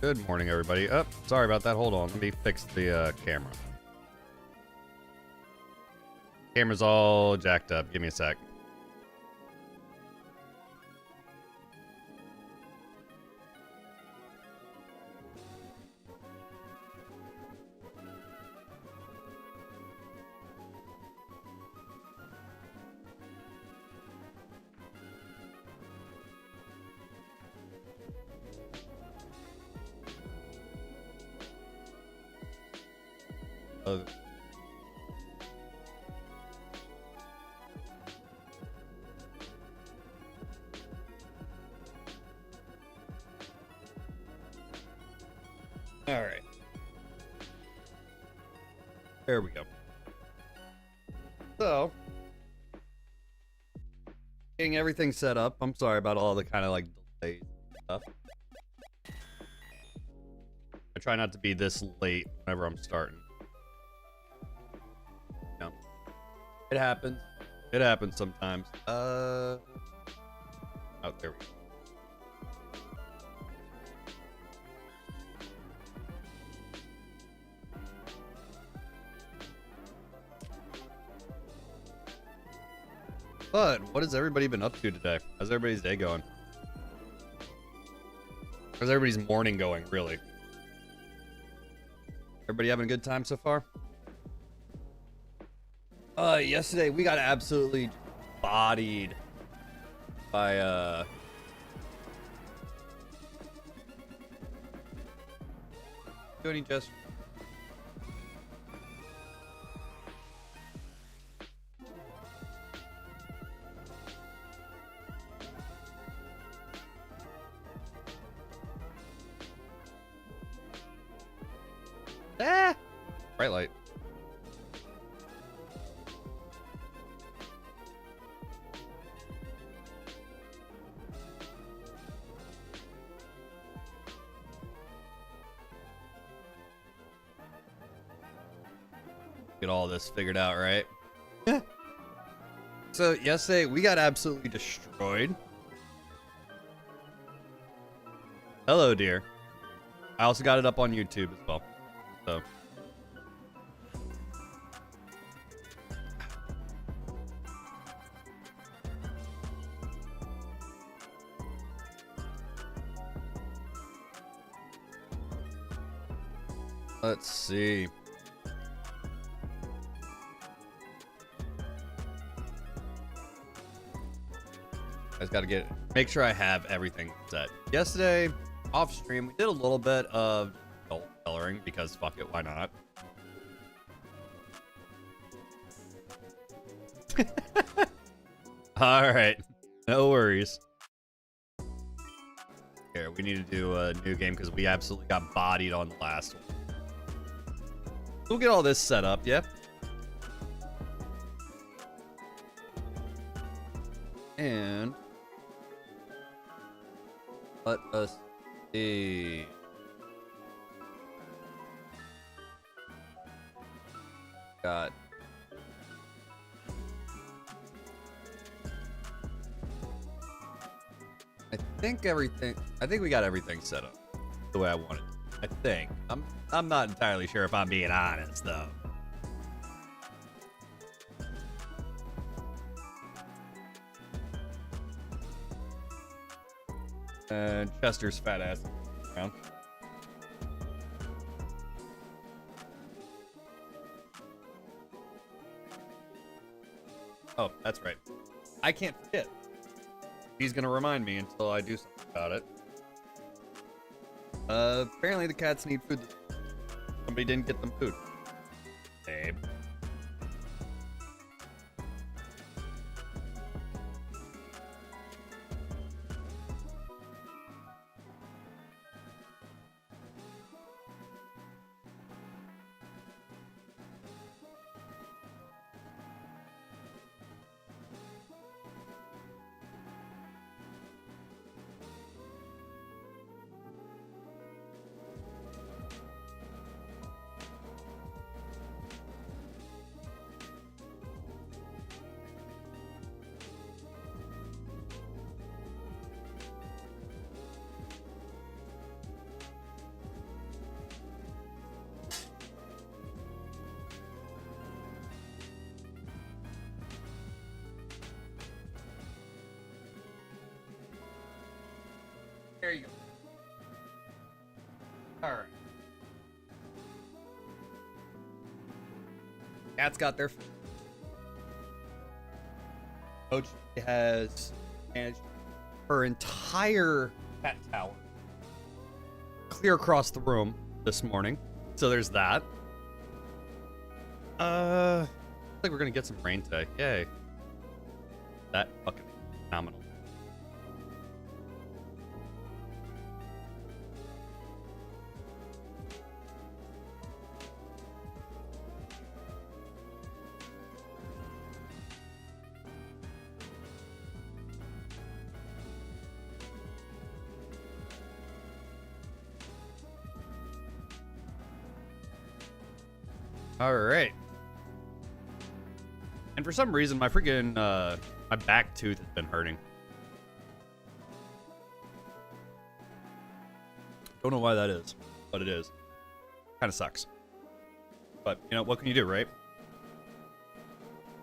Good morning, everybody. Oh, sorry about that. Hold on. Let me fix the camera. Camera's all jacked up. Give me a sec. All right. There we go. So, getting everything set up. I'm sorry about all the kind of like delays and stuff. I try not to be this late whenever I'm starting. No. It happens. It happens sometimes. Oh, there we go. But what has everybody been up to today? How's everybody's day going? How's everybody's morning going, really? Everybody having a good time so far? Yesterday we got absolutely bodied by doing just bright light. Get all this figured out, right? So yesterday we got absolutely destroyed. Hello, dear. I also got it up on YouTube as well. So let's see. I just gotta make sure I have everything set. Yesterday, off stream, we did a little bit of coloring because fuck it, why not? All right, no worries. Here, we need to do a new game because we absolutely got bodied on the last one. We'll get all this set up, yeah? And let us see. Got I think we got everything set up the way I wanted. I think. I'm not entirely sure if I'm being honest though. And Chester's fat ass around. Oh, that's right. I can't forget. He's gonna remind me until I do something about it. Apparently the cats need food. Somebody didn't get them food. Babe. There you go. All right. Cat's got their. Coach has managed her entire cat tower clear across the room this morning. So there's that. Looks like we're gonna get some rain today. Yay. That fucking phenomenal. All right. And for some reason, my freaking my back tooth has been hurting. Don't know why that is, but it is. Kind of sucks. But you know what can you do, right?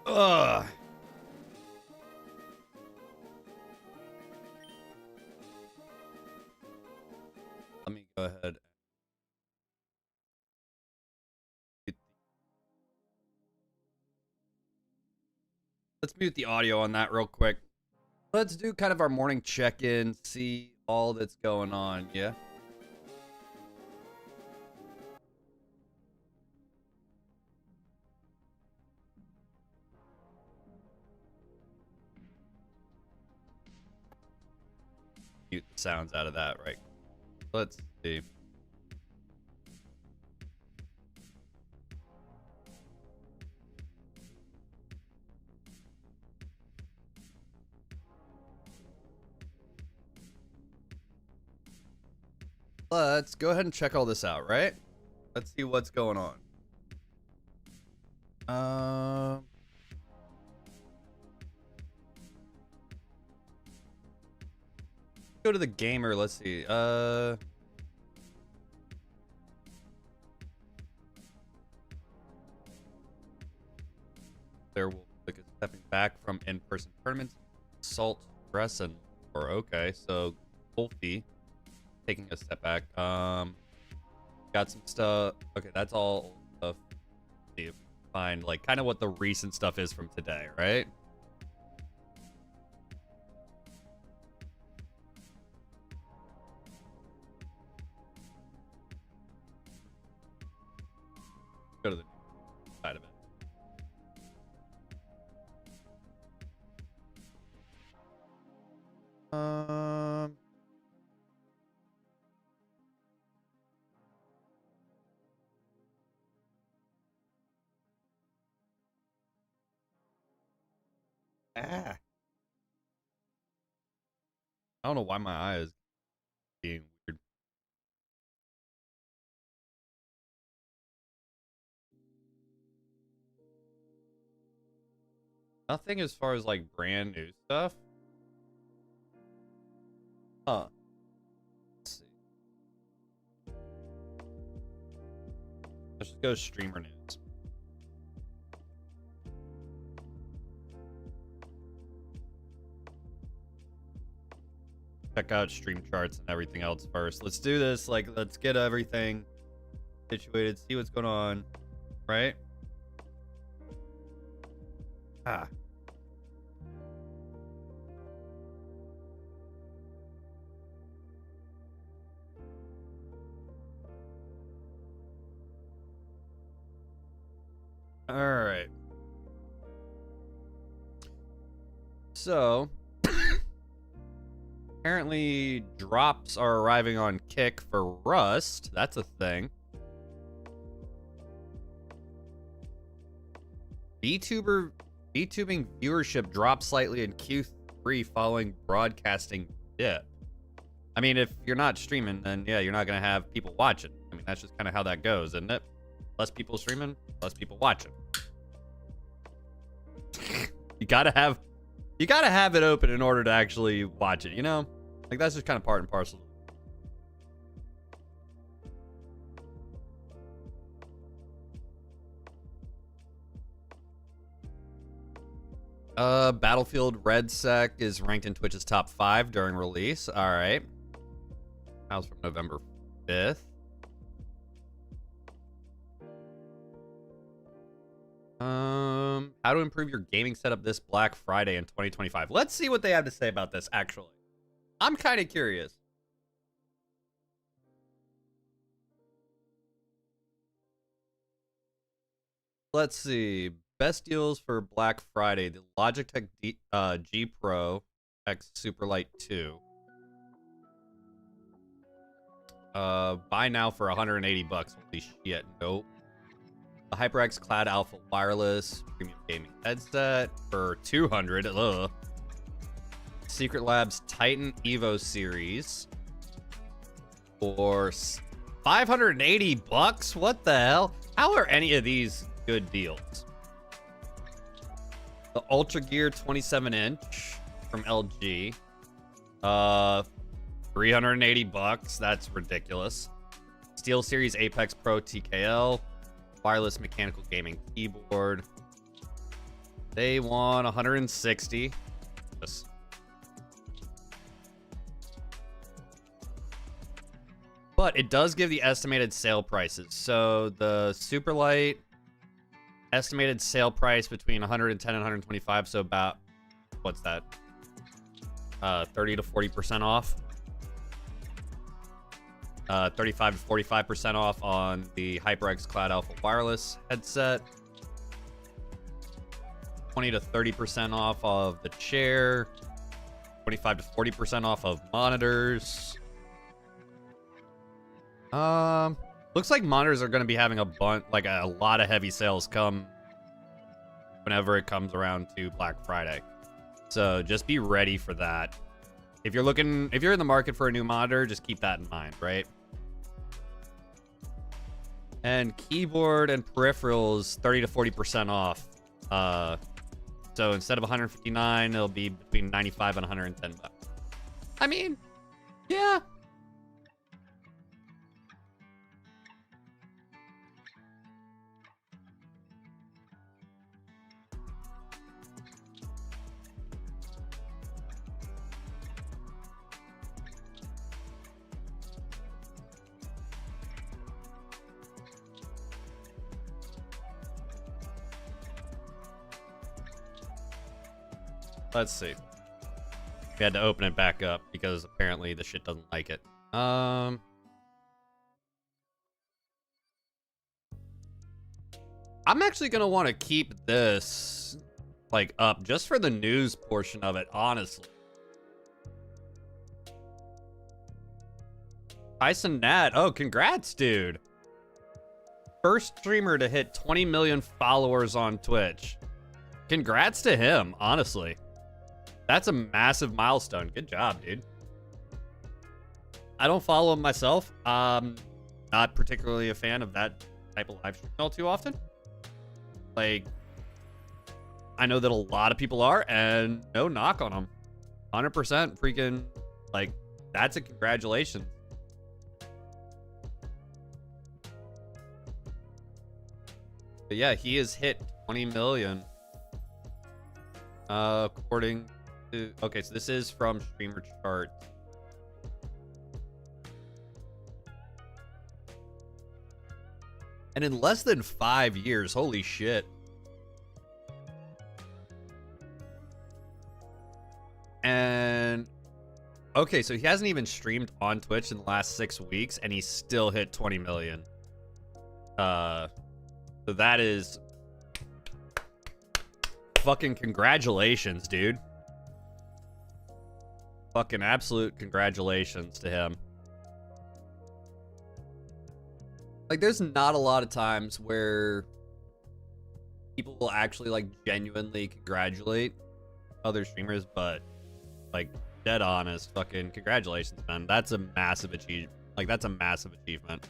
Ugh. Let me go ahead. Let's mute the audio on that real quick. Let's do kind of our morning check-in, see all that's going on, yeah? Mute the sounds out of that, right? Let's see. Let's go ahead and check all this out, right? Let's see what's going on. Go to the gamer. Let's see. There will look at stepping back from in-person tournaments, salt, stress, and or okay. So Wolfie taking a step back. Got some stuff. Okay, that's all stuff. See if we can find like kind of what the recent stuff is from today, right? Go to the side of it. I don't know why my eye is being weird. Nothing as far as like brand new stuff. Huh. Let's see. Let's just go streamer news. Check out stream charts and everything else first. Let's do this. Like, let's get everything situated, see what's going on, right? Ah. All right. So, apparently drops are arriving on Kick for Rust. That's a thing. VTubing viewership dropped slightly in Q3 following broadcasting dip. I mean, if you're not streaming, then yeah, you're not gonna have people watching. I mean, that's just kind of how that goes, isn't it? Less people streaming, less people watching. You gotta have it open in order to actually watch it, you know? Like, that's just kind of part and parcel. Battlefield Red Sec is ranked in Twitch's top 5 during release. All right. House from November 5th. How to improve your gaming setup this Black Friday in 2025. Let's see what they have to say about this, actually. I'm kind of curious. Let's see. Best deals for Black Friday. The Logitech G Pro X Superlight 2. Buy now for 180 bucks. Holy shit, nope. The HyperX Cloud Alpha Wireless Premium Gaming Headset for 200. Ugh. Secret Labs Titan Evo Series for 580 bucks. What the hell? How are any of these good deals? The Ultra Gear 27-inch from LG. 380 bucks. That's ridiculous. SteelSeries Apex Pro TKL. Wireless mechanical gaming keyboard. They want 160. Yes. But it does give the estimated sale prices. So the Superlight estimated sale price between 110 and 125. So about, what's that? 30 to 40% off. 35 to 45% off on the HyperX Cloud Alpha Wireless headset. 20 to 30% off of the chair. 25 to 40% off of monitors. Looks like monitors are going to be having a lot of heavy sales come whenever it comes around to Black Friday. So just be ready for that. If you're in the market for a new monitor, just keep that in mind, right? And keyboard and peripherals, 30 to 40% off. So instead of 159, it'll be between 95 and 110 bucks. I mean, yeah. Let's see. We had to open it back up because apparently the shit doesn't like it. I'm actually gonna want to keep this up just for the news portion of it, honestly. Tyson Nat, oh, congrats, dude. First streamer to hit 20 million followers on Twitch. Congrats to him, honestly. That's a massive milestone. Good job, dude. I don't follow him myself. Not particularly a fan of that type of live stream all too often. I know that a lot of people are, and no knock on them. 100% freaking, that's a congratulations. But yeah, he has hit 20 million. According to... Okay, so this is from Streamer Chart. And in less than 5 years, holy shit. And... Okay, so he hasn't even streamed on Twitch in the last 6 weeks, and he still hit 20 million. So that is... Fucking congratulations, dude. Fucking absolute congratulations to him. There's not a lot of times where people will actually, genuinely congratulate other streamers, but, dead honest, fucking congratulations, man. That's a massive achievement. That's a massive achievement.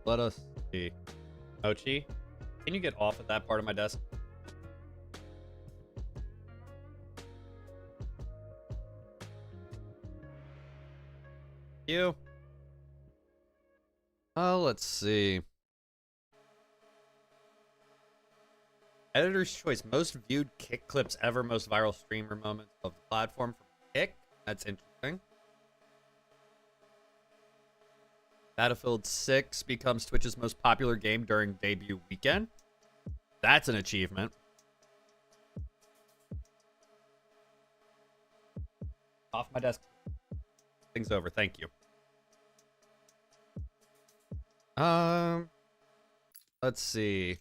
Let us see. Ochi, can you get off of that part of my desk? you. Let's see. Editor's choice. Most viewed Kick clips ever. Most viral streamer moments of the platform from Kick. That's interesting. Battlefield 6 becomes Twitch's most popular game during debut weekend. That's an achievement. Off my desk. Things over. Thank you. Let's see.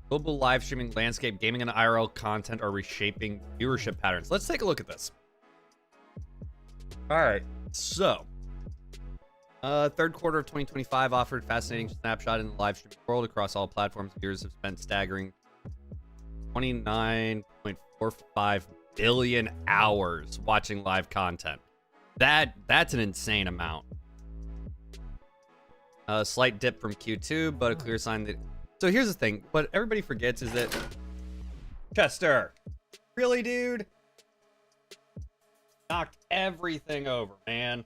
Global live streaming landscape, gaming and IRL content are reshaping viewership patterns. Let's take a look at this. All right. So, third quarter of 2025 offered fascinating snapshot in the live streaming world across all platforms. Viewers have spent staggering 29.45 billion hours watching live content. That's an insane amount. A slight dip from Q2, but a clear sign that... So here's the thing. What everybody forgets is that... Chester! Really, dude? Knocked everything over, man.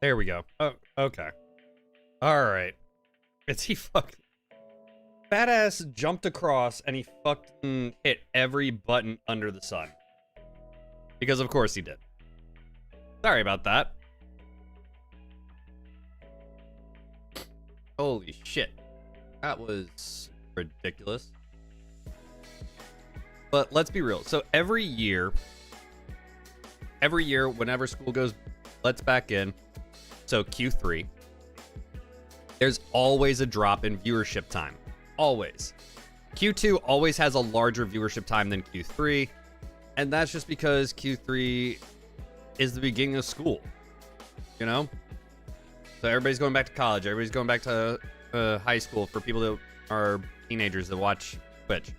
There we go. Oh, okay. All right. It's he fucking... Badass jumped across and he fucking hit every button under the sun. Because of course he did. Sorry about that. Holy shit. That was ridiculous. But let's be real. So every year, whenever school goes, let's back in. So Q3, there's always a drop in viewership time. Always. Q2 always has a larger viewership time than Q3. And that's just because Q3 is the beginning of school. You know? So everybody's going back to college. Everybody's going back to high school for people that are teenagers that watch Twitch.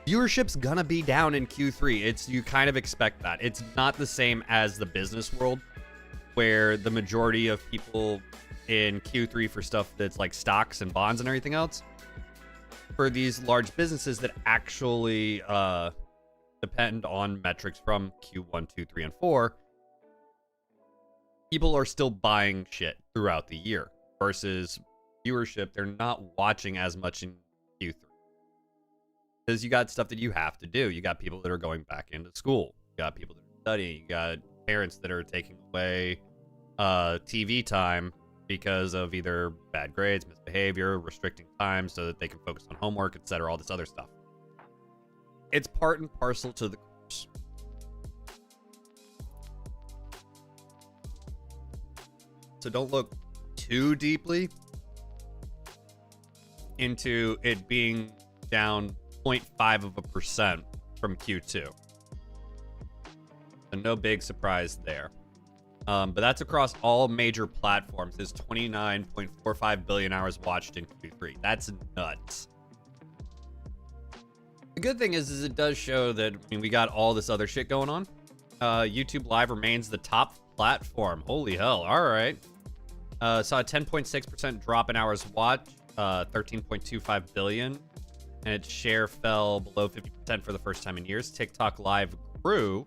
Viewership's gonna be down in Q3. You kind of expect that. It's not the same as the business world, where the majority of people in Q3 for stuff that's like stocks and bonds and everything else, for these large businesses that actually depend on metrics from Q1, 2, 3, and 4, people are still buying shit throughout the year versus viewership. They're not watching as much in Q3 because you got stuff that you have to do. You got people that are going back into school. You got people that are studying. You got parents that are taking away TV time because of either bad grades, misbehavior, restricting time so that they can focus on homework, etc., all this other stuff. It's part and parcel to the course. So don't look too deeply into it being down 0.5% from Q2. So no big surprise there. But that's across all major platforms. Is 29.45 billion hours watched in Q3. That's nuts. The good thing is it does show that, I mean, we got all this other shit going on. YouTube Live remains the top platform. Holy hell. All right. Saw a 10.6% drop in hours watched, 13.25 billion. And its share fell below 50% for the first time in years. TikTok Live grew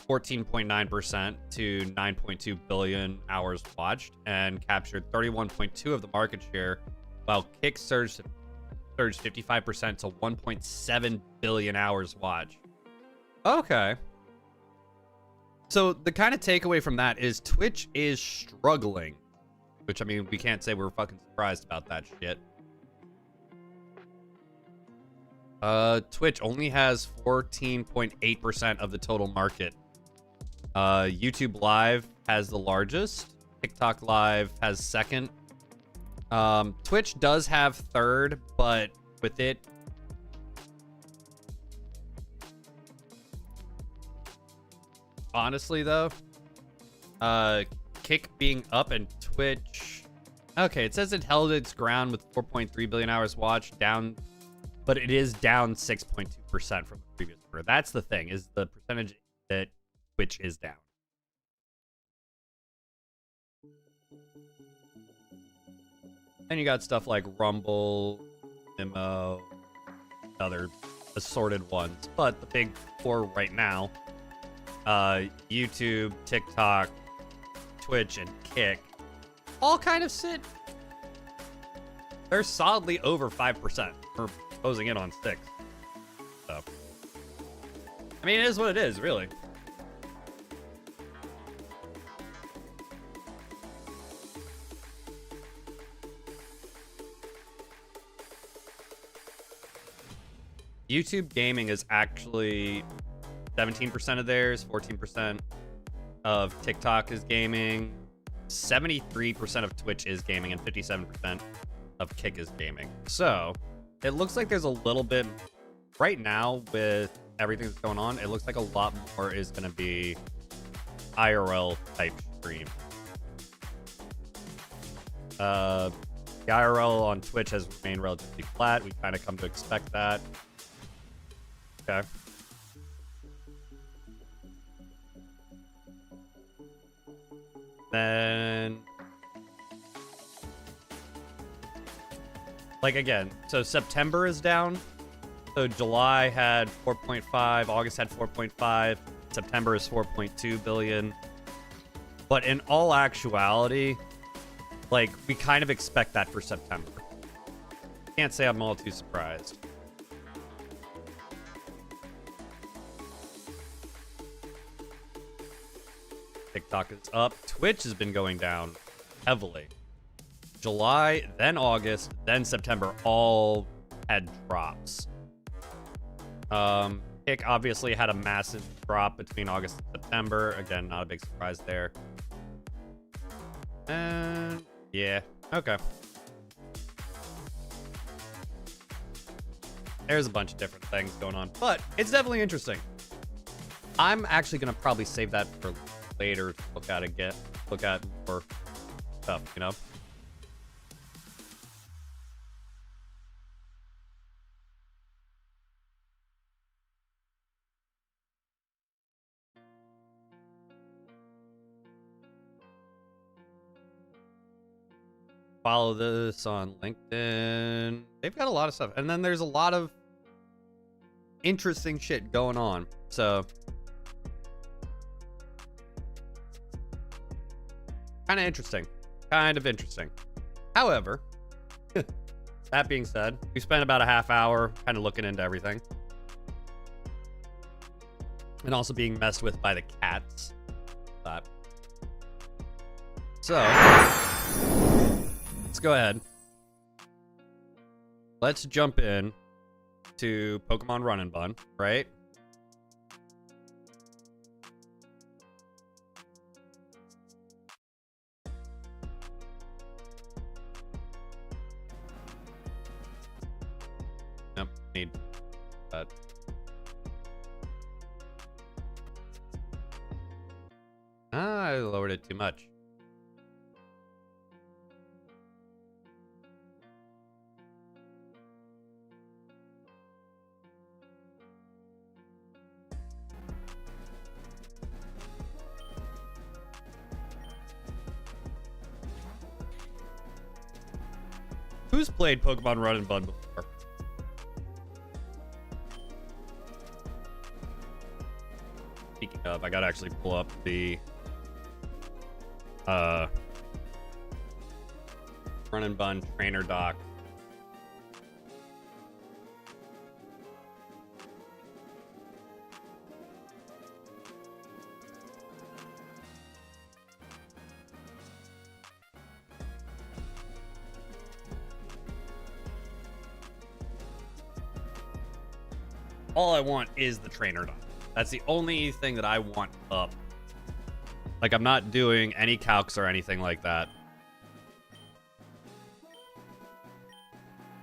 14.9% to 9.2 billion hours watched and captured 31.2% of the market share, while Kick surged 55% to 1.7 billion hours watched. Okay. So the kind of takeaway from that is Twitch is struggling, which, I mean, we can't say we're fucking surprised about that shit. Twitch only has 14.8% of the total market. YouTube Live has the largest. TikTok Live has second. Twitch does have third, but with it, honestly though, Kick being up and Twitch, okay, it says it held its ground with 4.3 billion hours watched, down, but it is down 6.2% from the previous quarter. That's the thing, is the percentage that Twitch is down. Then you got stuff like Rumble, Nemo, other assorted ones. But the big four right now, YouTube, TikTok, Twitch, and Kick, all kind of sit. They're solidly over 5%. We're closing in on 6. So, I mean, it is what it is, really. YouTube gaming is actually 17% of theirs, 14% of TikTok is gaming, 73% of Twitch is gaming, and 57% of Kick is gaming. So it looks like there's a little bit right now with everything that's going on. It looks like a lot more is going to be IRL type stream. The IRL on Twitch has remained relatively flat. We kind of come to expect that. Okay. Then, like, again, so September is down. So July had 4.5, August had 4.5, September is 4.2 billion. But in all actuality, like, we kind of expect that for September. Can't say I'm all too surprised. TikTok is up. Twitch has been going down heavily. July, then August, then September all had drops. Kick obviously had a massive drop between August and September. Again, not a big surprise there. And yeah, okay. There's a bunch of different things going on, but it's definitely interesting. I'm actually gonna probably save that for later to look at again, look at more stuff, you know. Follow this on LinkedIn. They've got a lot of stuff, and then there's a lot of interesting shit going on. So kind of interesting. Kind of interesting. However, that being said, we spent about a half hour kind of looking into everything. And also being messed with by the cats. So, let's go ahead. Let's jump in to Pokemon Run and Bun, right? Yep. need that. Ah, I lowered it too much. Who's played Pokemon Run and Bun before? Speaking of, I gotta actually pull up the Run and Bun trainer doc. All I want is the trainer doc. That's the only thing that I want up. Like, I'm not doing any calcs or anything like that.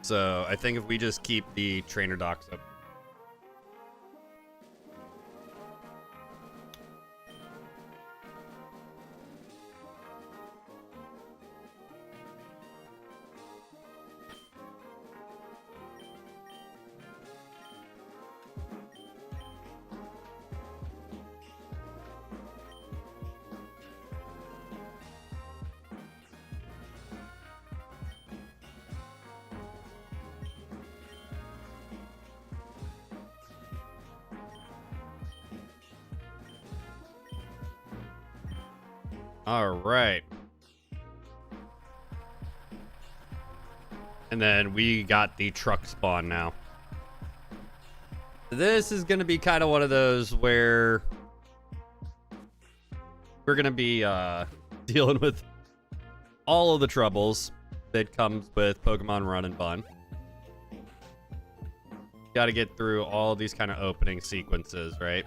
So I think if we just keep the trainer docs up. All right. And then we got the truck spawn now. This is going to be kind of one of those where we're going to be dealing with all of the troubles that comes with Pokemon Run and Bun. Got to get through all these kind of opening sequences, right?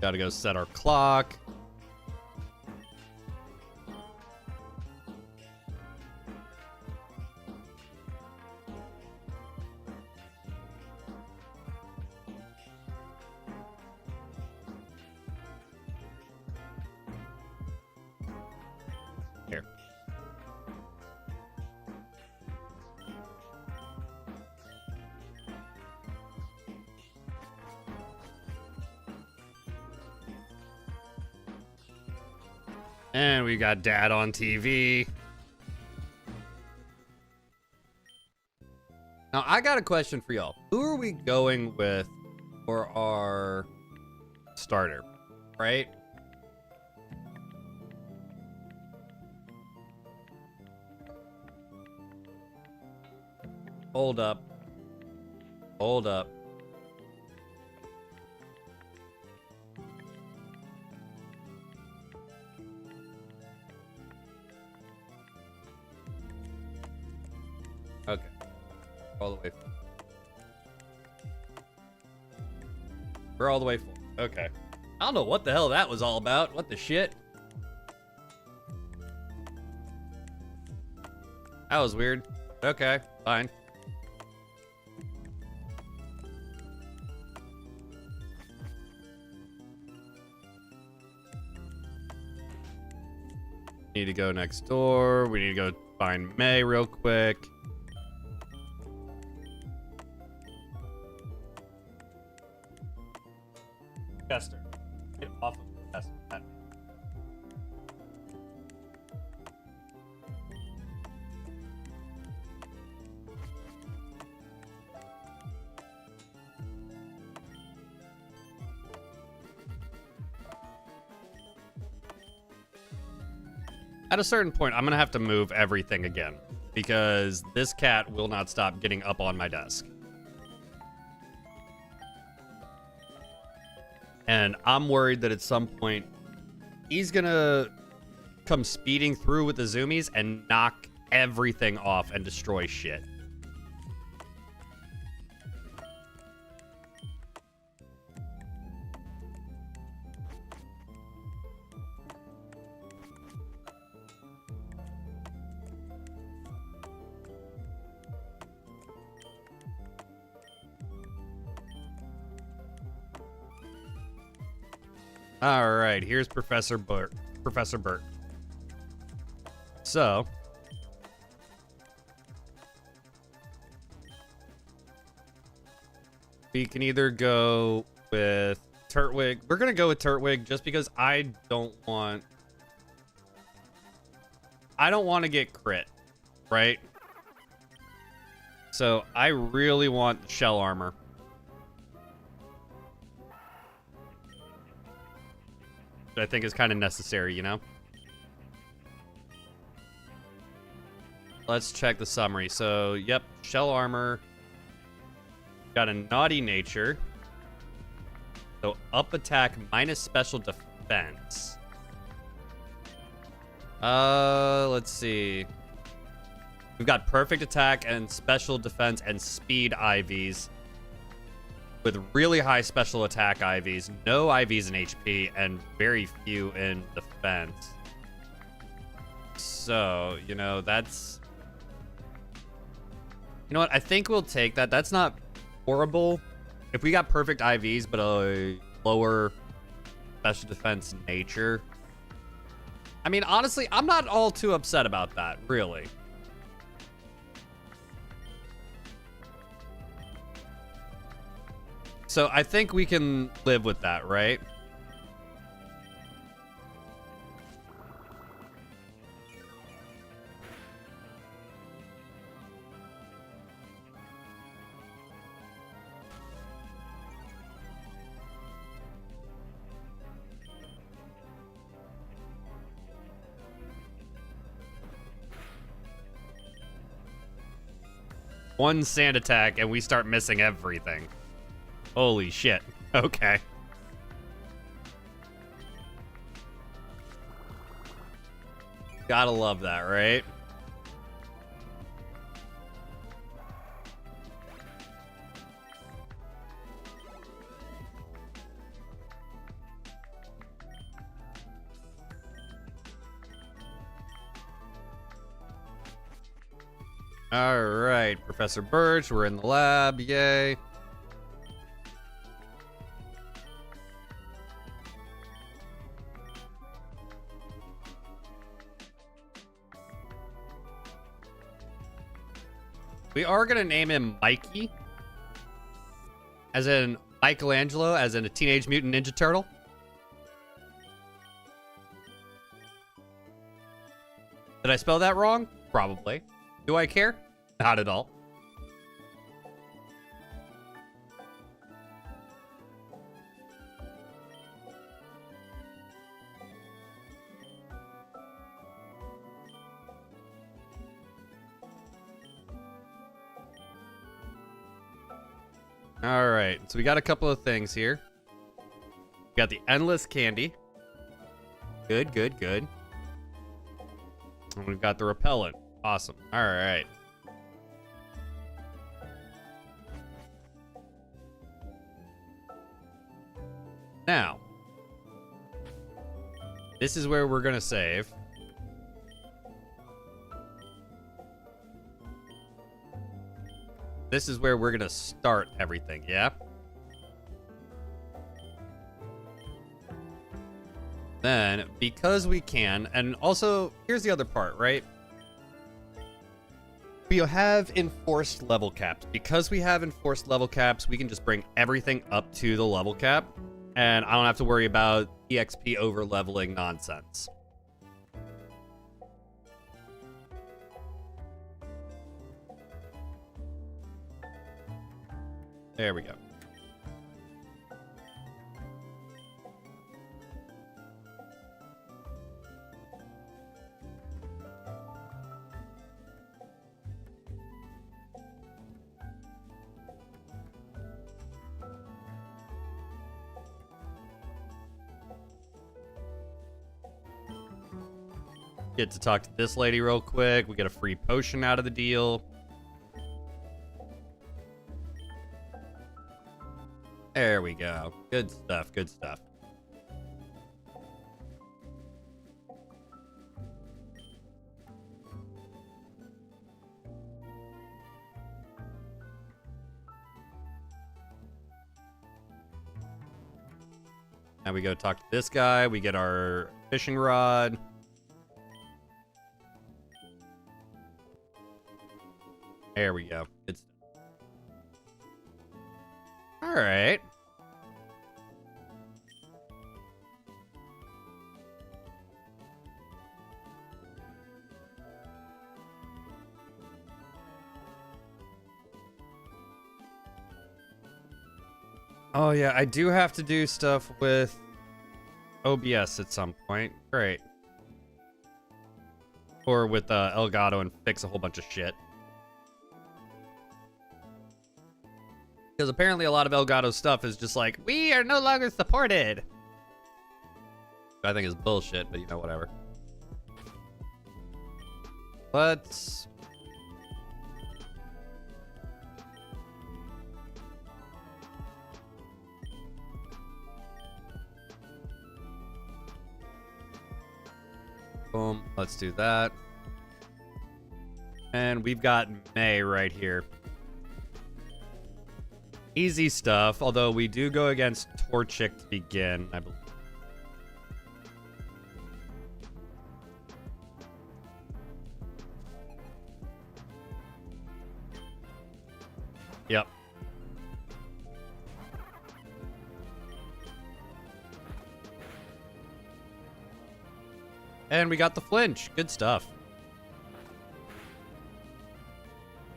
Gotta go set our clock. Here. And we got Dad on TV. Now, I got a question for y'all. Who are we going with for our starter, right? Hold up. Hold up. Okay. All the way forward. We're all the way forward. Okay. I don't know what the hell that was all about. What the shit? That was weird. Okay, fine. Need to go next door. We need to go find May real quick. Chester. Get off of Chester. At a certain point, I'm going to have to move everything again because this cat will not stop getting up on my desk. And I'm worried that at some point, he's going to come speeding through with the zoomies and knock everything off and destroy shit. All right, here's Professor Burt. Professor Burt. So, we can either go with Turtwig. We're gonna go with Turtwig just because I don't want to get crit, right? So I really want shell armor. Which I think is kind of necessary, you know? Let's check the summary. So, yep, shell armor. Got a naughty nature. So, up attack minus special defense. Let's see. We've got perfect attack and special defense and speed IVs. With really high special attack IVs, no IVs in HP, and very few in defense. So, you know, that's... You know what? I think we'll take that. That's not horrible. If we got perfect IVs, but a lower special defense nature. I mean, honestly, I'm not all too upset about that, really. So I think we can live with that, right? One sand attack and we start missing everything. Holy shit. Okay. Gotta love that, right? All right, Professor Birch, we're in the lab. Yay. We are going to name him Mikey. As in Michelangelo, as in a Teenage Mutant Ninja Turtle. Did I spell that wrong? Probably. Do I care? Not at all. All right, so we got a couple of things here. We got the endless candy. Good, good, good. And we've got the repellent. Awesome. All right. Now, this is where we're going to save. This is where we're going to start everything, yeah? Then, because we can, and also, here's the other part, right? We have enforced level caps. Because we have enforced level caps, we can just bring everything up to the level cap, and I don't have to worry about EXP over-leveling nonsense. There we go. Get to talk to this lady real quick. We get a free potion out of the deal. There we go. Good stuff, good stuff. Now we go talk to this guy. We get our fishing rod. There we go. Good stuff. All right. Oh, yeah, I do have to do stuff with OBS at some point. Great. Or with Elgato and fix a whole bunch of shit. Because apparently a lot of Elgato stuff is just like, we are no longer supported. I think is bullshit, but you know, whatever. Let's... Boom. Let's do that. And we've got May right here. Easy stuff, although we do go against Torchic to begin, I believe. Yep. And we got the flinch. Good stuff.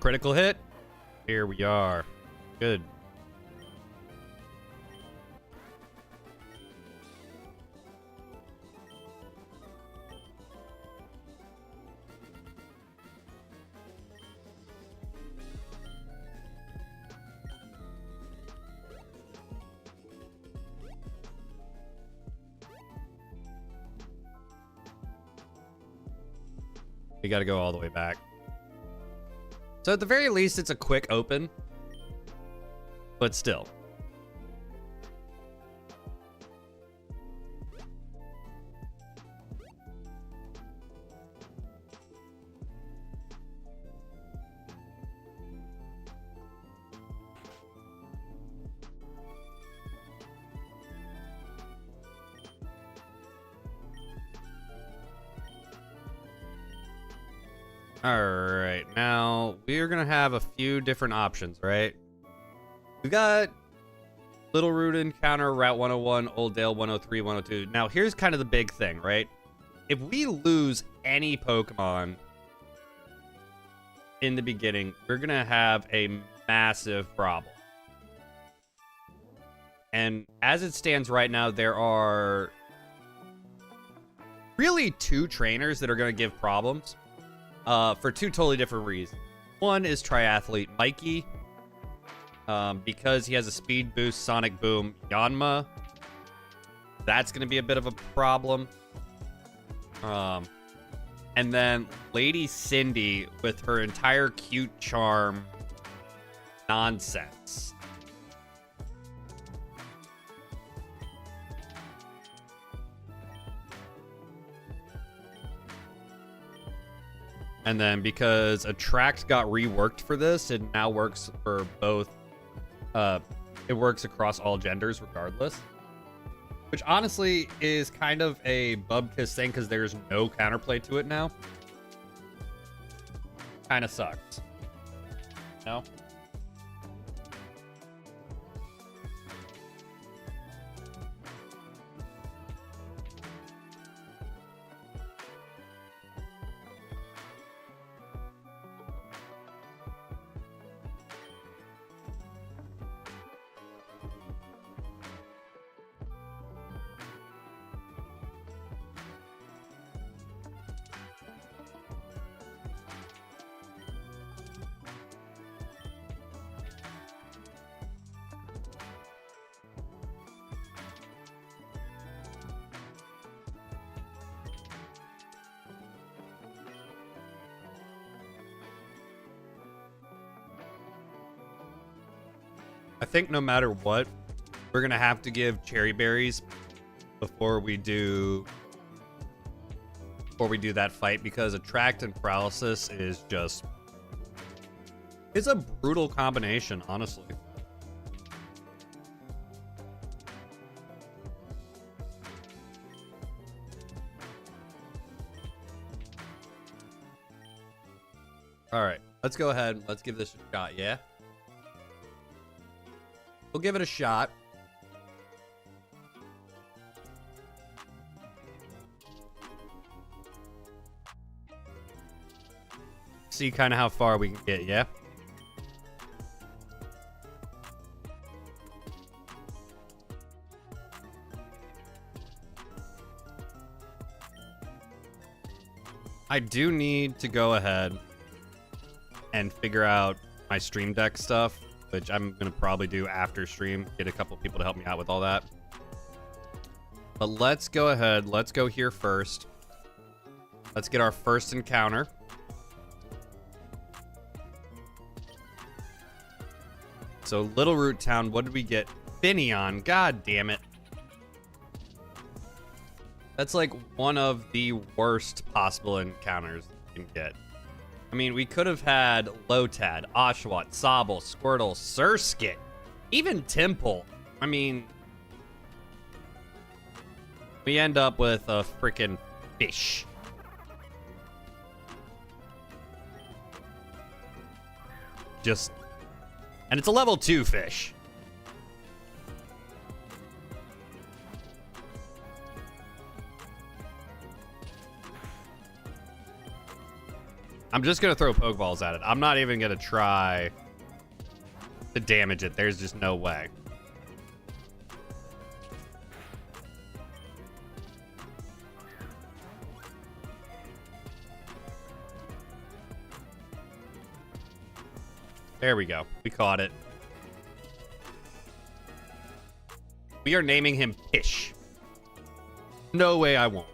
Critical hit. Here we are. Good. We got to go all the way back. So at the very least, it's a quick open. But still. Alright, now we're gonna have a few different options, right? We got Little Root Encounter, Route 101, Old Dale 103, 102. Now here's kind of the big thing, right? If we lose any Pokemon in the beginning, we're gonna have a massive problem. And as it stands right now, there are really two trainers that are gonna give problems. For two totally different reasons. One is Triathlete Mikey, because he has a speed boost, Sonic Boom, Yanma. That's going to be a bit of a problem. And then Lady Cindy with her entire cute charm nonsense. And then because Attract got reworked for this, it now works for both. It works across all genders regardless. Which honestly is kind of a Bubkiss thing because there's no counterplay to it now. Kind of sucks. No? I think no matter what, we're gonna have to give cherry berries before we do that fight, because Attract and Paralysis is just, it's a brutal combination, honestly. All right, let's go ahead. Let's give this a shot, yeah? We'll give it a shot. See kind of how far we can get, yeah? I do need to go ahead and figure out my Stream Deck stuff, which I'm going to probably do after stream. Get a couple people to help me out with all that. But let's go ahead. Let's go here first. Let's get our first encounter. So Little Root Town, what did we get? Finion, god damn it. That's like one of the worst possible encounters you can get. I mean, we could have had Lotad, Oshawott, Sobble, Squirtle, Surskit, even Temple. I mean, we end up with a freaking fish. Just, and it's a level 2 fish. I'm just going to throw Pokeballs at it. I'm not even going to try to damage it. There's just no way. There we go. We caught it. We are naming him Pish. No way I won't.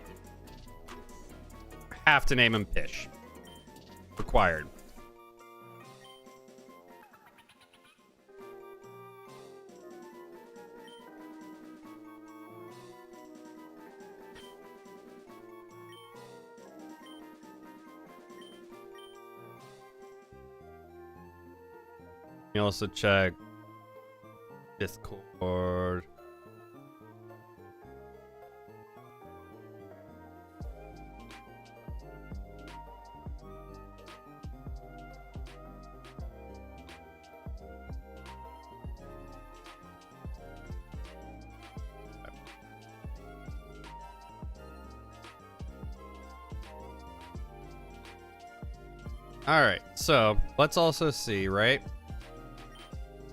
Have to name him Pish. Required. You also check Discord. All right, so let's also see, right?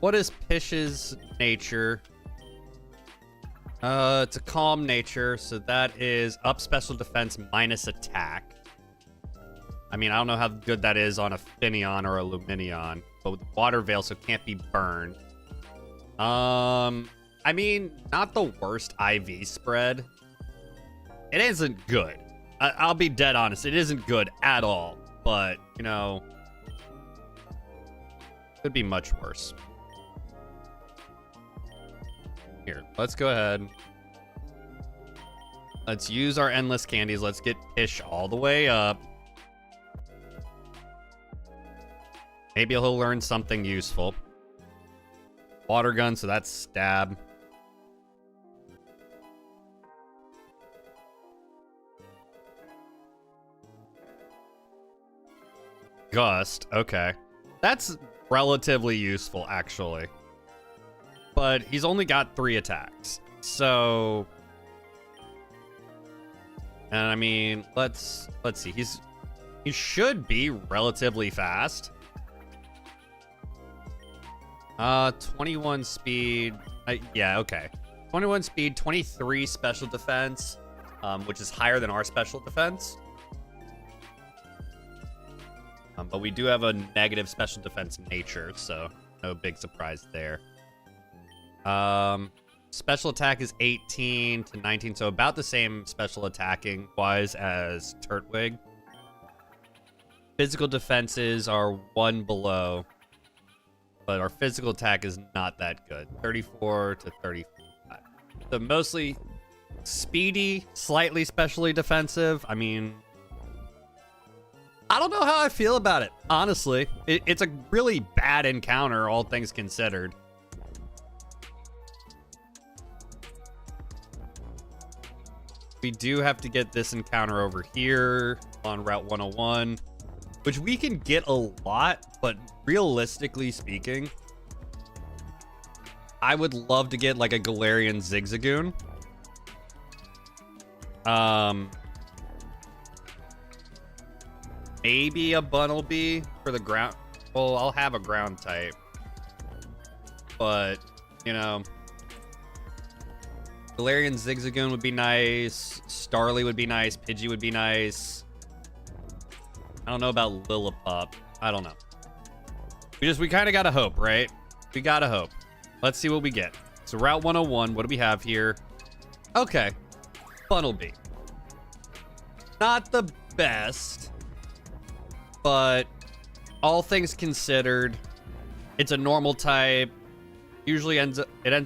What is Pish's nature? It's a calm nature, so that is up special defense minus attack. I mean, I don't know how good that is on a Finion or a Luminion, but with Water Veil, so it can't be burned. I mean, not the worst IV spread. It isn't good. I'll be dead honest. It isn't good at all. But, you know, could be much worse. Here, let's go ahead. Let's use our endless candies. Let's get Pish all the way up. Maybe he'll learn something useful. Water gun, so that's stab. Gust, okay. That's relatively useful, actually. But he's only got 3 attacks. So, and I mean, let's see. He should be relatively fast. 21 speed. Yeah, okay. 21 speed, 23 special defense, which is higher than our special defense. But we do have a negative special defense nature, so no big surprise there. Special attack is 18 to 19, so about the same special attacking wise as Turtwig. Physical defenses are 1 below, but our physical attack is not that good. 34 to 35. So mostly speedy, slightly specially defensive. I mean, I don't know how I feel about it, honestly. It's a really bad encounter, all things considered. We do have to get this encounter over here on Route 101. which we can get a lot, but realistically speaking, I would love to get like a Galarian Zigzagoon. Maybe a Bunnelby for the ground. Well, I'll have a ground type, but you know, Galarian Zigzagoon would be nice. Starly would be nice. Pidgey would be nice. I don't know about Lillipup. I don't know. We kind of gotta hope, right? We gotta hope. Let's see what we get. So Route 101, what do we have here? Okay, Bunnelby. Not the best, but all things considered, it's a normal type. Usually ends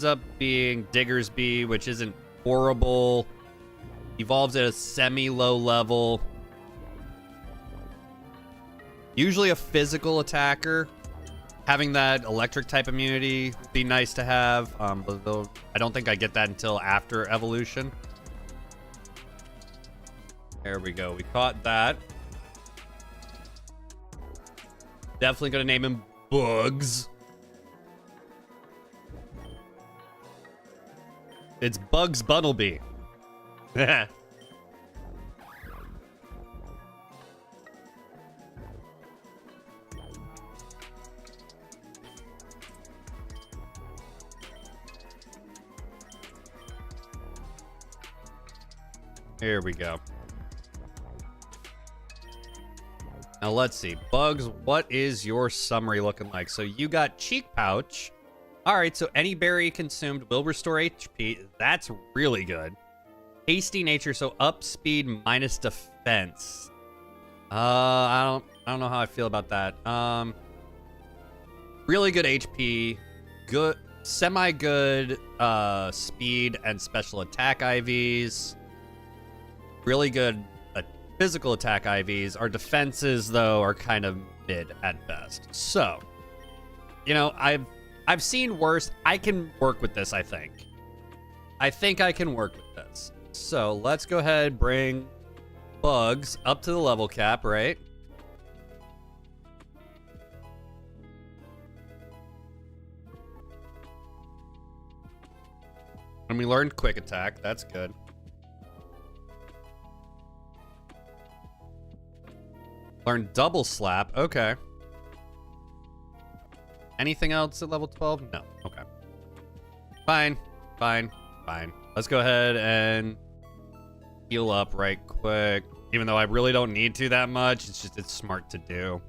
up being Diggersby, which isn't horrible. Evolves at a semi-low level. Usually a physical attacker. Having that electric type immunity would be nice to have. But though I don't think I get that until after evolution. There we go. We caught that. Definitely gonna name him Bugs. It's Bugs Bunnelby. Here we go. Now let's see. Bugs, what is your summary looking like? So you got Cheek Pouch. All right, so any berry consumed will restore HP. That's really good. Hasty nature, so up speed minus defense. I don't know how I feel about that. Really good HP, good, semi-good speed and special attack IVs. Really good physical attack IVs. Our defenses, though, are kind of mid at best. So, you know, I've seen worse. I can work with this, I think. I think I can work with this. So let's go ahead and bring Bugs up to the level cap, right? And we learned quick attack. That's good. Learned double slap. Okay. Anything else at level 12? No. Okay. Fine. Fine. Fine. Let's go ahead and heal up right quick. Even though I really don't need to that much. It's just, it's smart to do.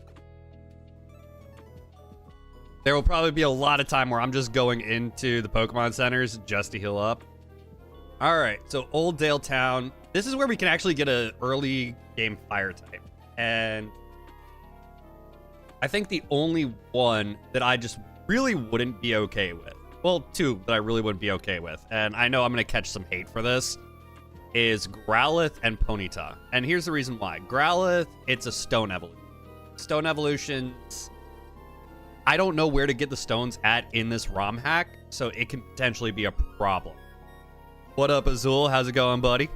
There will probably be a lot of time where I'm just going into the Pokemon centers just to heal up. All right. So Old Dale Town. This is where we can actually get an early game fire type. And I think the only one that I just really wouldn't be okay with, well, two that I really wouldn't be okay with, and I know I'm going to catch some hate for this, is Growlithe and Ponyta. And here's the reason why. Growlithe, it's a stone evolution. Stone evolutions, I don't know where to get the stones at in this ROM hack, so it can potentially be a problem. What up, Azul? How's it going, buddy?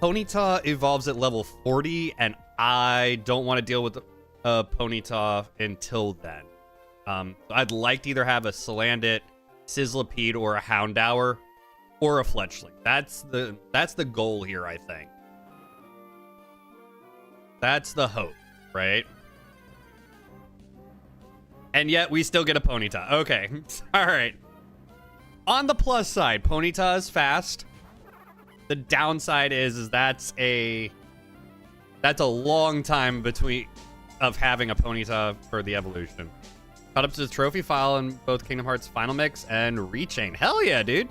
Ponyta evolves at level 40, and I don't want to deal with Ponyta until then. I'd like to either have a Salandit, Sizzlipede, or a Houndour, or a Fletchling. That's the goal here, I think. That's the hope, right? And yet we still get a Ponyta. Okay, all right. On the plus side, Ponyta is fast. The downside is that's a long time between of having a Ponyta for the evolution. Caught up to the trophy file in both Kingdom Hearts Final Mix and Rechain. Hell yeah, dude.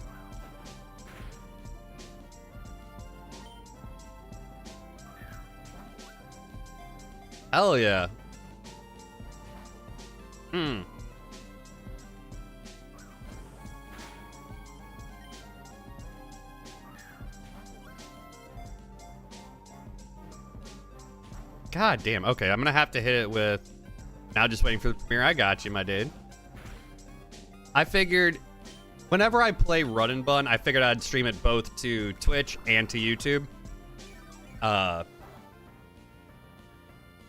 Hell yeah. God damn. Okay, I'm gonna have to hit it with... Now just waiting for the premiere. I got you, my dude. I figured whenever I play Run and Bun, I figured I'd stream it both to Twitch and to YouTube.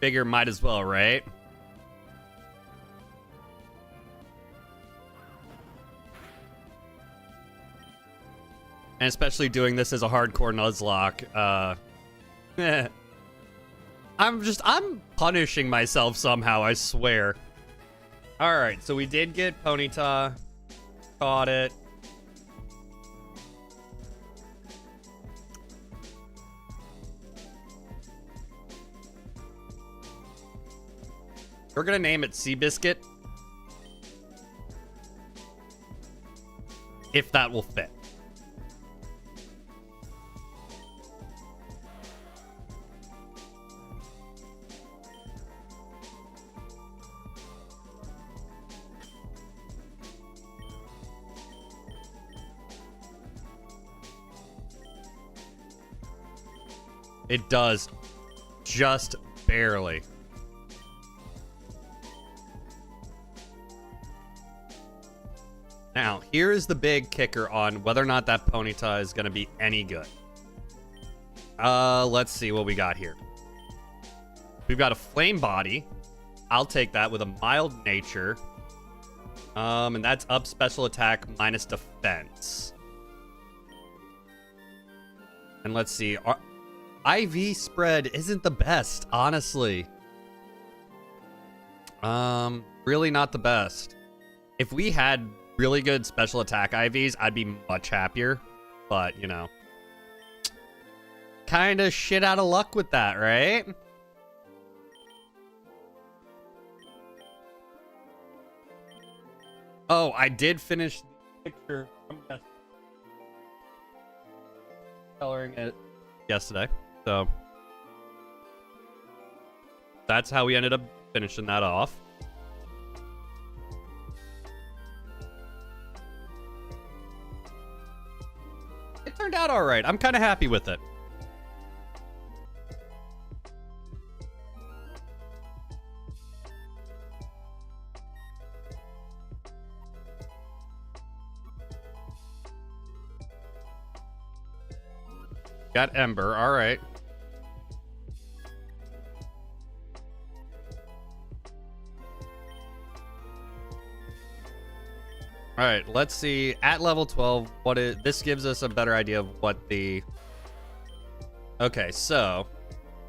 Figure might as well, right? And especially doing this as a hardcore Nuzlocke. I'm punishing myself somehow, I swear. Alright, so we did get Ponyta. Caught it. We're gonna name it Seabiscuit. If that will fit. It does. Just barely. Now, here is the big kicker on whether or not that Ponyta is going to be any good. Let's see what we got here. We've got a flame body. I'll take that with a mild nature. And that's up special attack minus defense. And let's see. IV spread isn't the best, honestly. Really not the best. If we had really good special attack IVs, I'd be much happier. But, you know. Kind of shit out of luck with that, right? Oh, I did finish the picture from coloring it yesterday. So that's how we ended up finishing that off. It turned out all right. I'm kind of happy with it. Got Ember. All right. All right, let's see at level 12 this gives us a better idea of what the okay, so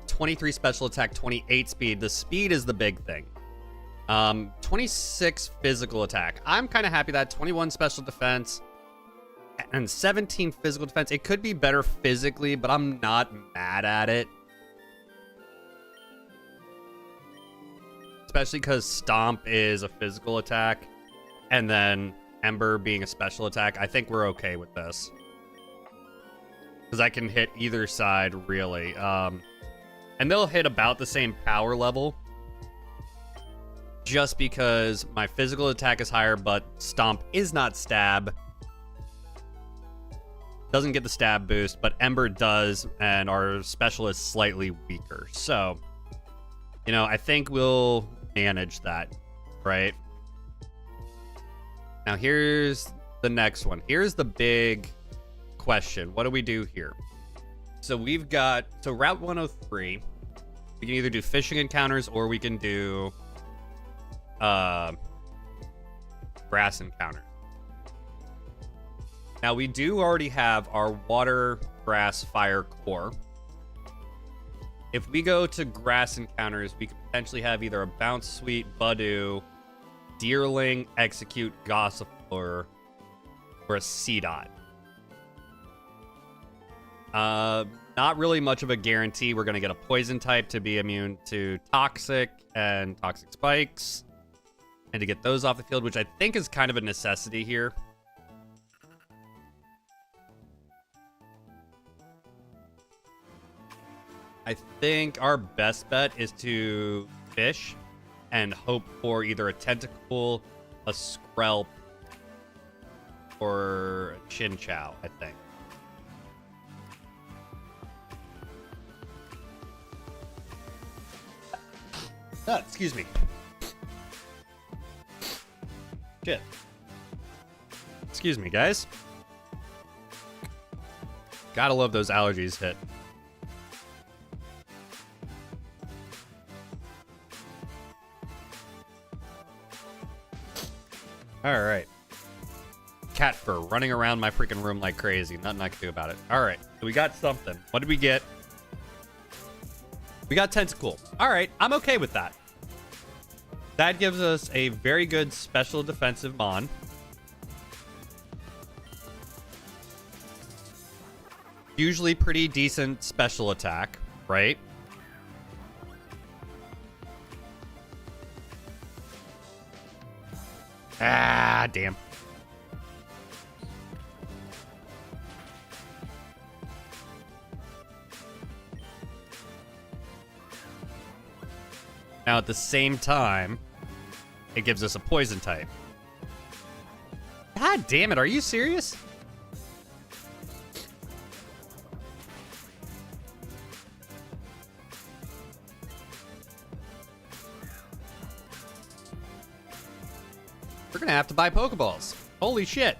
23 special attack, 28 speed. The speed is the big thing. 26 physical attack. I'm kind of happy that 21 special defense and 17 physical defense. It could be better physically, but I'm not mad at it. Especially because Stomp is a physical attack and then Ember being a special attack. I think we're okay with this. Because I can hit either side, really. And they'll hit about the same power level. Just because my physical attack is higher, but Stomp is not stab. Doesn't get the stab boost, but Ember does, and our special is slightly weaker. So, you know, I think we'll manage that, right? Now, here's the next one. Here's the big question. What do we do here? So we've got... So Route 103, we can either do fishing encounters or we can do grass encounters. Now, we do already have our water, grass, fire core. If we go to grass encounters, we could potentially have either a Bounce Sweet, Budew, Deerling, Execute, Gossifleur, or a Seedot. Not really much of a guarantee. We're going to get a Poison type to be immune to Toxic and Toxic Spikes. And to get those off the field, which I think is kind of a necessity here. I think our best bet is to fish and hope for either a Tentacool, a Skrelp, or a Chinchou, I think. Excuse me. Shit. Excuse me, guys. Gotta love those allergies hit. All right. Cat fur running around my freaking room like crazy. Nothing I can do about it. All right. So we got something. What did we get? We got Tentacool. All right. I'm okay with that. That gives us a very good special defensive mon. Usually pretty decent special attack, right? Ah, damn. Now, at the same time, it gives us a poison type. God damn it, are you serious? We're gonna have to buy Pokeballs. Holy shit.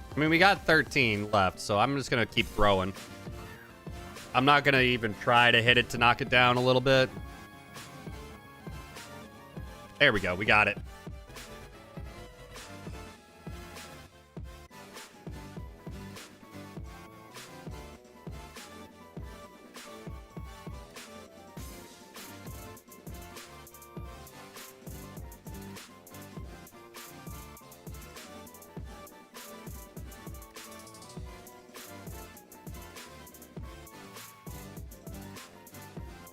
I mean, we got 13 left, so I'm just gonna keep throwing. I'm not gonna even try to hit it to knock it down a little bit. There we go, we got it.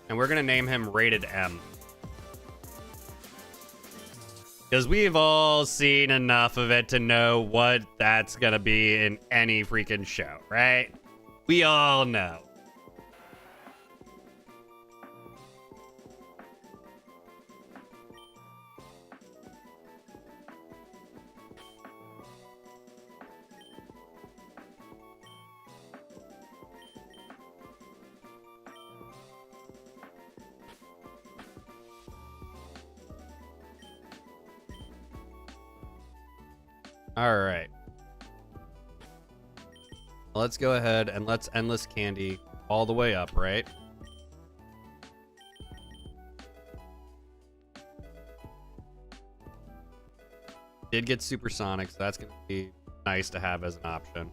And we're gonna name him Rated M. Because we've all seen enough of it to know what that's gonna be in any freaking show, right? We all know. All right. Let's go ahead and let's Endless Candy all the way up, right? Did get Supersonic, so that's going to be nice to have as an option.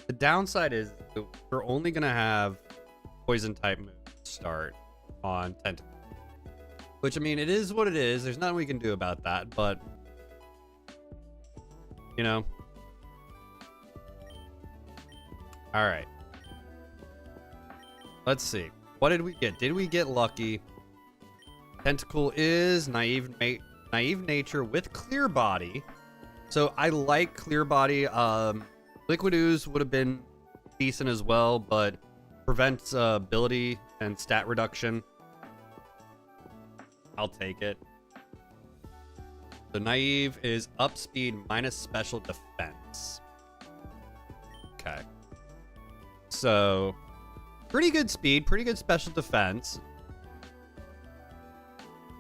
The downside is we're only going to have Poison type moves start on Tentacool. Which, I mean, it is what it is. There's nothing we can do about that, but... You know. Alright. Let's see. What did we get? Did we get lucky? Tentacool is naive nature with clear body. So I like clear body. Liquid Ooze would have been decent as well, but prevents ability and stat reduction. I'll take it. The naive is up speed minus special defense. Okay. So, pretty good speed, pretty good special defense.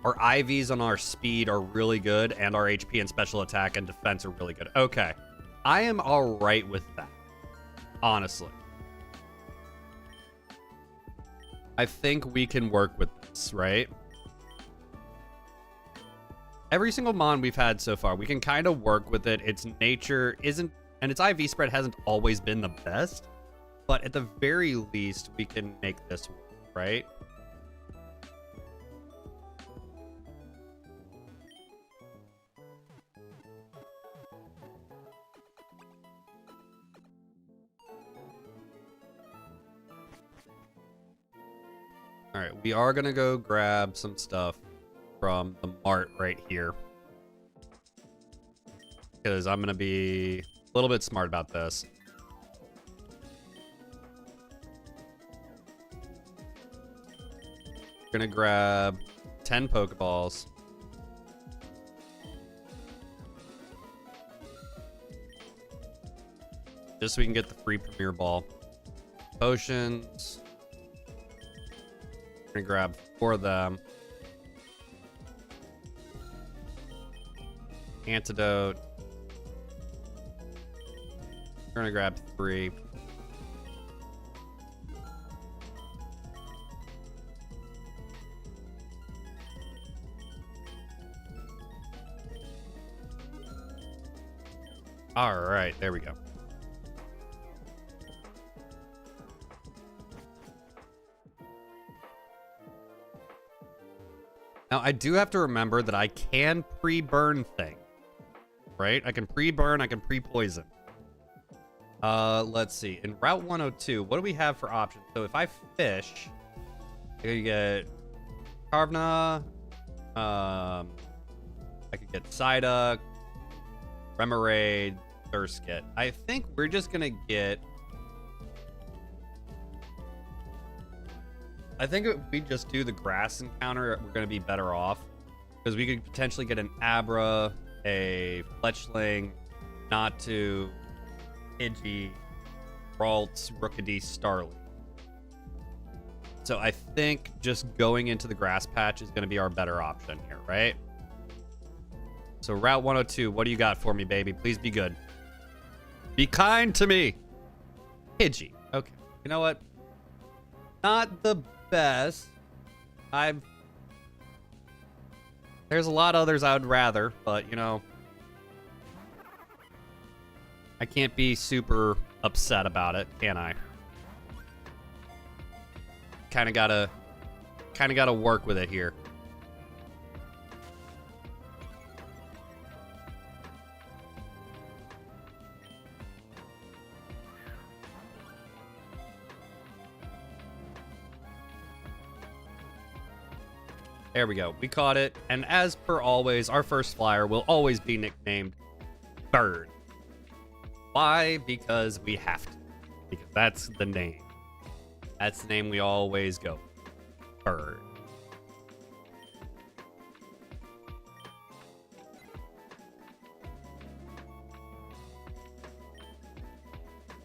Our IVs on our speed are really good, and our HP and special attack and defense are really good. Okay. I am all right with that. Honestly. I think we can work with this, right? Every single mon we've had so far, we can kind of work with it. Its nature isn't, and its IV spread hasn't always been the best, but at the very least, we can make this work, right? All right, we are gonna go grab some stuff from the mart right here, because I'm gonna be a little bit smart about this. Gonna grab 10 Pokeballs. Just so we can get the free Premier Ball. Potions. Gonna grab 4 of them. Antidote. We're gonna grab 3. All right, there we go. Now, I do have to remember that I can pre-burn things, right? I can pre-burn, I can pre-poison. Let's see. In Route 102, what do we have for options? So if I fish, you get Carvna, I could get Psyduck, Remoraid, Thurskit. I think we're just gonna get... I think if we just do the grass encounter, we're gonna be better off. Because we could potentially get an Abra, a Fletchling, Natu, Pidgey, Ralts, Rookidee, Starly. So I think just going into the grass patch is gonna be our better option here, right? So Route 102, what do you got for me, baby? Please be good. Be kind to me. Pidgey. Okay. You know what? Not the best. There's a lot of others I would rather, but you know, I can't be super upset about it, can I? Kind of gotta work with it here. There we go. We caught it. And as per always, our first flyer will always be nicknamed Bird. Why? Because we have to. Because that's the name. That's the name we always go. Bird.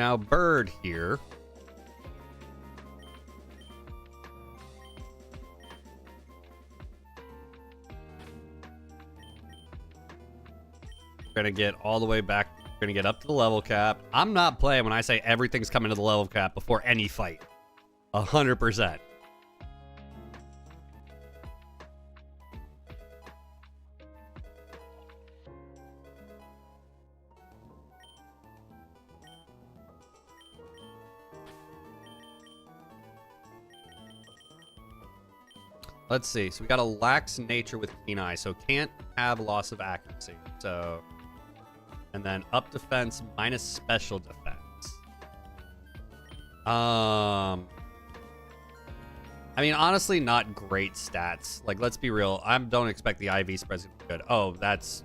Now, Bird here. We're gonna get all the way back. We're gonna get up to the level cap. I'm not playing when I say everything's coming to the level cap before any fight. 100%. Let's see. So we got a lax nature with Keen Eye, so can't have loss of accuracy. So, and then up defense minus special defense. I mean, honestly, not great stats. Like, let's be real. I don't expect the IV spreads to be good. Oh, that's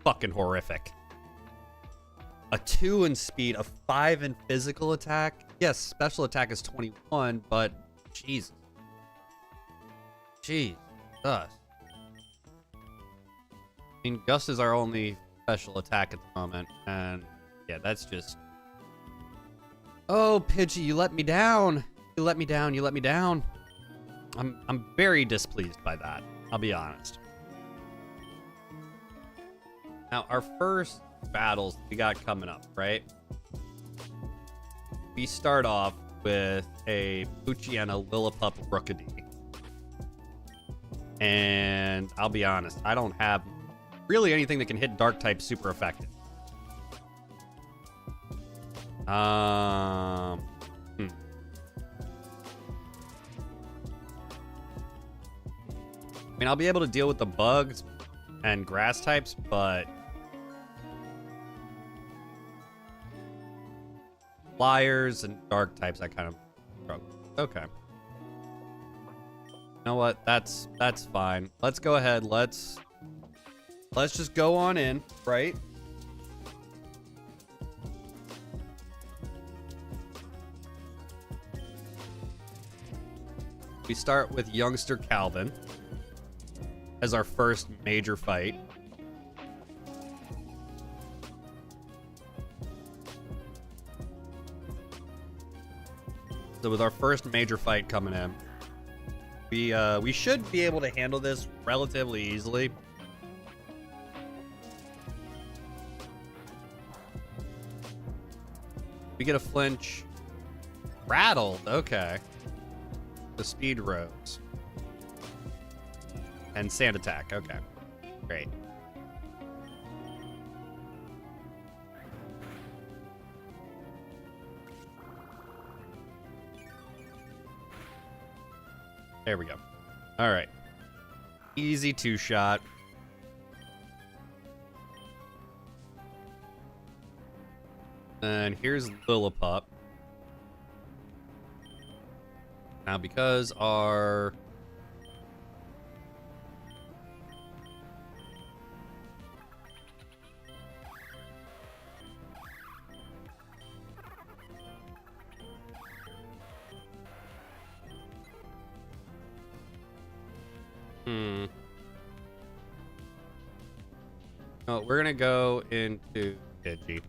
fucking horrific. A 2 in speed, a 5 in physical attack. Yes, special attack is 21, but Jesus. Jesus. I mean, Gust is our only special attack at the moment, and yeah, that's just... Oh, Pidgey, you let me down. You let me down. You let me down. I'm very displeased by that. I'll be honest. Now, our first battles we got coming up, right? We start off with a Poochyena Lillipup Rookidee. And I'll be honest, I don't have really anything that can hit dark type super effective. I mean, I'll be able to deal with the bugs and grass types, but flyers and dark types, I kind of struggle. Okay. You know what? That's fine. Let's go ahead. Let's just go on in, right? We start with youngster Calvin as our first major fight. So with our first major fight coming in, we should be able to handle this relatively easily. We get a flinch. Rattled. Okay. The speed rose. And sand attack. Okay. Great. There we go. All right. Easy two-shot. And here's Lillipup. Now, because our... Oh, we're gonna go into Pidgey.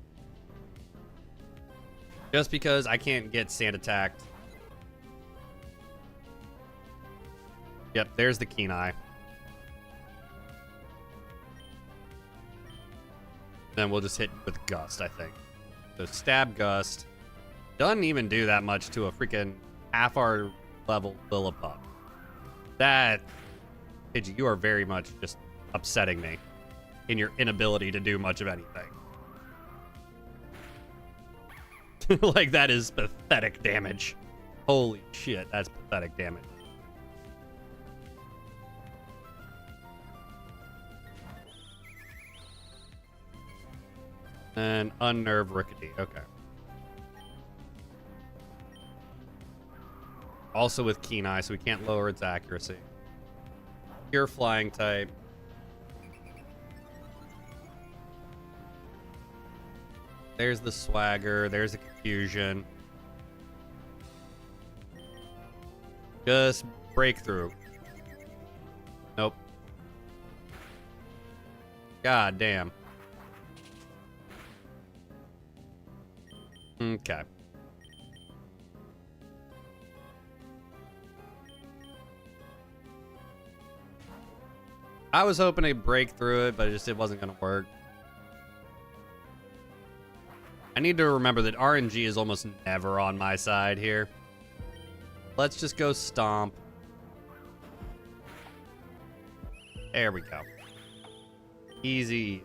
Just because I can't get sand attacked. Yep, there's the Keen Eye. Then we'll just hit with Gust, I think. So stab Gust. Doesn't even do that much to a freaking half our level Lillipup. That, Pidgey, you are very much just upsetting me in your inability to do much of anything. Like, that is pathetic damage. Holy shit, that's pathetic damage. And unnerve Rickety. Okay. Also with Keen Eye, so we can't lower its accuracy. Pure flying type. There's the swagger. There's the confusion. Just breakthrough. Nope. God damn. Okay. I was hoping to break through it, but it wasn't going to work. I need to remember that RNG is almost never on my side here. Let's just go Stomp. There we go. Easy.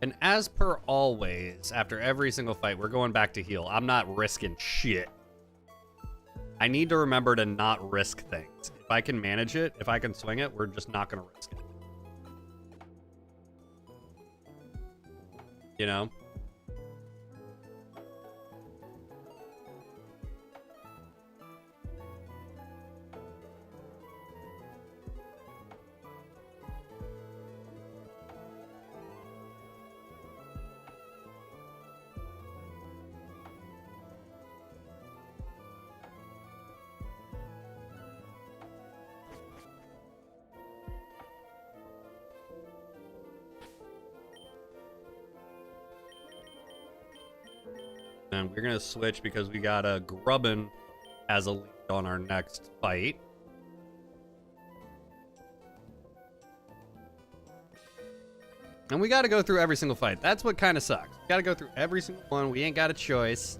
And as per always, after every single fight, we're going back to heal. I'm not risking shit. I need to remember to not risk things. If I can manage it, if I can swing it, we're just not going to risk it. You know? And we're going to switch because we got a Grubbin as a lead on our next fight. And we got to go through every single fight. That's what kind of sucks. We got to go through every single one. We ain't got a choice.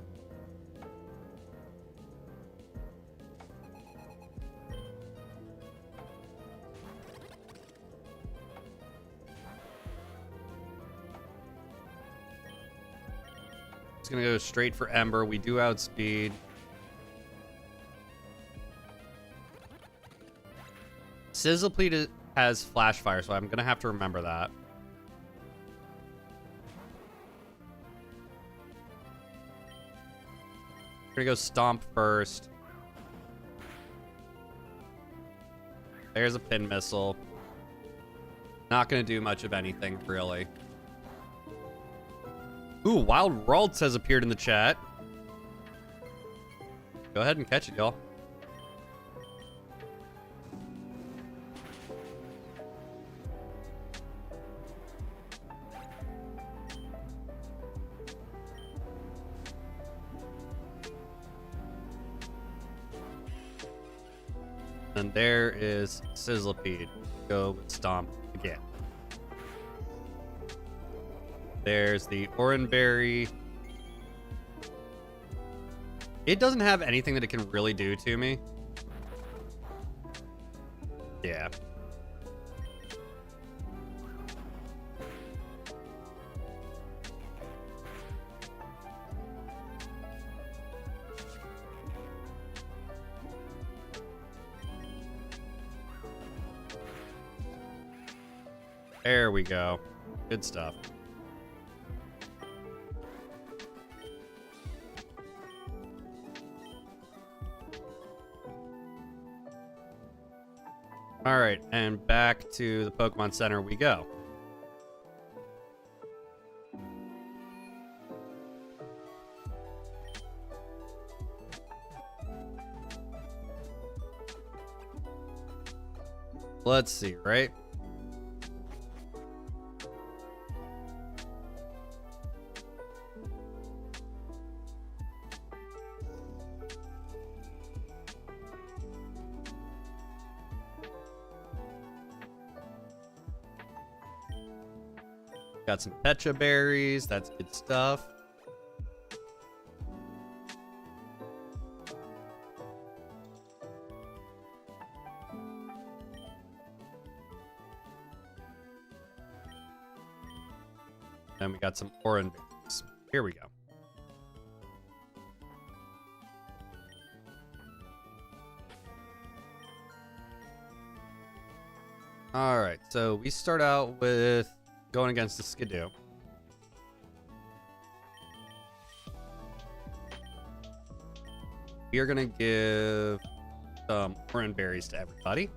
It's gonna go straight for Ember. We do outspeed. Sizzlepleat has Flash Fire, so I'm gonna have to remember that. We're gonna go Stomp first. There's a Pin Missile. Not gonna do much of anything, really. Ooh, Wild Ralts has appeared in the chat. Go ahead and catch it, y'all. And there is Sizzlipede. Go with Stomp again. There's the Oranberry. It doesn't have anything that it can really do to me. Yeah. There we go. Good stuff. All right, and back to the Pokemon Center we go. Let's see, right? Got some Pecha berries. That's good stuff. And we got some orange berries. Here we go. All right, so we start out with going against the Skidoo. We are going to give some orange berries to everybody.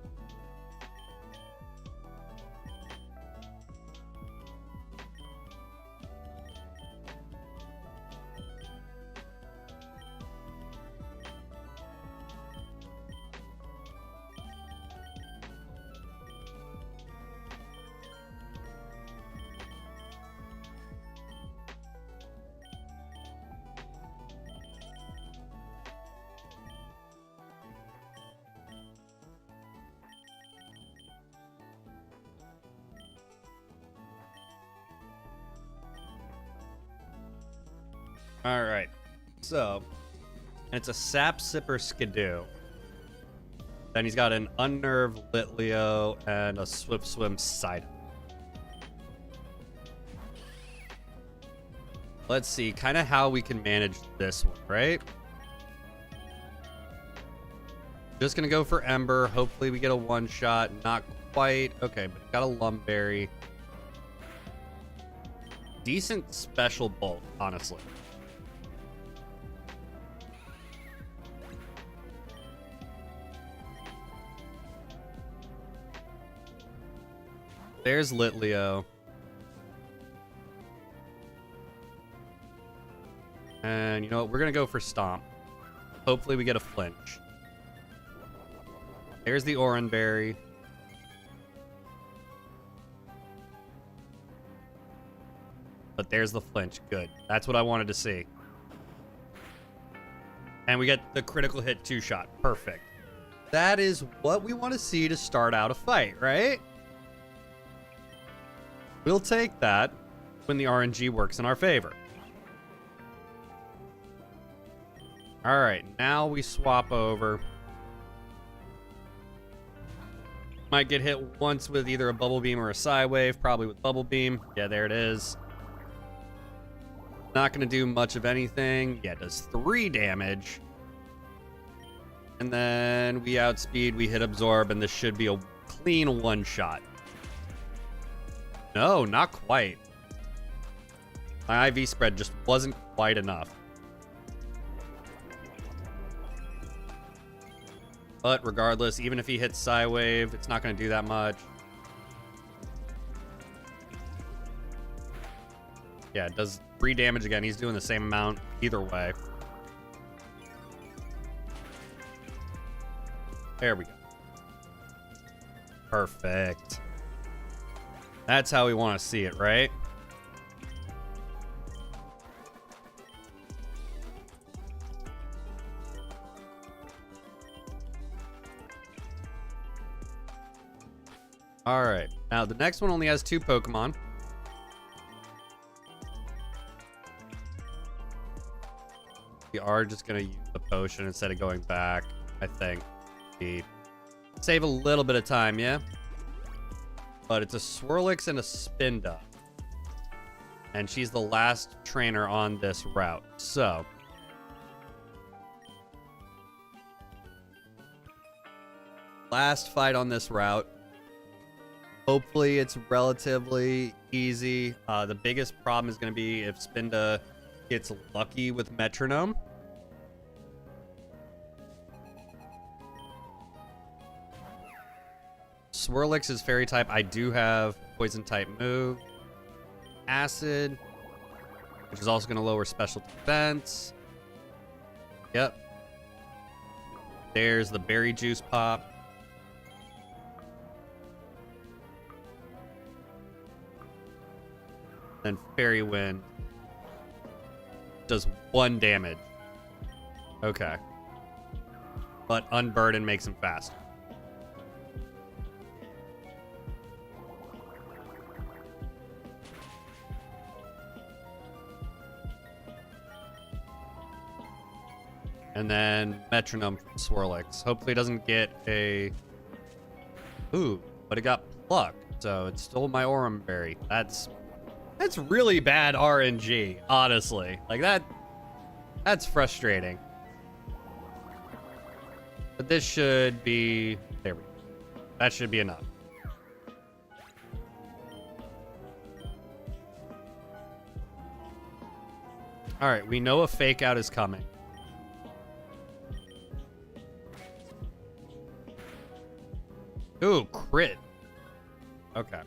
All right, so it's a Sap Sipper Skidoo. Then he's got an Unnerved Litleo and a Swift Swim Psyduck. Let's see kind of how we can manage this one, right? Just gonna go for Ember. Hopefully we get a one-shot. Not quite. Okay, but got a Lumberry. Decent special bolt, honestly. There's Litleo. And you know what? We're going to go for Stomp. Hopefully we get a flinch. There's the Oranberry. But there's the flinch. Good. That's what I wanted to see. And we get the critical hit 2-shot. Perfect. That is what we want to see to start out a fight, right? We'll take that when the RNG works in our favor. All right, now we swap over. Might get hit once with either a Bubble Beam or a Psywave, probably with Bubble Beam. Yeah, there it is. Not going to do much of anything. Yeah, it does 3 damage. And then we outspeed, we hit Absorb, and this should be a clean one-shot. No, not quite. My IV spread just wasn't quite enough. But regardless, even if he hits Psywave, it's not going to do that much. Yeah, it does 3 damage again. He's doing the same amount either way. There we go. Perfect. That's how we want to see it, right? All right. Now, the next one only has 2 Pokemon. We are just going to use the potion instead of going back, I think. We save a little bit of time, yeah? But it's a Swirlix and a Spinda. And she's the last trainer on this route. So, last fight on this route. Hopefully it's relatively easy. The biggest problem is going to be if Spinda gets lucky with Metronome. Swirlix is Fairy type. I do have Poison type move. Acid, which is also going to lower special defense. Yep. There's the Berry Juice pop. Then Fairy Wind does 1 damage. Okay. But Unburden makes him faster. And then Metronome from Swirlix. Hopefully it doesn't get a... Ooh, but it got plucked. So it stole my Aurum Berry. That's really bad RNG, honestly. Like that's frustrating. But this should be... There we go. That should be enough. Alright, we know a fake out is coming. Ooh, crit. Okay.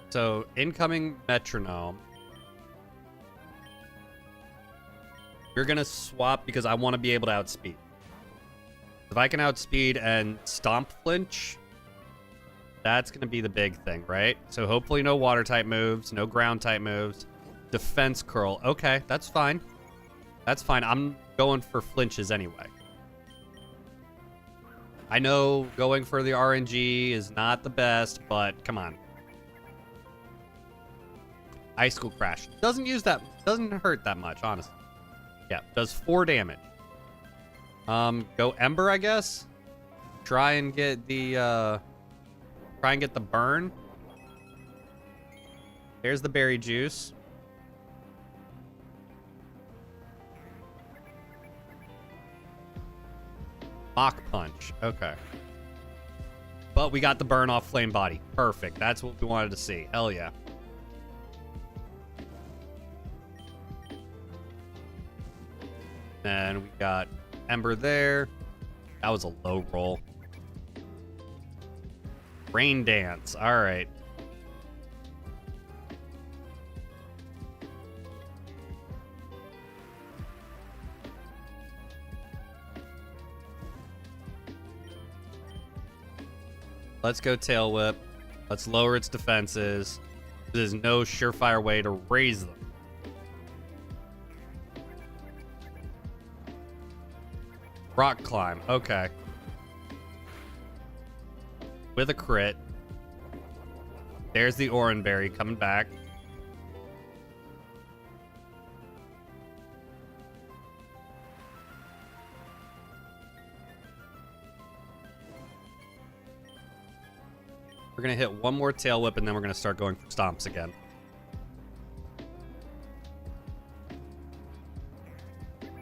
So, incoming Metronome. You're going to swap because I want to be able to outspeed. If I can outspeed and stomp flinch, that's going to be the big thing, right? So, hopefully no water type moves, no ground type moves. Defense curl. Okay, that's fine. That's fine. I'm going for flinches anyway. I know going for the RNG is not the best, but come on. Icicle Crash. Doesn't hurt that much, honestly. Yeah, does 4 damage. Go Ember, I guess. Try and get the burn. There's the Berry Juice. Mach Punch. Okay. But we got the burn off Flame Body. Perfect. That's what we wanted to see. Hell yeah. And we got Ember there. That was a low roll. Rain Dance. All right. Let's go Tail Whip. Let's lower its defenses. There's no surefire way to raise them. Rock Climb. Okay. With a crit. There's the Aurum Berry coming back. We're going to hit one more Tail Whip, and then we're going to start going for Stomps again.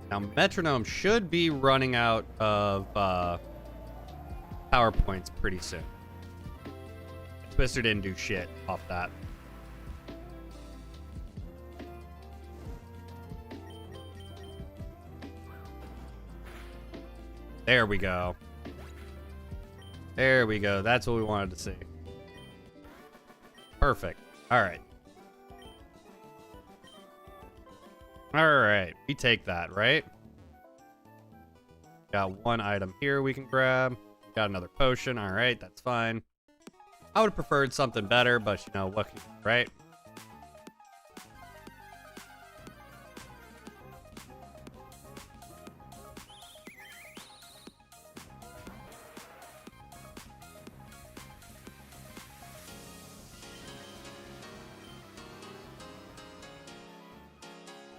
Now, Metronome should be running out of power points pretty soon. Twister didn't do shit off that. There we go. There we go. That's what we wanted to see. Perfect. All right. All right. We take that, right? Got one item here we can grab. Got another potion. All right. That's fine. I would have preferred something better, but you know, what can you do, right?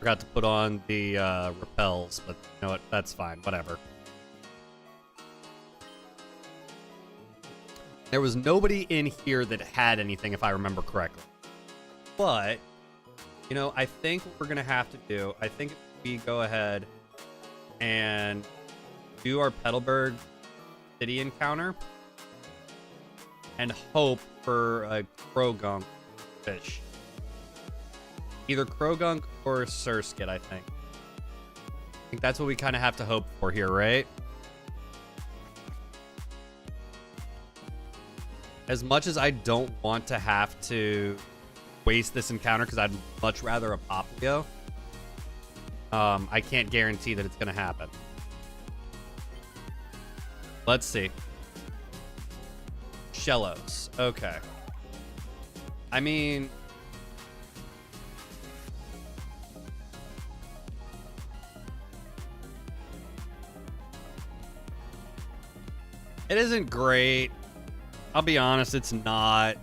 Forgot to put on the repels, but you know what? That's fine. Whatever. There was nobody in here that had anything, if I remember correctly. But, you know, I think what we're going to have to do, I think we go ahead and do our Petalburg City encounter and hope for a Krogunk fish. Either Krogunk or Surskit, I think. I think that's what we kind of have to hope for here, right? As much as I don't want to have to waste this encounter because I'd much rather a Poplio, I can't guarantee that it's going to happen. Let's see. Shellos. Okay. I mean... it isn't great. I'll be honest, it's not.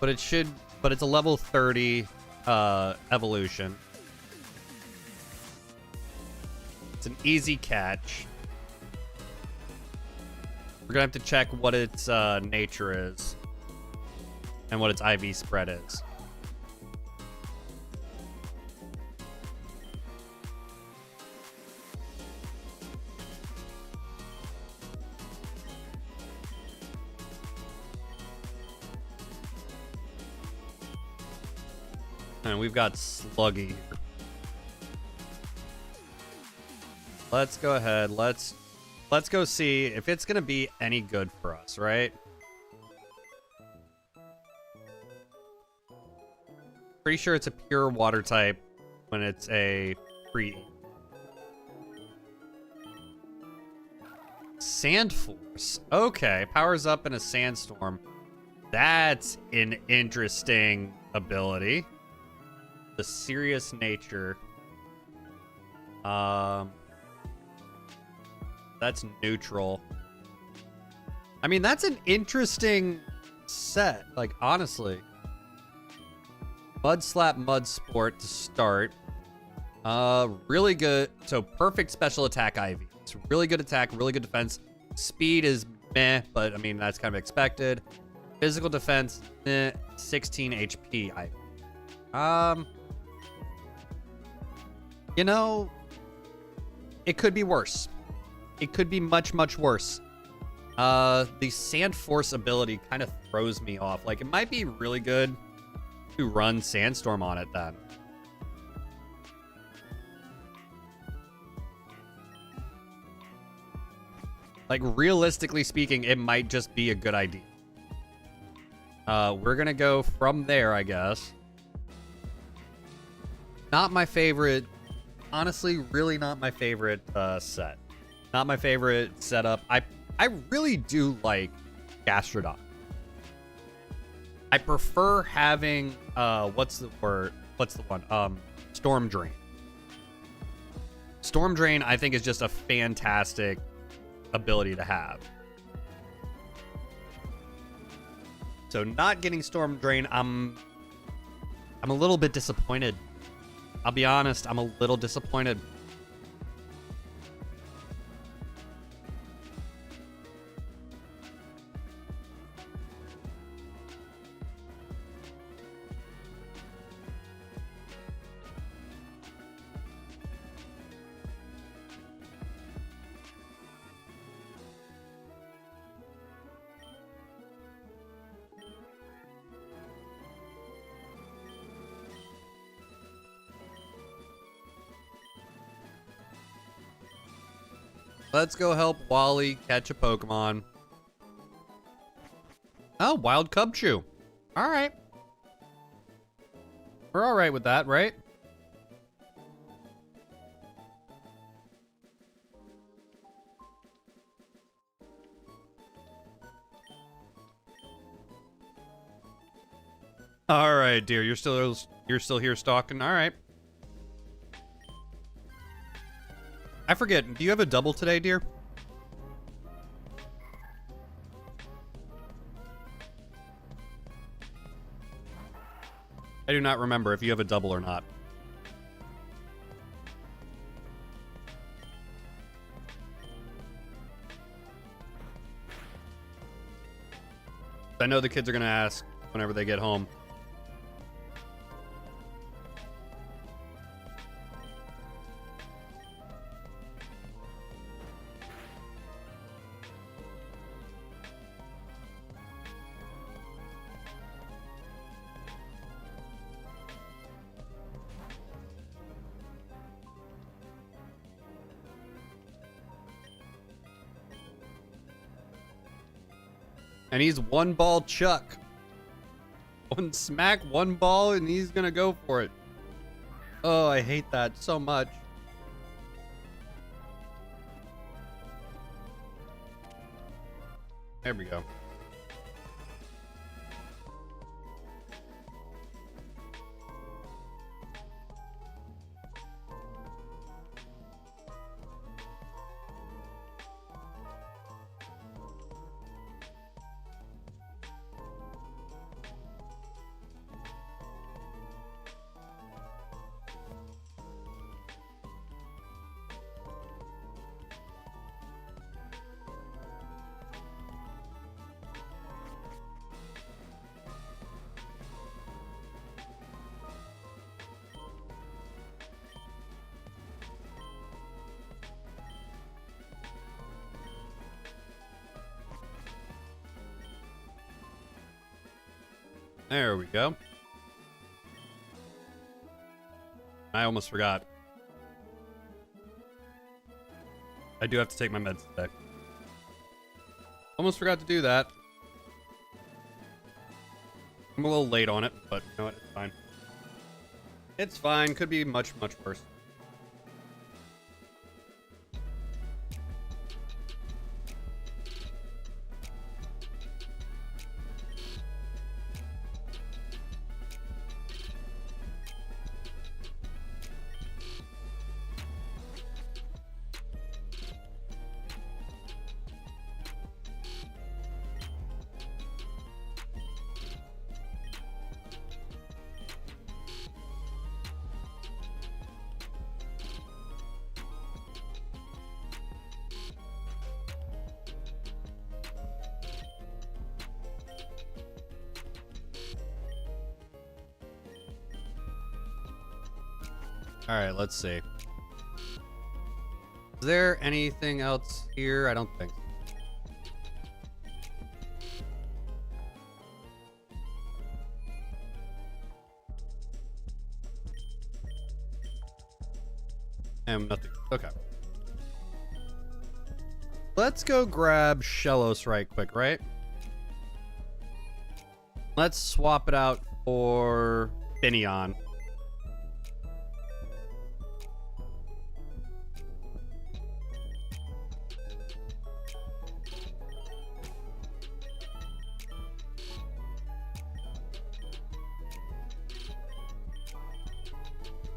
But it should, but it's a level 30 evolution. It's an easy catch. We're gonna have to check what its nature is and what its IV spread is. And we've got Sluggy here. Let's go ahead. Let's go see if it's gonna be any good for us, right? Pretty sure it's a pure water type when it's a free. Sand Force. Okay, powers up in a sandstorm. That's an interesting ability. The serious nature. That's neutral. I mean, that's an interesting set, like, honestly. Mud Slap, Mud Sport to start. Really good. So, perfect special attack IV. It's really good attack, really good defense. Speed is meh, but, I mean, that's kind of expected. Physical defense, 16 HP IV. You know, it could be worse. It could be much, much worse. The Sand Force ability kind of throws me off. Like, it might be really good to run Sandstorm on it then. Like, realistically speaking, it might just be a good idea. We're gonna go from there, I guess. Not my favorite. Honestly, really not my favorite set. Not my favorite setup. I really do like Gastrodon. I prefer having what's the word? What's the one? Storm Drain. Storm Drain, I think, is just a fantastic ability to have. So not getting Storm Drain, I'm a little bit disappointed. I'll be honest, I'm a little disappointed. Let's go help Wally catch a Pokemon. Oh, Wild Cubchoo. All right. We're all right with that, right? All right, dear. You're still here stalking. All right. I forget. Do you have a double today, dear? I do not remember if you have a double or not. I know the kids are going to ask whenever they get home. And he's one ball Chuck. One smack, one ball, and he's gonna go for it. Oh, I hate that so much. There we go. There we go. I almost forgot. I do have to take my meds today. Almost forgot to do that. I'm a little late on it, but you know what? It's fine. It's fine. Could be much, much worse. All right, let's see. Is there anything else here? I don't think so. And nothing. Okay. Let's go grab Shellos right quick, right? Let's swap it out for Finion.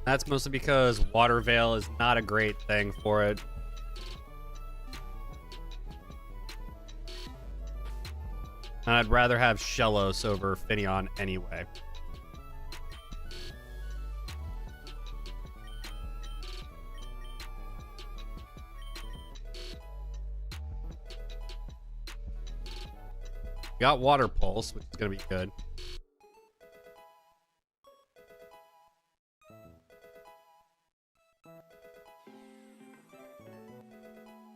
That's mostly because Water Veil is not a great thing for it. And I'd rather have Shellos over Finion anyway. Got Water Pulse, which is going to be good.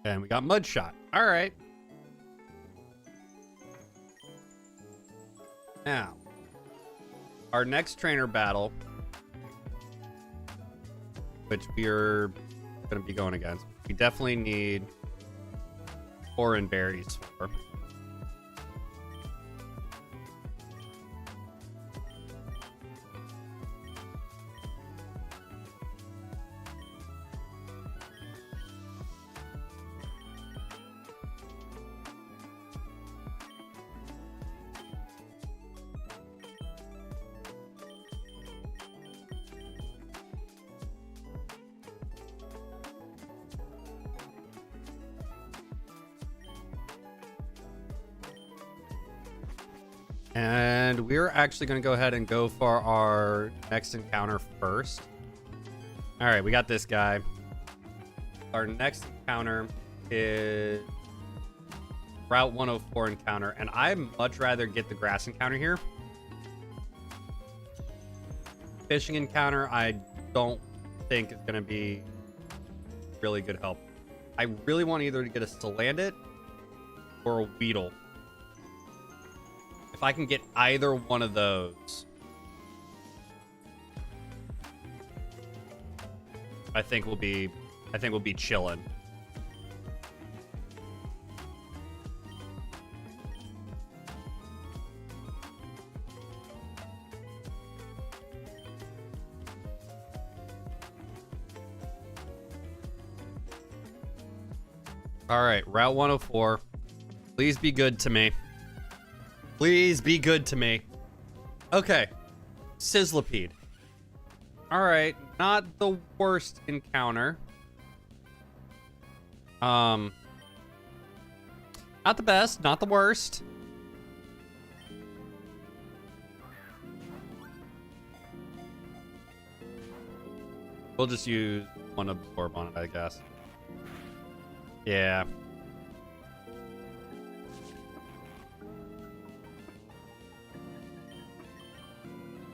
And we got Mud Shot. All right. Now, our next trainer battle, which we're going to be going against, we definitely need Oran Berries for. And we're actually going to go ahead and go for our next encounter first. All right, we got this guy. Our next encounter is Route 104 encounter, and I'd much rather get the grass encounter here. Fishing encounter, I don't think is going to be really good help. I really want either to get a Salandit or a Weedle. If I can get either one of those, I think we'll be chilling. All right, Route 104. Please be good to me. Please be good to me. Okay. Sizzlipede. All right, not the worst encounter. Not the best, not the worst. We'll just use one absorb on it, I guess. Yeah.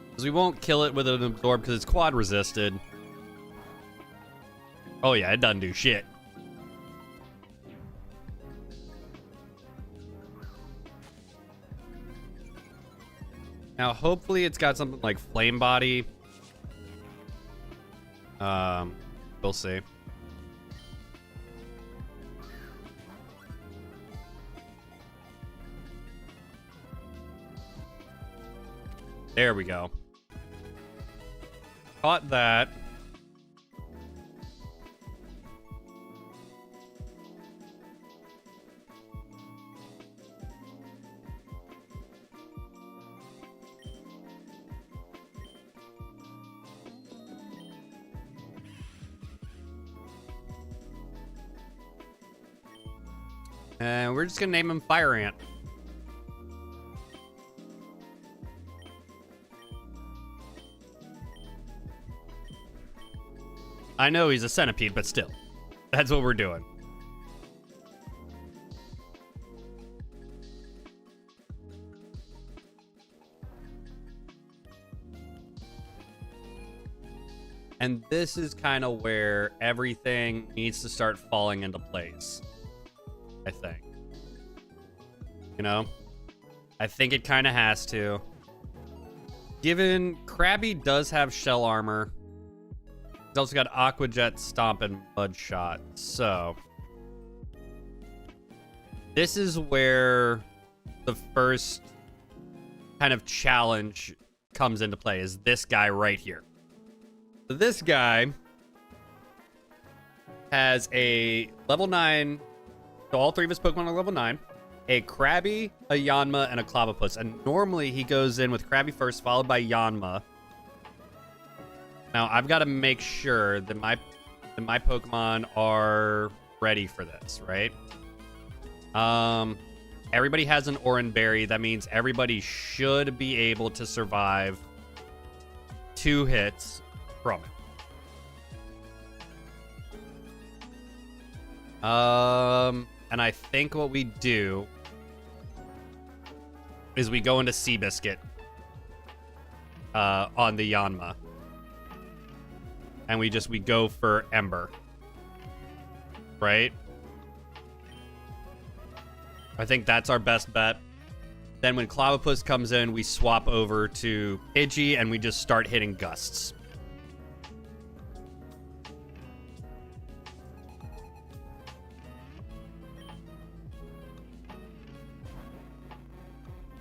Because we won't kill it with an absorb because it's quad resisted. Oh yeah, it doesn't do shit. Now hopefully it's got something like flame body. We'll see. There we go. Caught that. And we're just gonna name him Fire Ant. I know he's a centipede, but still. That's what we're doing. And this is kind of where everything needs to start falling into place, I think. You know? I think it kind of has to. Given Krabby does have shell armor, he's also got Aqua Jet, Stomp, and Mud Shot. So this is where the first kind of challenge comes into play, is this guy right here. So this guy has a level 9, so all three of his Pokemon are level 9, a Krabby, a Yanma, and a Clobbopus. And normally he goes in with Krabby first, followed by Yanma. Now, I've got to make sure that my Pokemon are ready for this, right? Everybody has an Oran Berry. That means everybody should be able to survive 2 hits from it. And I think what we do is we go into Seabiscuit on the Yanma. And we go for Ember. Right? I think that's our best bet. Then when Clobbopus comes in, we swap over to Pidgey and we just start hitting Gusts.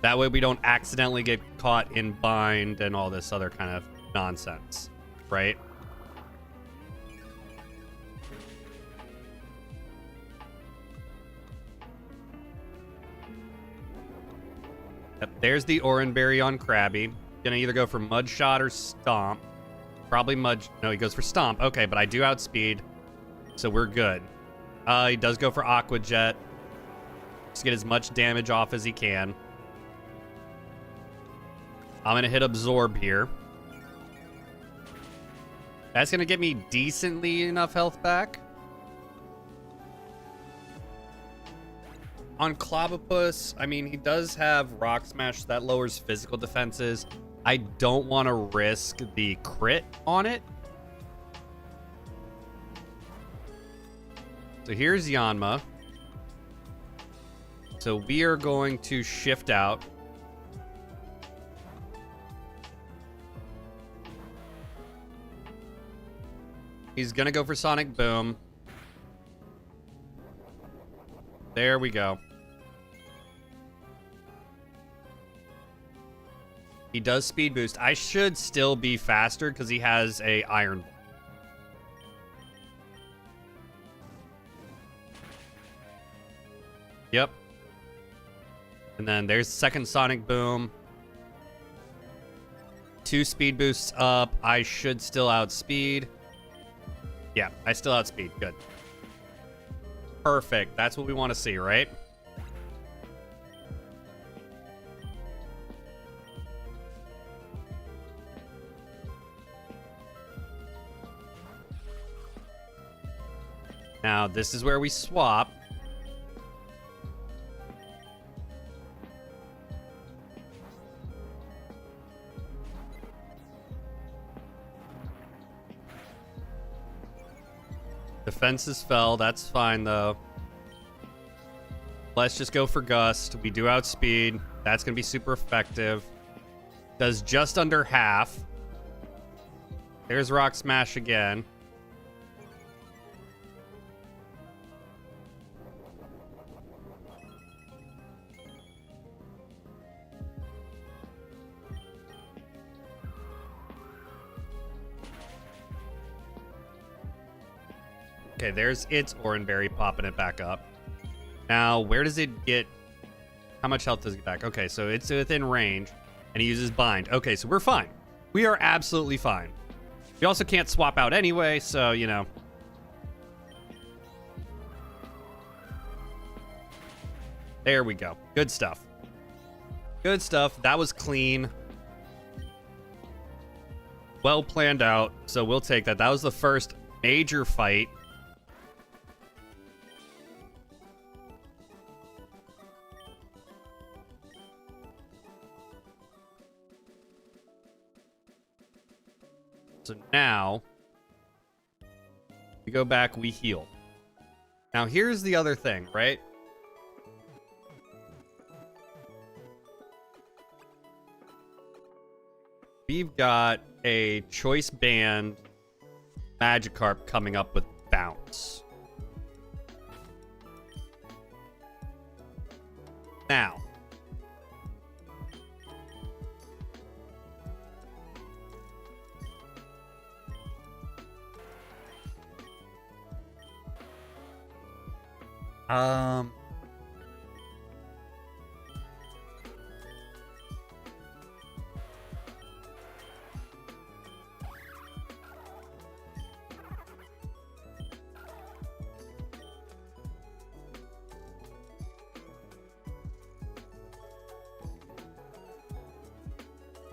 That way we don't accidentally get caught in bind and all this other kind of nonsense. Right? Yep, there's the Oran Berry on Krabby. Gonna either go for Mud Shot or Stomp. Probably Mud... No, he goes for Stomp. Okay, but I do outspeed, so we're good. He does go for Aqua Jet. Just get as much damage off as he can. I'm gonna hit absorb here. That's gonna get me decently enough health back. On Clobbopus, I mean, he does have Rock Smash, so that lowers physical defenses. I don't want to risk the crit on it. So here's Yanma. So we are going to shift out. He's going to go for Sonic Boom. There we go. He does speed boost. I should still be faster because he has a Iron Ball. Yep. And then there's second Sonic Boom. 2 speed boosts up. I should still outspeed. Yeah, I still outspeed. Good. Perfect. That's what we want to see, right? Now, this is where we swap. Defenses fell. That's fine, though. Let's just go for Gust. We do outspeed. That's going to be super effective. Does just under half. There's Rock Smash again. Okay, there's its Oranberry popping it back up. Now, where does it get... How much health does it get back? Okay, so it's within range, and he uses Bind. Okay, so we're fine. We are absolutely fine. We also can't swap out anyway, so, you know. There we go. Good stuff. Good stuff. That was clean. Well planned out, so we'll take that. That was the first major fight. So now, we go back, we heal. Now here's the other thing, right? We've got a Choice Band Magikarp coming up with Bounce. Now,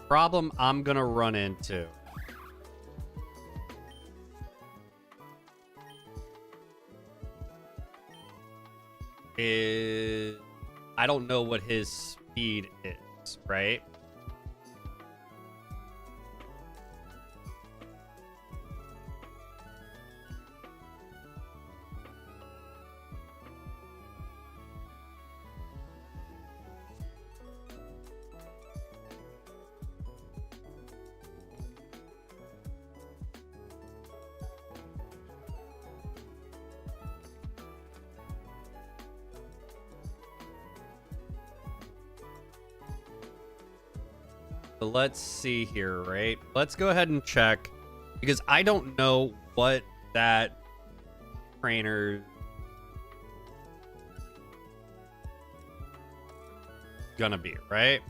problem I'm gonna run into is I don't know what his speed is, right? So let's see here, right? Let's go ahead and check because I don't know what that trainer gonna be, right?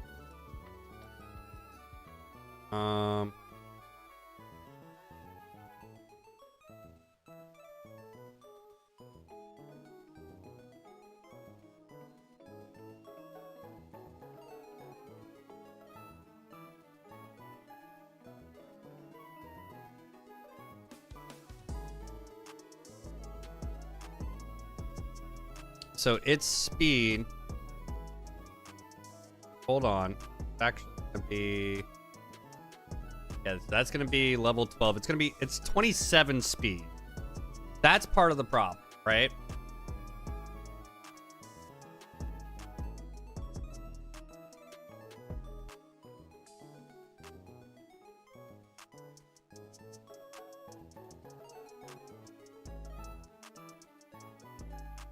So its speed. Hold on. It's actually gonna be. Yeah, that's gonna be level 12. It's 27 speed. That's part of the problem, right?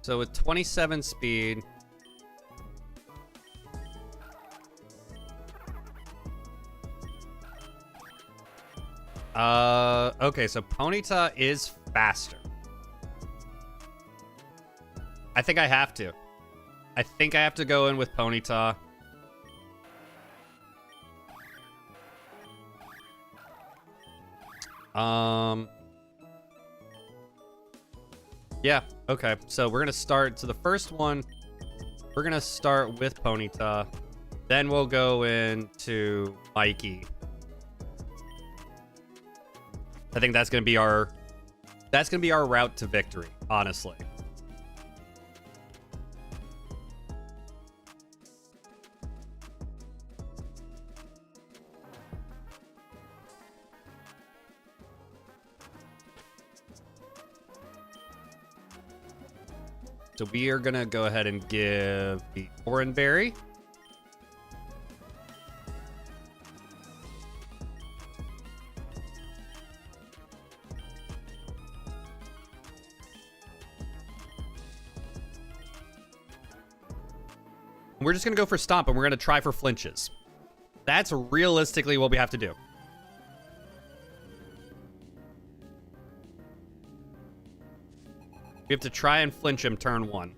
So with 27 speed. Okay, so Ponyta is faster. I think I have to. I think I have to go in with Ponyta. Yeah, okay. So we're gonna start. So the first one, we're gonna start with Ponyta. Then we'll go into Mikey. I think that's gonna be our route to victory, honestly. So we are gonna go ahead and give the Oran Berry. We're just going to go for Stomp, and we're going to try for flinches. That's realistically what we have to do. We have to try and flinch him turn 1.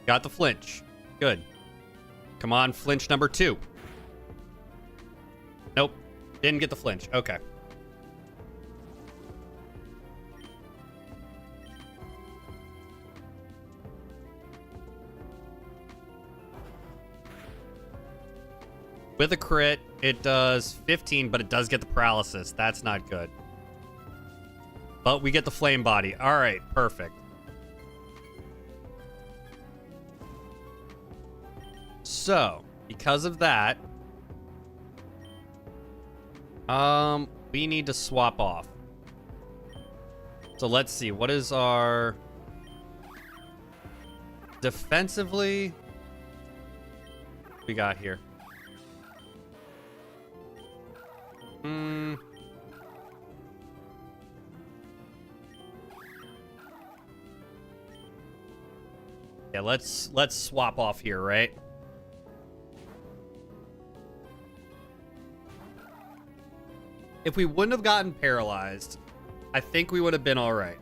Got the flinch. Good. Come on, flinch number 2. Nope. Didn't get the flinch. Okay. With a crit, it does 15, but it does get the paralysis. That's not good. But we get the flame body. All right, perfect. So, because of that, we need to swap off. So let's see, what is our defensively? What we got here? Yeah, let's swap off here, right? If we wouldn't have gotten paralyzed, I think we would have been all right.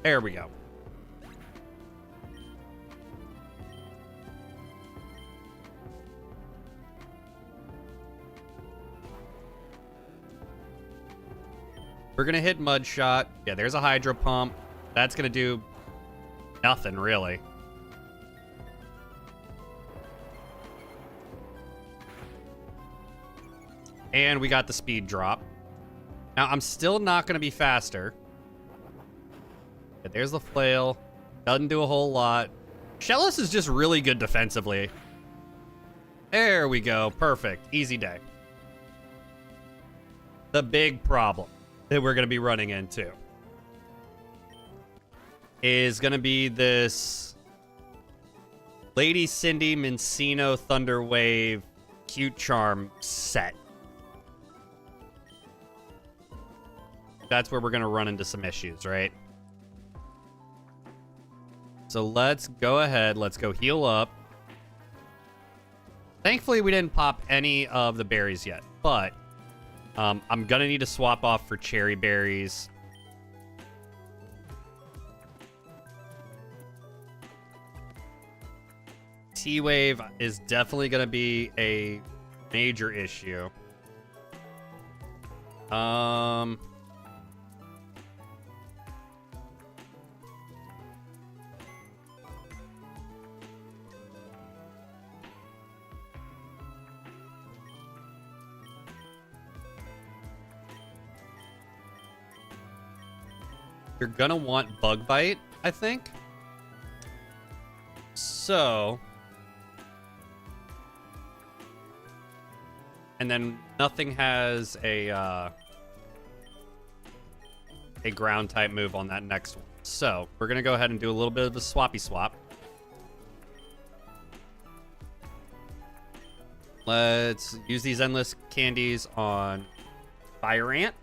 There we go. We're going to hit Mud Shot. Yeah, there's a Hydro Pump. That's going to do nothing, really. And we got the speed drop. Now, I'm still not going to be faster. Yeah, there's the Flail. Doesn't do a whole lot. Shellos is just really good defensively. There we go. Perfect. Easy day. The big problem that we're going to be running into is going to be this Lady Cindy Mincino Thunder Wave Cute Charm set. That's where we're going to run into some issues, right? So let's go ahead. Let's go heal up. Thankfully, we didn't pop any of the berries yet, but I'm going to need to swap off for cherry berries. T-Wave is definitely going to be a major issue. You're gonna want bug bite, I think. So, and then nothing has a ground type move on that next one. So we're gonna go ahead and do a little bit of the swappy swap. Let's use these endless candies on Fire Ant,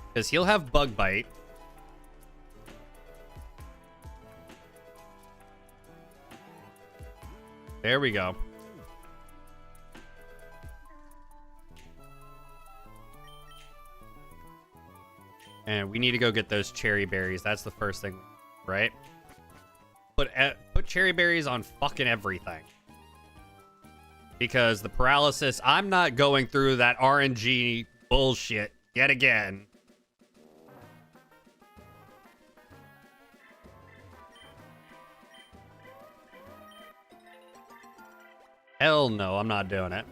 because he'll have bug bite. There we go. And we need to go get those cherry berries. That's the first thing, right? Put cherry berries on fucking everything. Because the paralysis, I'm not going through that RNG bullshit yet again. Hell no, I'm not doing it.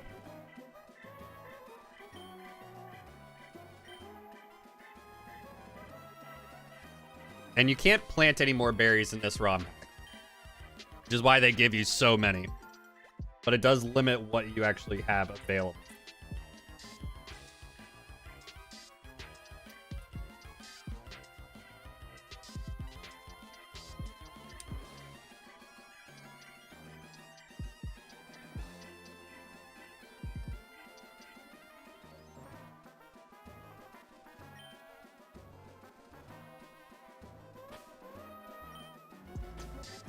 And you can't plant any more berries in this ROM, which is why they give you so many. But it does limit what you actually have available.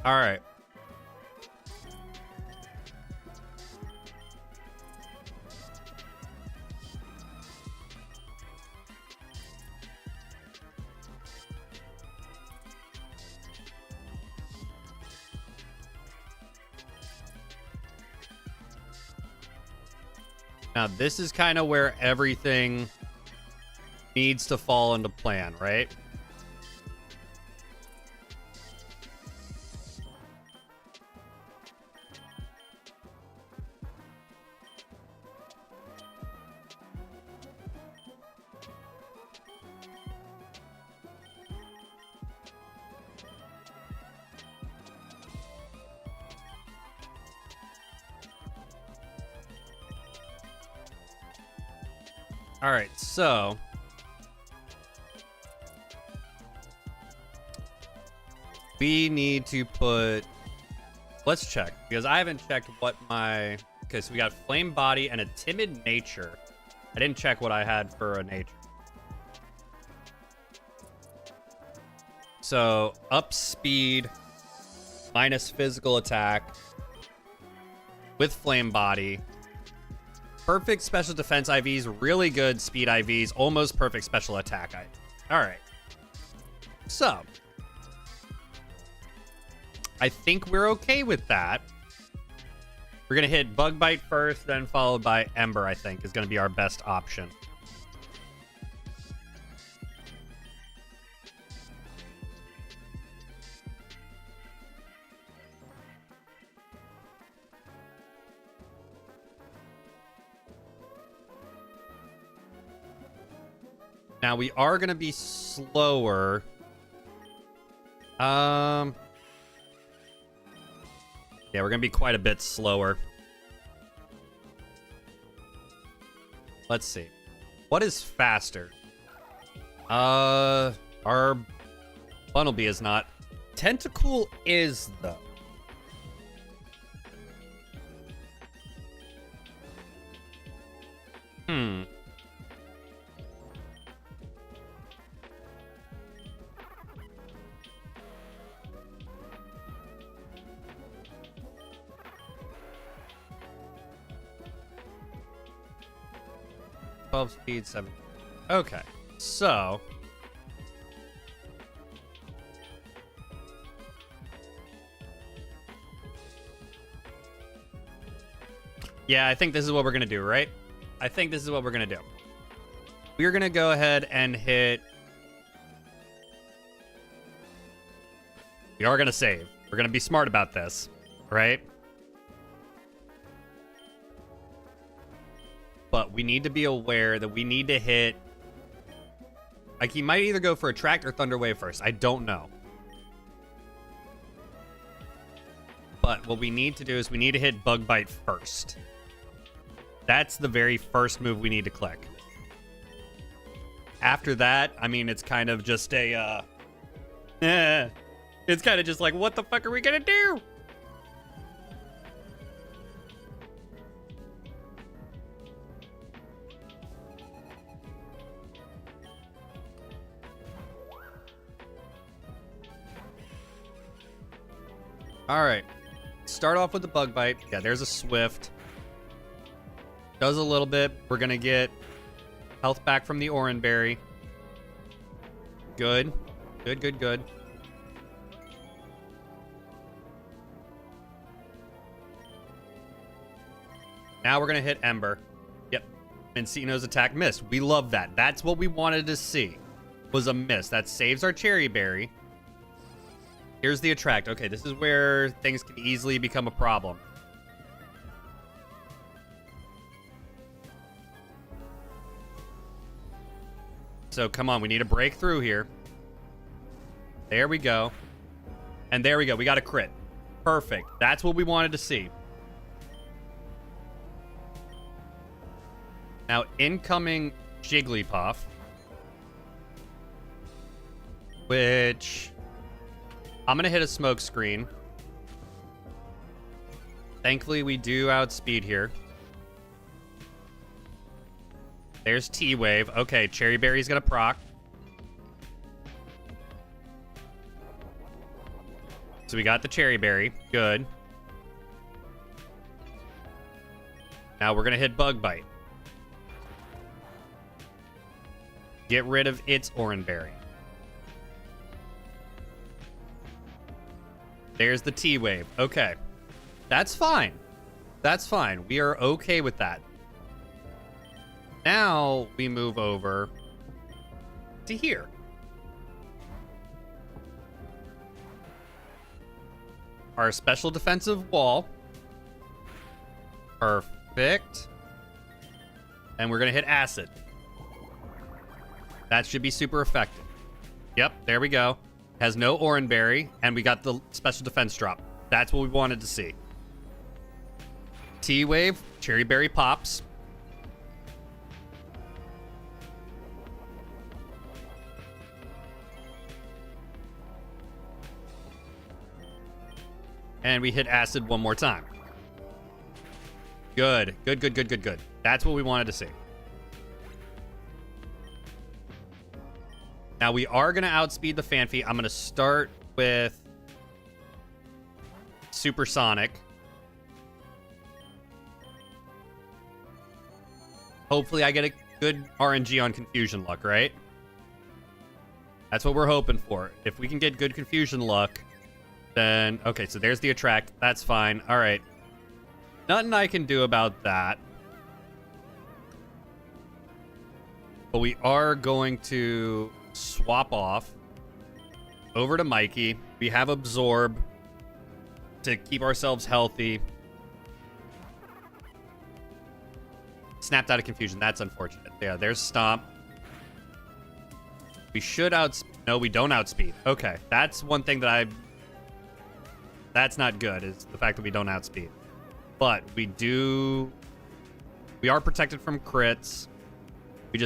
All right. Now, this is kind of where everything needs to fall into plan, right? All right, so we need to put, let's check, because I haven't checked what my, okay, so we got flame body and a timid nature. I didn't check what I had for a nature. So up speed minus physical attack with flame body. Perfect special defense IVs, really good speed IVs, almost perfect special attack IVs. All right. So, I think we're okay with that. We're going to hit Bug Bite first, then followed by Ember, I think, is going to be our best option. Now, we are going to be slower. Yeah, we're going to be quite a bit slower. Let's see. What is faster? Our Bunnelby is not. Tentacool is, though. Hmm. Speed 7. Okay, so Yeah, I think this is what we're going to do, right? I think this is what we're going to do. We're going to go ahead and hit... We are going to save. We're going to be smart about this, right? But we need to be aware that we need to hit... Like, he might either go for Attract or Thunder Wave first. I don't know. But what we need to do is we need to hit Bug Bite first. That's the very first move we need to click. After that, I mean, it's kind of just a... It's kind of just like, what the fuck are we gonna do? All right. Start off with the Bug Bite. Yeah, there's a Swift. Does a little bit. We're going to get health back from the Oran Berry. Good. Good, good, good. Now we're going to hit Ember. Yep. Mencino's attack missed. We love that. That's what we wanted to see. Was a miss. That saves our Cherry Berry. Here's the Attract. Okay, this is where things can easily become a problem. So come on, we need a breakthrough here. There we go. And there we go. We got a crit. Perfect. That's what we wanted to see. Now, incoming Jigglypuff. Which... I'm going to hit a smoke screen. Thankfully, we do outspeed here. There's T-Wave. Okay, Cherry Berry's going to proc. So we got the Cherry Berry. Good. Now we're going to hit Bug Bite. Get rid of its Oran Berry. There's the T-Wave. Okay. That's fine. That's fine. We are okay with that. Now we move over to here. Our special defensive wall. Perfect. And we're going to hit Acid. That should be super effective. Yep, there we go. Has no Oran Berry, and we got the special defense drop. That's what we wanted to see. T-Wave, Cherry Berry pops. And we hit Acid one more time. Good. Good, good, good, good, good. That's what we wanted to see. Now, we are going to outspeed the Phanpy. I'm going to start with Supersonic. Hopefully, I get a good RNG on Confusion Luck, right? That's what we're hoping for. If we can get good Confusion Luck, then... Okay, so there's the Attract. That's fine. All right. Nothing I can do about that. But we are going to... swap off over to Mikey. We have Absorb to keep ourselves healthy. Snapped out of Confusion. That's unfortunate. Yeah, there's Stomp. We should No, we don't outspeed. Okay, that's one thing that that's not good, is the fact that we don't outspeed. But we are protected from crits.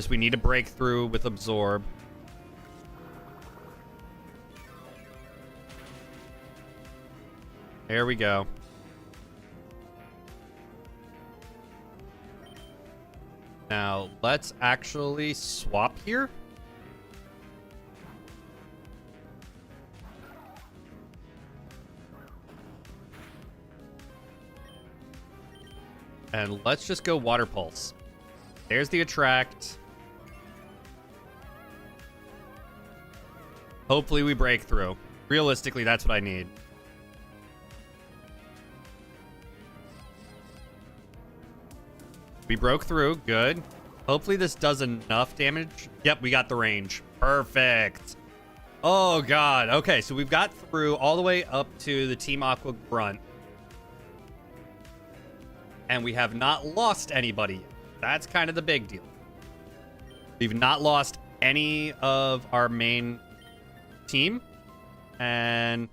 We need to break through with Absorb. There we go. Now, let's actually swap here. And let's just go Water Pulse. There's the Attract. Hopefully we break through. Realistically, that's what I need. We broke through. Good. Hopefully this does enough damage. Yep, we got the range. Perfect. Oh, God. Okay, so we've got through all the way up to the Team Aqua Grunt. And we have not lost anybody yet. That's kind of the big deal. We've not lost any of our main team. And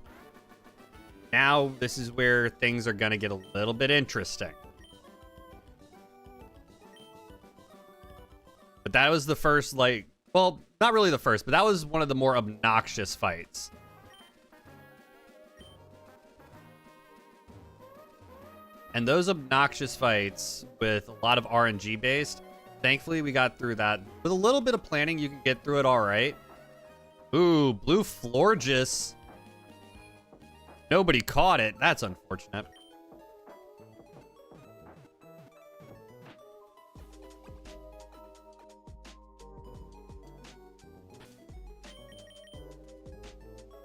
now this is where things are going to get a little bit interesting. But that was the first, like, well, not really the first, but that was one of the more obnoxious fights. And those obnoxious fights with a lot of RNG based, thankfully we got through that. With a little bit of planning, you can get through it all right. Ooh, blue Florges. Nobody caught it. That's unfortunate.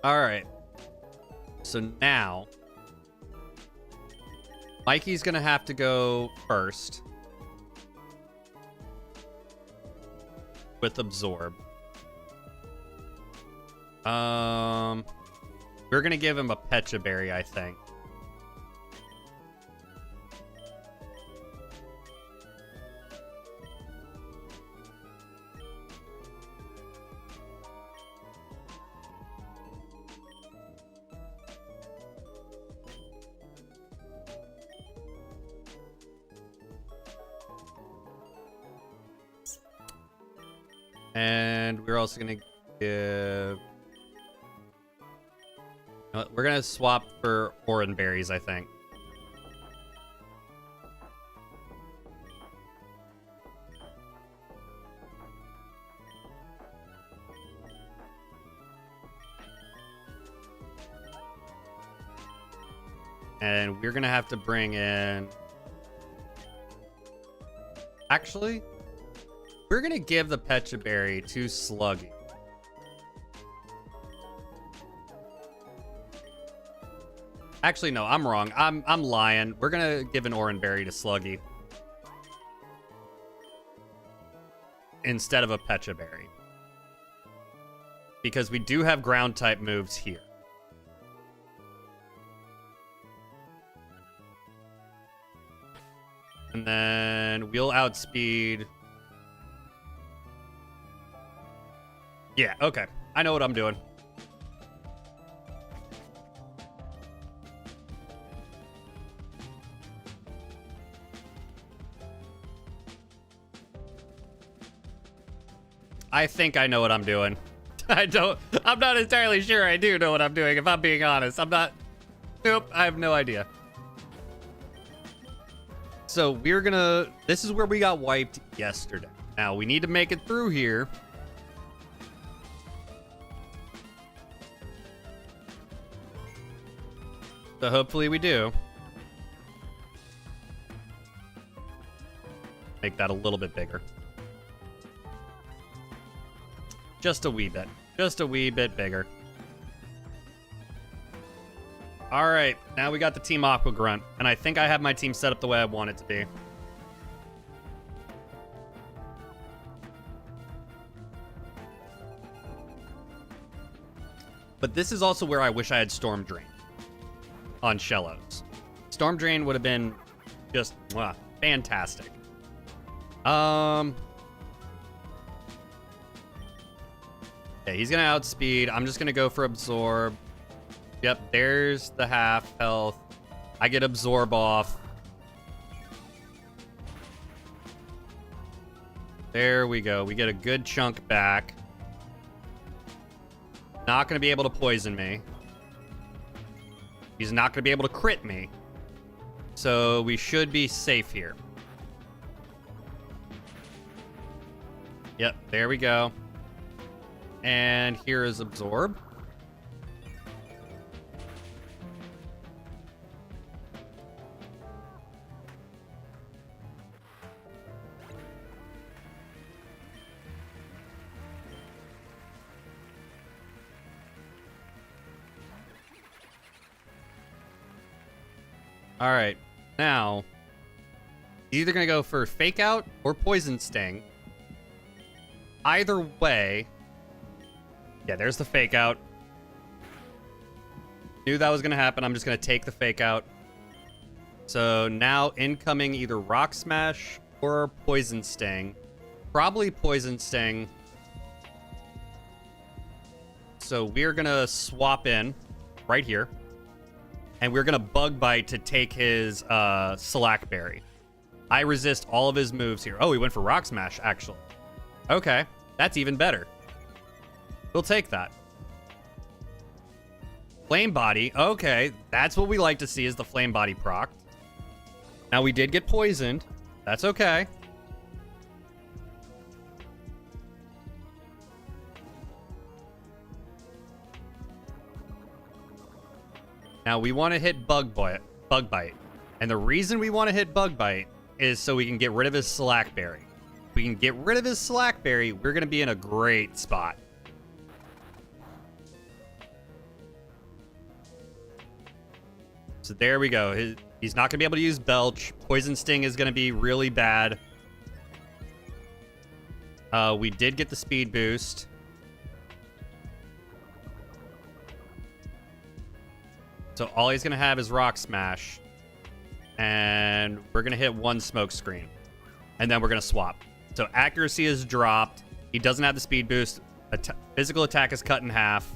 All right. So now, Mikey's going to have to go first with Absorb. We're going to give him a Pecha Berry, I think. And we're also going to give... We're going to swap for Oran Berries, I think. And we're going to have to bring in... Actually, we're going to give the Pecha Berry to Sluggy. Actually, no, I'm wrong. I'm lying. We're going to give an Oran Berry to Sluggy instead of a Pecha Berry. Because we do have ground type moves here. And then we'll outspeed. Yeah, okay. I know what I'm doing. I think I know what I'm doing. I'm not entirely sure I do know what I'm doing, if I'm being honest. Nope, I have no idea. So this is where we got wiped yesterday. Now we need to make it through here. So hopefully we do. Make that a little bit bigger. Just a wee bit. Just a wee bit bigger. All right, now we got the Team Aqua Grunt, and I think I have my team set up the way I want it to be. But this is also where I wish I had Storm Drain on Shellos. Storm Drain would have been just fantastic. Yeah, he's gonna outspeed. I'm just gonna go for Absorb. Yep, there's the half health. I get Absorb off. There we go. We get a good chunk back. Not gonna be able to poison me. He's not gonna be able to crit me. So we should be safe here. Yep, there we go. And here is Absorb. All right, now Either going to go for Fake Out or Poison Sting. Either way... Yeah, there's the Fake Out. Knew that was going to happen. I'm just going to take the Fake Out. So now incoming either Rock Smash or Poison Sting. Probably Poison Sting. So we're going to swap in right here. And we're going to Bug Bite to take his Slack Berry. I resist all of his moves here. Oh, he went for Rock Smash, actually. Okay, that's even better. We'll take that. Flame Body. Okay, that's what we like to see is the Flame Body proc. Now, we did get poisoned. That's okay. Now, we want to hit Bug Bite. And the reason we want to hit Bug Bite is so we can get rid of his Slack Berry. If we can get rid of his Slack Berry, we're going to be in a great spot. So there we go. He's not going to be able to use Belch. Poison Sting is going to be really bad. We did get the speed boost. So all he's going to have is Rock Smash. And we're going to hit one Smoke Screen. And then we're going to swap. So accuracy is dropped. He doesn't have the speed boost. Physical attack is cut in half.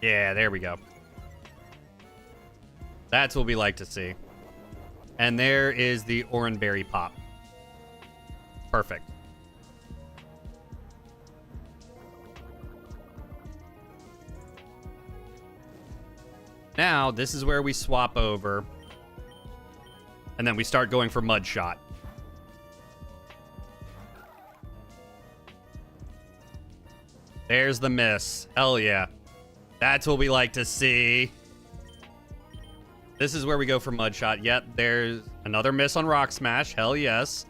Yeah, there we go. That's what we like to see. And there is the Oran Berry pop. Perfect. Now, this is where we swap over. And then we start going for Mud Shot. There's the miss. Hell yeah. That's what we like to see. This is where we go for Mud Shot. Yep, there's another miss on Rock Smash. Hell yes.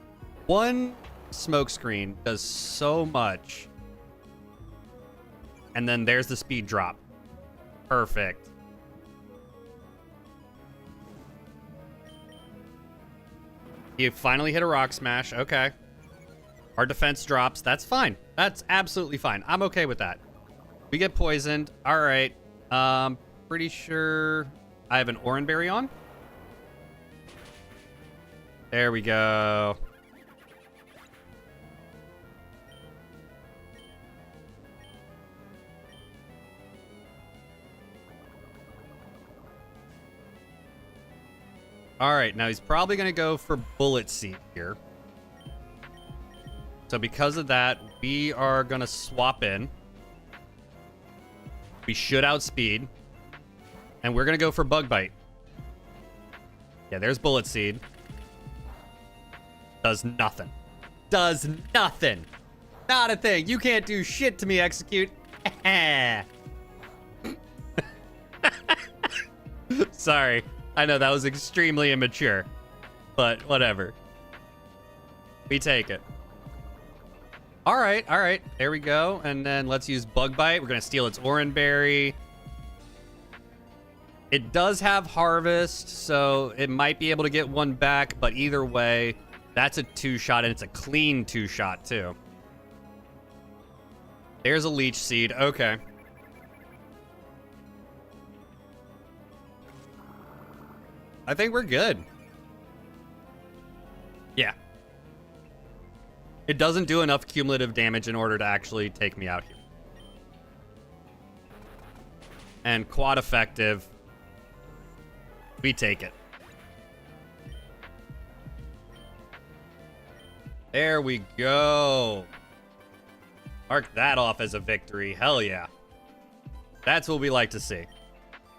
One Smoke Screen does so much. And then there's the speed drop. Perfect. You finally hit a Rock Smash. Okay. Our defense drops. That's fine. That's absolutely fine. I'm okay with that. We get poisoned. All right. Pretty sure I have an Oran Berry on. There we go. All right, now he's probably going to go for Bullet Seed here. So because of that, we are going to swap in. We should outspeed. And we're going to go for Bug Bite. Yeah, there's Bullet Seed. Does nothing. Does nothing. Not a thing. You can't do shit to me, Execute. Sorry. I know that was extremely immature, but whatever. We take it. All right. There we go. And then let's use Bug Bite. We're going to steal its Oran Berry. It does have Harvest, so it might be able to get one back, but either way, that's a 2-shot, and it's a clean 2-shot, too. There's a Leech Seed. Okay. I think we're good. Yeah. It doesn't do enough cumulative damage in order to actually take me out here. And quad effective. We take it. There we go. Mark that off as a victory. Hell yeah. That's what we like to see.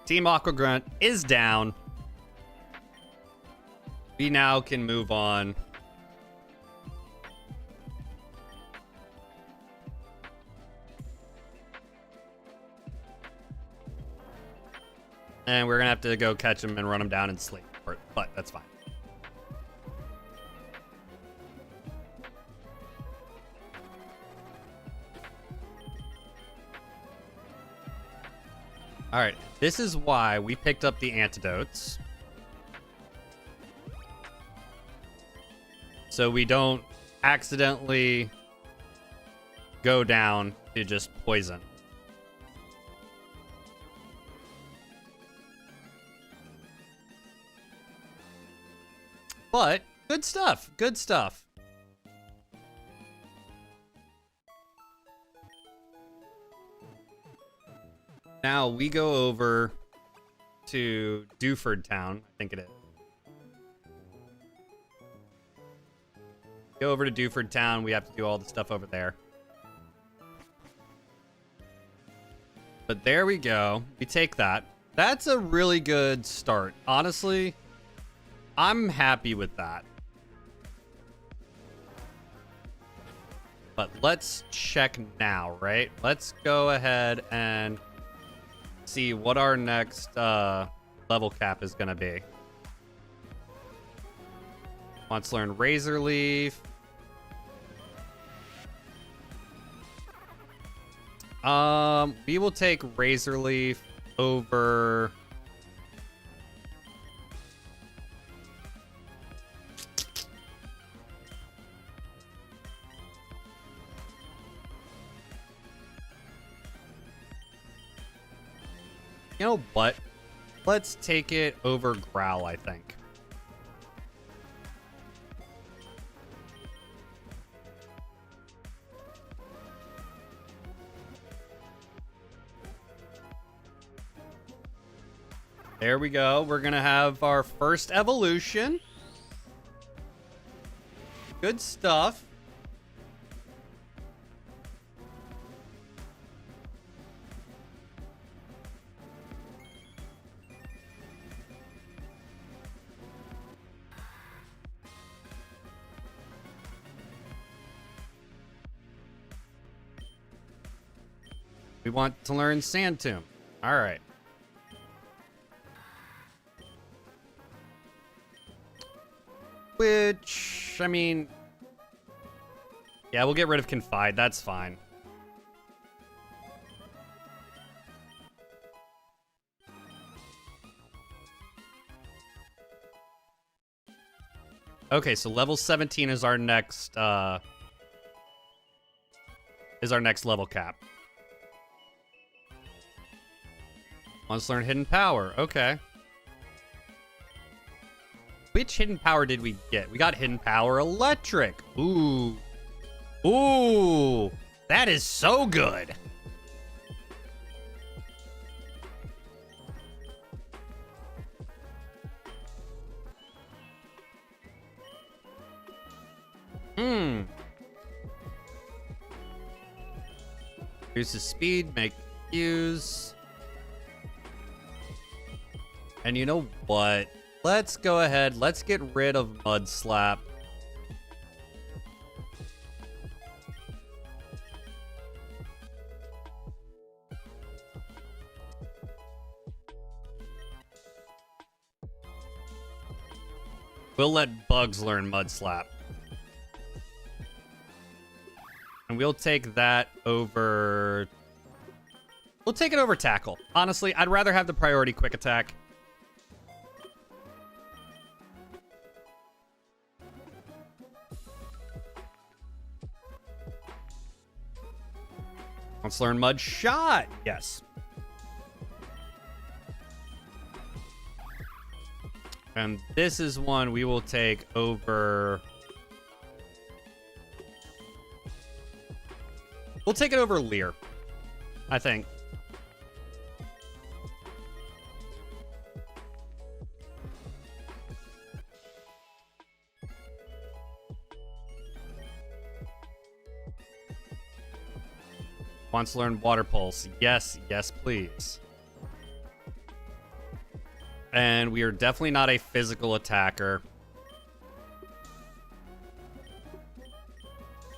Team Aqua Grunt is down. We now can move on. And we're going to have to go catch him and run him down and sleep. But that's fine. All right. This is why we picked up the antidotes. so we don't accidentally go down to just poison. But good stuff. Good stuff. Now we go over to Dofford town, I think it is. Go over to Dofford town. We have to do all the stuff over there. But there we go. We take that. That's a really good start. Honestly, I'm happy with that. But let's check now, right? Let's go ahead and see what our next level cap is going to be. Wants to learn Razor Leaf. We will take Razor Leaf over... You know what? Let's take it over Growl, I think. There we go. We're going to have our first evolution. Good stuff. We want to learn Sand Tomb. All right. Which, I mean... Yeah, we'll get rid of Confide. That's fine. Okay, so level 17 is our next, level cap. Wants to learn Hidden Power. Okay. Which Hidden Power did we get? We got Hidden Power Electric. Ooh. Ooh. That is so good. Reduces speed, make fuse. And you know what? Let's go ahead. Let's get rid of Mud Slap. We'll let Bugs learn Mud Slap. And we'll take that over... We'll take it over Tackle. Honestly, I'd rather have the priority Quick Attack. Let's learn Mud Shot. Yes. And this is one we will take over... We'll take it over Leer, I think. Wants to learn Water Pulse. Yes, yes, please. And we are definitely not a physical attacker.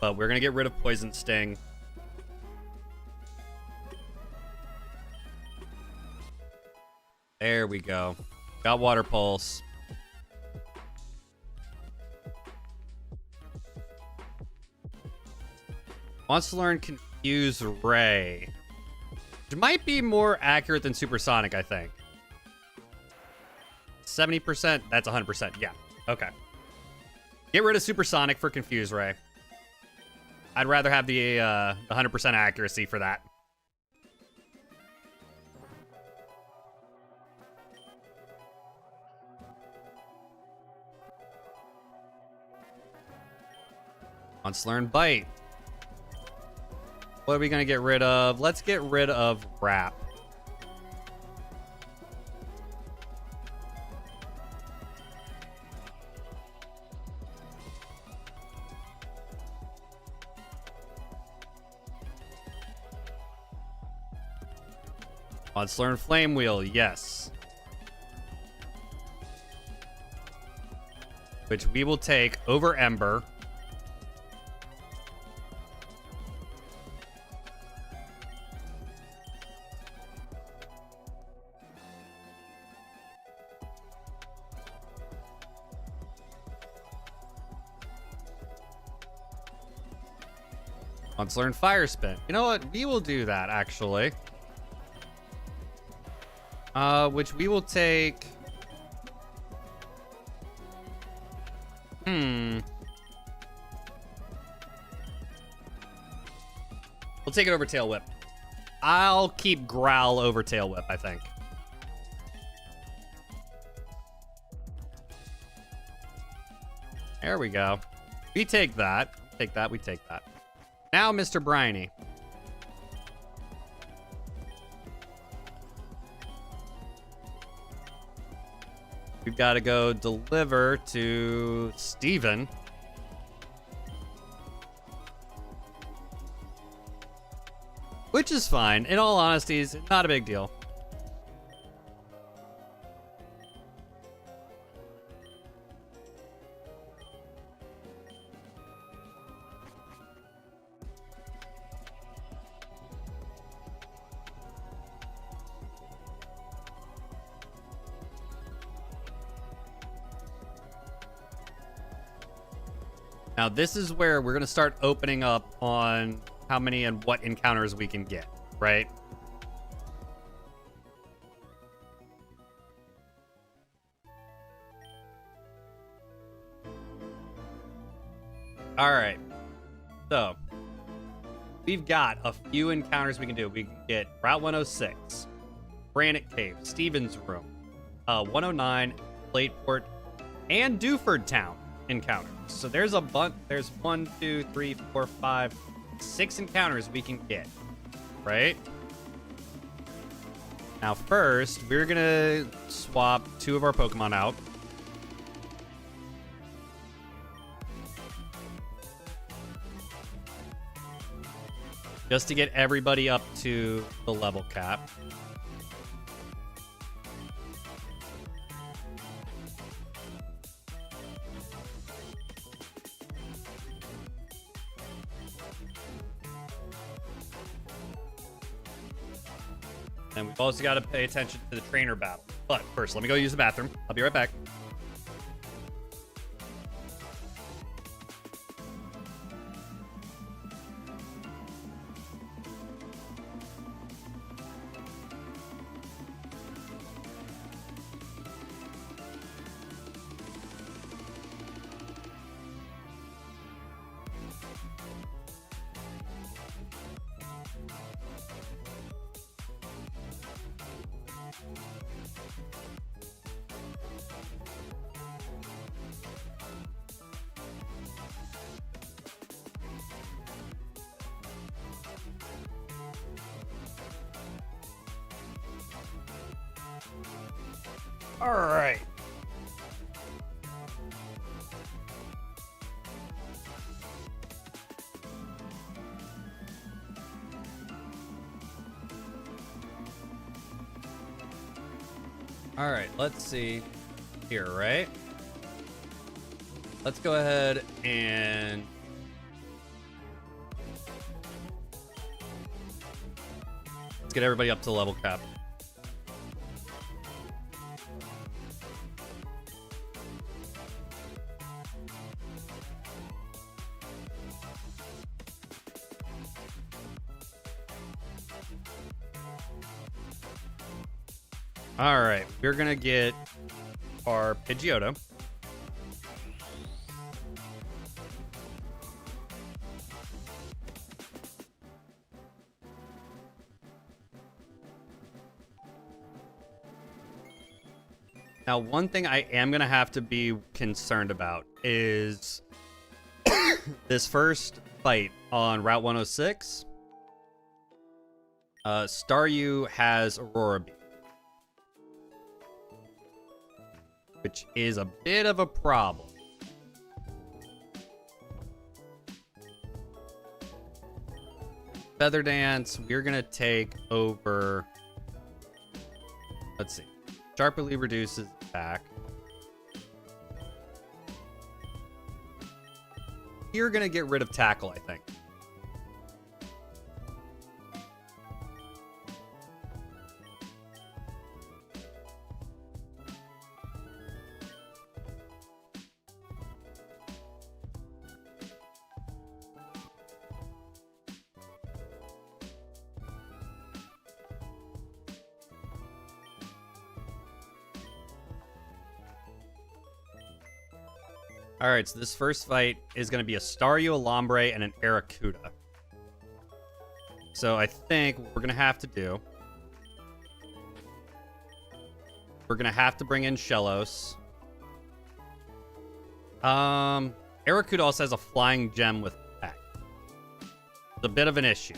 But we're going to get rid of Poison Sting. There we go. Got Water Pulse. Wants to learn Confuse Ray. Which might be more accurate than Supersonic, I think. 70%? That's 100%. Yeah. Okay. Get rid of Supersonic for Confuse Ray. I'd rather have the 100% accuracy for that. Let's learn Bite. What are we going to get rid of? Let's get rid of Wrap. Let's learn Flame Wheel. Yes. Which we will take over Ember. Let's learn Fire Spin. You know what? We will do that, actually. Which we will take... We'll take it over Tail Whip. I'll keep Growl over Tail Whip, I think. There we go. We take that. Take that. We take that. Now, Mr. Briny. We've got to go deliver to Steven. Which is fine. In all honesty, it's not a big deal. Now, this is where we're going to start opening up on how many and what encounters we can get, right? All right. So, we've got a few encounters we can do. We can get Route 106, Granite Cave, Stevens Room, 109, Plateport, and Dofford Town encounters. So there's a bunch. There's 1, 2, 3, 4, 5, 6 encounters we can get, right? Now, first, we're gonna swap 2 of our Pokemon out. Just to get everybody up to the level cap. And we've also got to pay attention to the trainer battle. But first, let me go use the bathroom. I'll be right back. All right. All right, let's see here, right? Let's go ahead and let's get everybody up to level cap. All right, we're gonna get our Pidgeotto. Now, one thing I am going to have to be concerned about is this first fight on Route 106. Staryu has Aurora Beam, which is a bit of a problem. Feather Dance, we're going to take over... Let's see. Sharply reduces attack. You're going to get rid of Tackle, I think. All right, so this first fight is going to be a Staryu, a Lombre, and an Arrokuda. So I think what we're going to have to do... We're going to have to bring in Shellos. Arrokuda also has a Flying Gem with attack. It's a bit of an issue.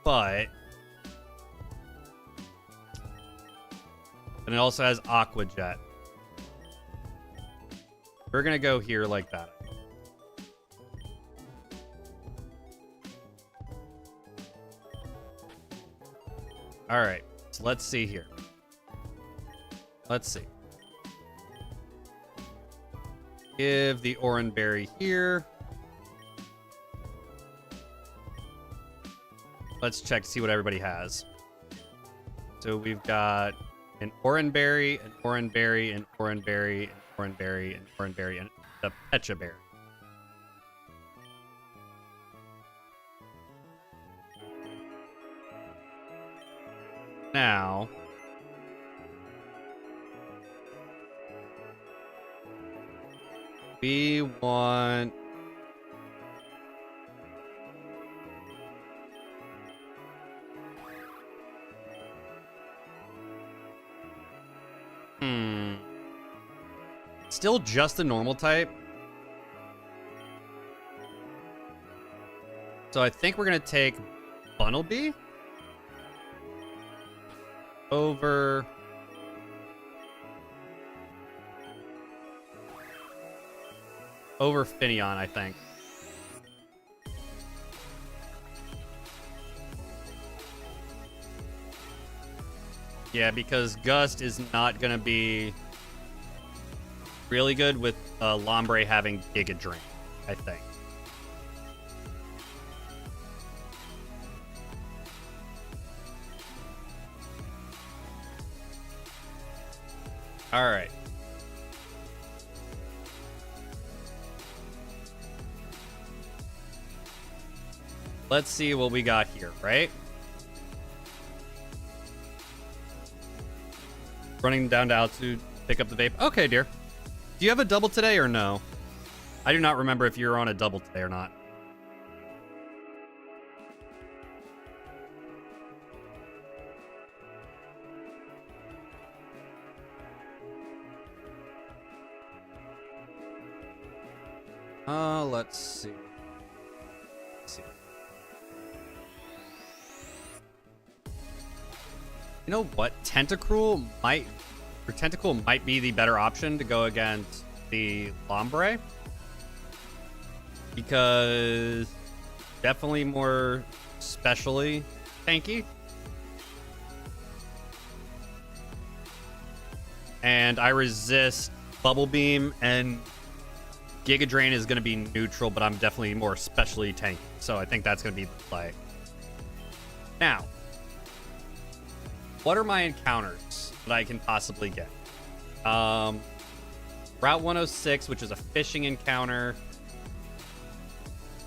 But... And it also has Aqua Jet. We're going to go here like that. All right. So let's see here. Let's see. Give the Oran Berry here. Let's check to see what everybody has. So we've got... an Oran Berry, an Oran Berry, an Oran Berry, an Oran Berry, an Oran Berry, and a Pecha Berry. Now, we want... Still just a normal type. So I think we're going to take Bunnelby over Finneon, I think. Yeah, because Gust is not going to be really good with Lombre having Giga Drain, I think. All right. Let's see what we got here, right? Running down to altitude, pick up the vape. Okay, dear. Do you have a double today or no? I do not remember if you're on a double today or not. Let's see. You know what? Tentacle might be the better option to go against the Lombre. Because definitely more specially tanky. And I resist Bubble Beam, and Giga Drain is going to be neutral, but I'm definitely more specially tanky. So I think that's going to be the play. Now, what are my encounters that I can possibly get? Route 106, which is a fishing encounter.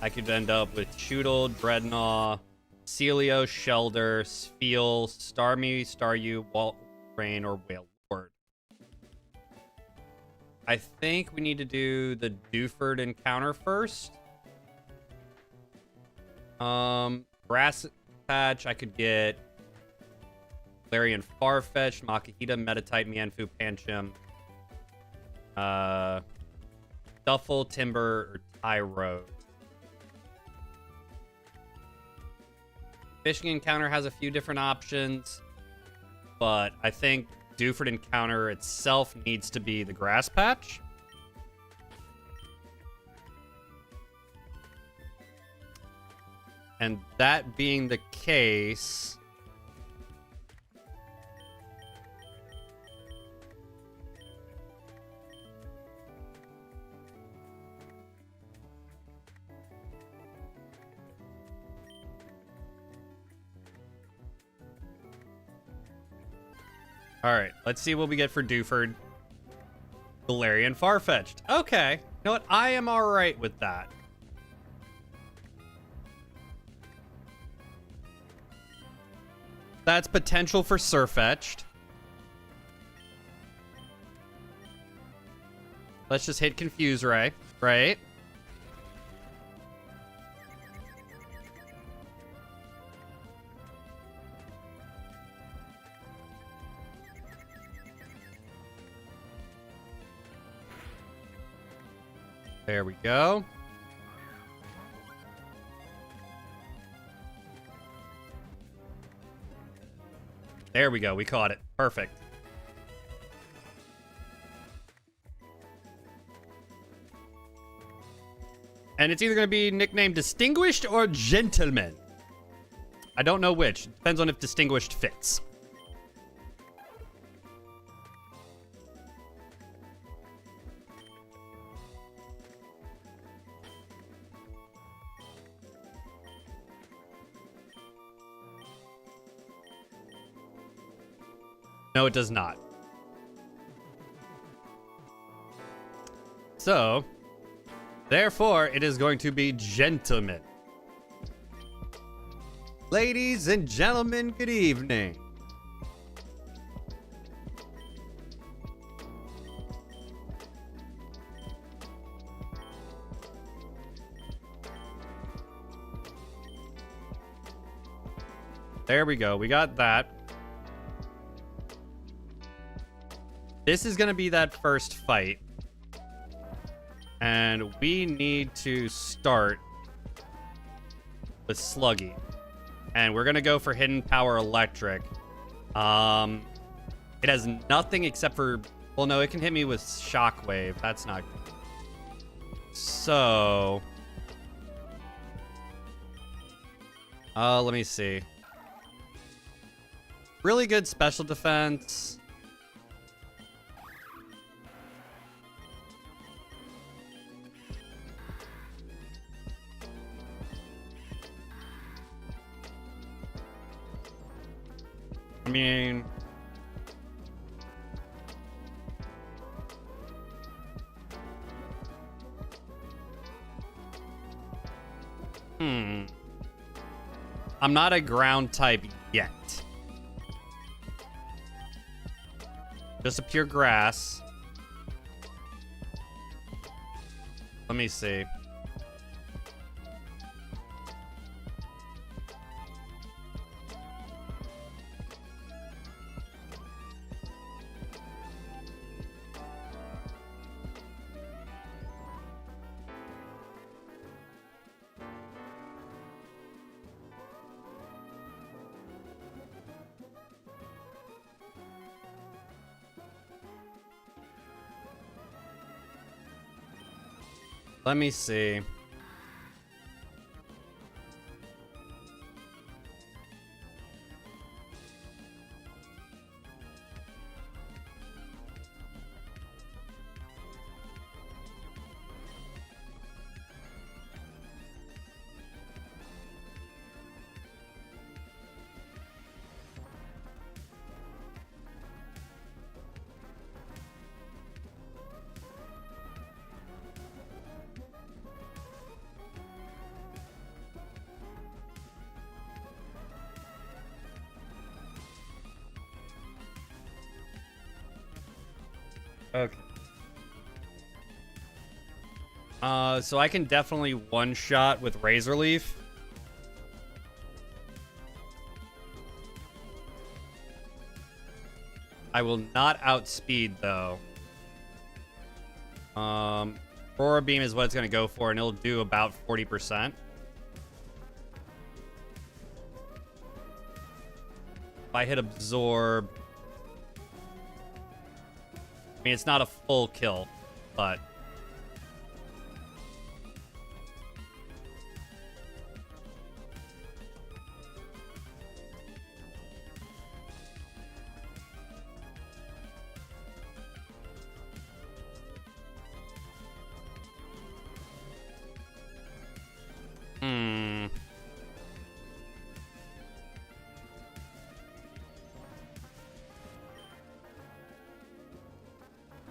I could end up with Choodle, Dreadnought, Celio, Shelder, Spheal, Starmie, Staryu, Walt Rain, or Whale Lord. I think we need to do the Dofford encounter first. Grass patch, I could get Larian Farfetch'd, Makahita, Metatype, Mianfu, Pancham, Duffel, Timber, or Tyro. Fishing Encounter has a few different options, but I think Dofford Encounter itself needs to be the grass patch. And that being the case, all right, let's see what we get for Dofford. Galarian Farfetch'd. Okay. You know what? I am all right with that. That's potential for Surfetch'd. Let's just hit Confuse Ray, right? There we go. There we go. We caught it. Perfect. And it's either going to be nicknamed Distinguished or Gentleman. I don't know which. Depends on if Distinguished fits. No, it does not. So, therefore, it is going to be Gentleman. Ladies and gentlemen, good evening. There we go. We got that. This is going to be that first fight. And we need to start with Sluggy. And we're going to go for Hidden Power Electric. It has nothing except for... Well, no, it can hit me with Shockwave. That's not good. So... let me see. Really good special defense. I mean... I'm not a ground type yet. Just a pure grass. Let me see. Let me see. Okay. So I can definitely one-shot with Razor Leaf. I will not outspeed though. Aurora Beam is what it's going to go for, and it'll do about 40%. If I hit Absorb, I mean, it's not a full kill, but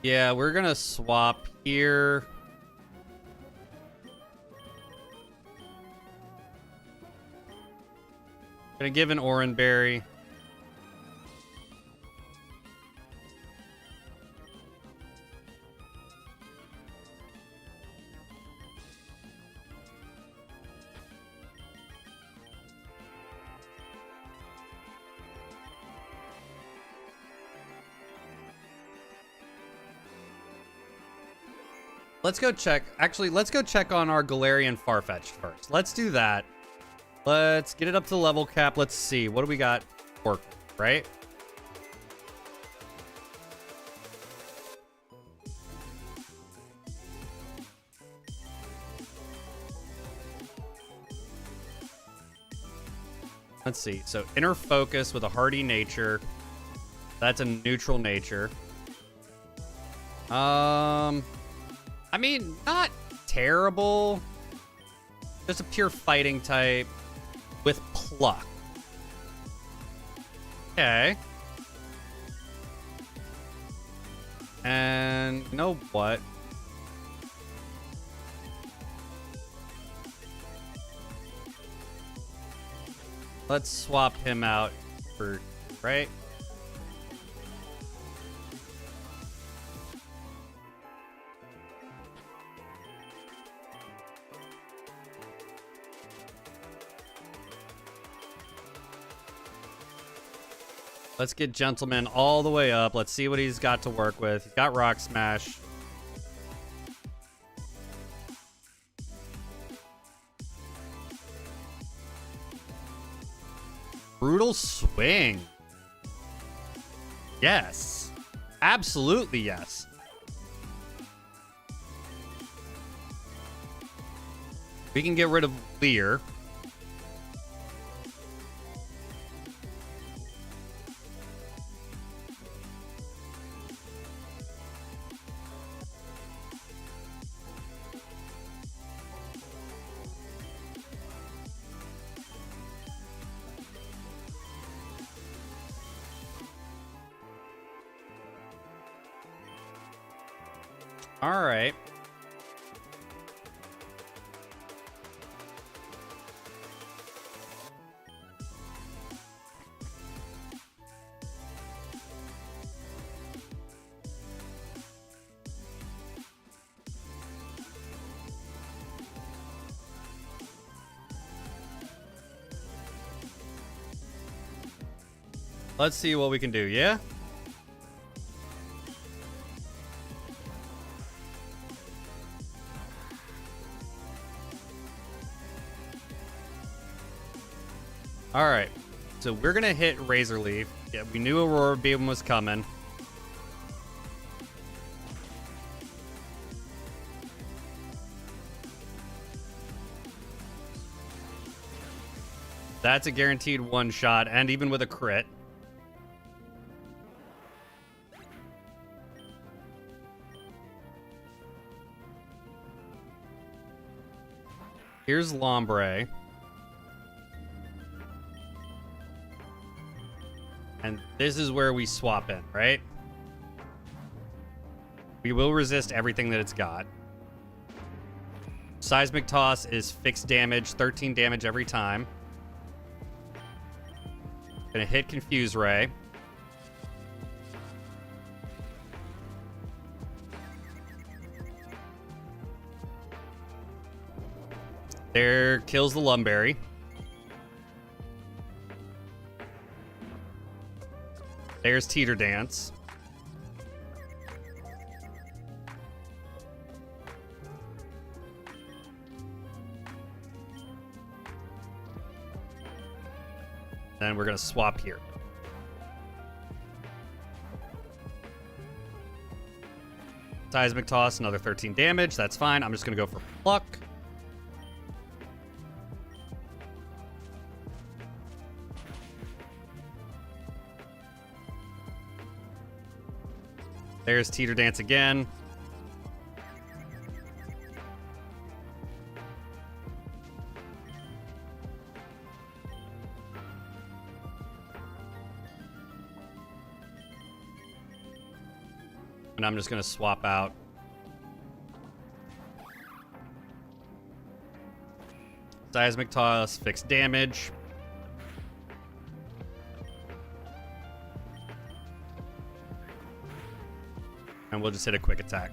yeah, we're gonna swap here. Gonna give an Oranberry. Let's go check. Actually, let's go check on our Galarian Farfetch'd first. Let's do that. Let's get it up to the level cap. Let's see. What do we got? Work, right? Let's see. So inner focus with a hardy nature. That's a neutral nature. I mean, not terrible. Just a pure fighting type with pluck. Okay. And you know what? Let's swap him out for, right? Let's get Gentleman all the way up. Let's see what he's got to work with. He's got Rock Smash. Brutal Swing. Yes. Absolutely yes. We can get rid of Leer. All right. Let's see what we can do, yeah? All right, so we're gonna hit Razor Leaf. Yeah, we knew Aurora Beam was coming. That's a guaranteed one shot, and even with a crit. Here's Lombre. And this is where we swap in, right? We will resist everything that it's got. Seismic Toss is fixed damage, 13 damage every time. Gonna hit Confuse Ray. There, kills the Lumberry. There's Teeter Dance. Then we're going to swap here. Seismic Toss, another 13 damage. That's fine. I'm just going to go for Pluck. There's Teeter Dance again. And I'm just going to swap out Seismic Toss, fixed damage. And we'll just hit a quick attack.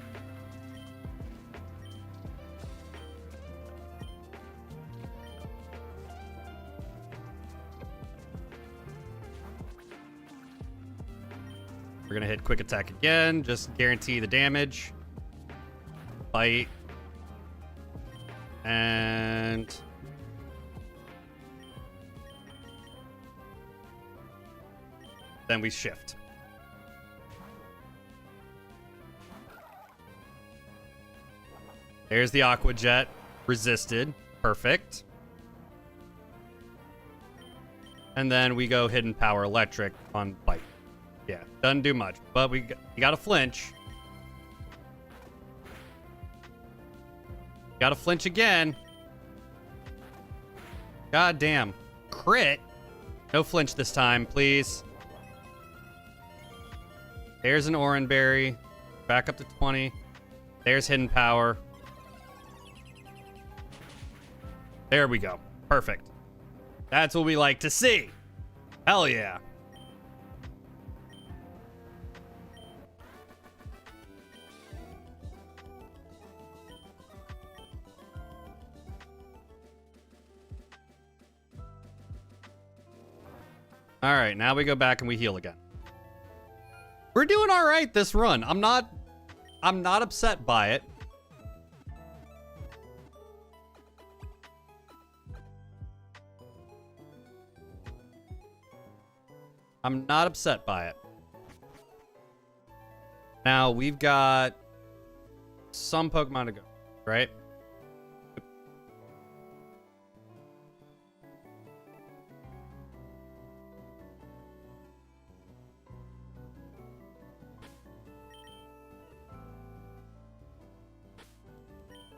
We're going to hit quick attack again. Just guarantee the damage. Bite. And... then we shift. There's the Aqua Jet. Resisted. Perfect. And then we go Hidden Power Electric on Bite. Yeah, doesn't do much, but you got to flinch. Got to flinch again. God damn. Crit. No flinch this time, please. There's an Oran Berry. Back up to 20. There's Hidden Power. There we go. Perfect. That's what we like to see. Hell yeah. All right, now we go back and we heal again. We're doing all right this run. I'm not upset by it. I'm not upset by it. Now, we've got some Pokemon to go, right?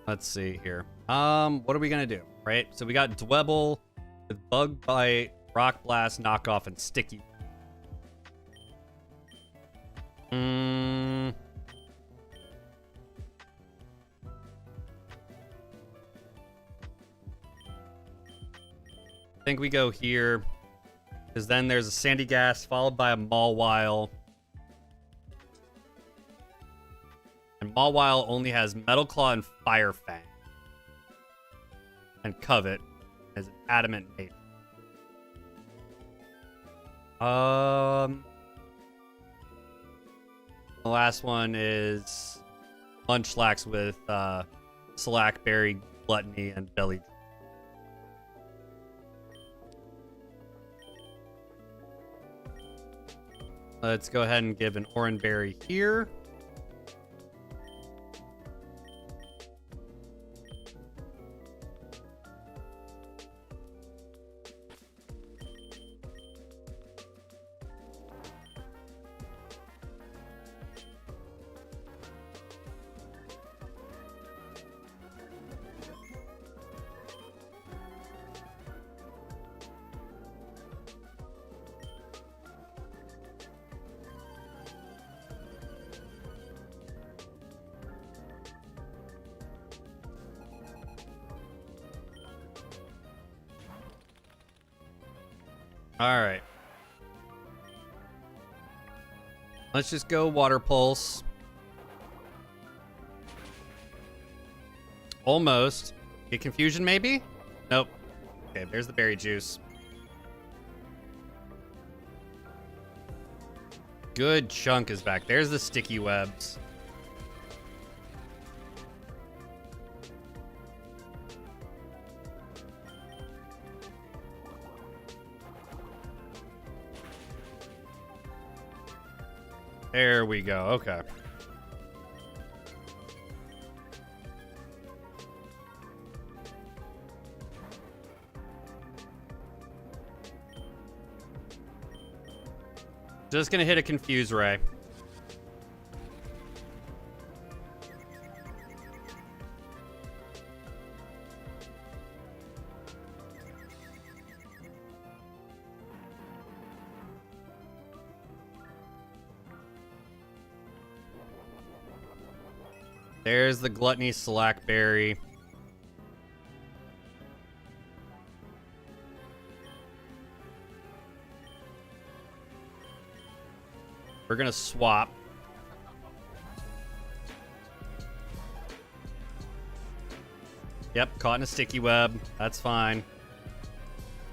Let's see here. What are we gonna do, right? So we got Dwebble with Bug Bite, Rock Blast, Knockoff, and Sticky. I think we go here, because then there's a Sandy Gas followed by a Mawile. And Mawile only has Metal Claw and Fire Fang. And Covet as an Adamant Nature. The last one is Munchlax with Slackberry, Gluttony, and Belly. Let's go ahead and give an Oran Berry here. All right. Let's just go Water Pulse. Almost. Get Confusion, maybe? Nope. Okay, there's the Berry Juice. good chunk is back. There's the sticky webs. There we go. Okay. Just gonna hit a confuse ray. There's the Gluttony Slackberry. We're gonna swap. Yep, caught in a sticky web. That's fine.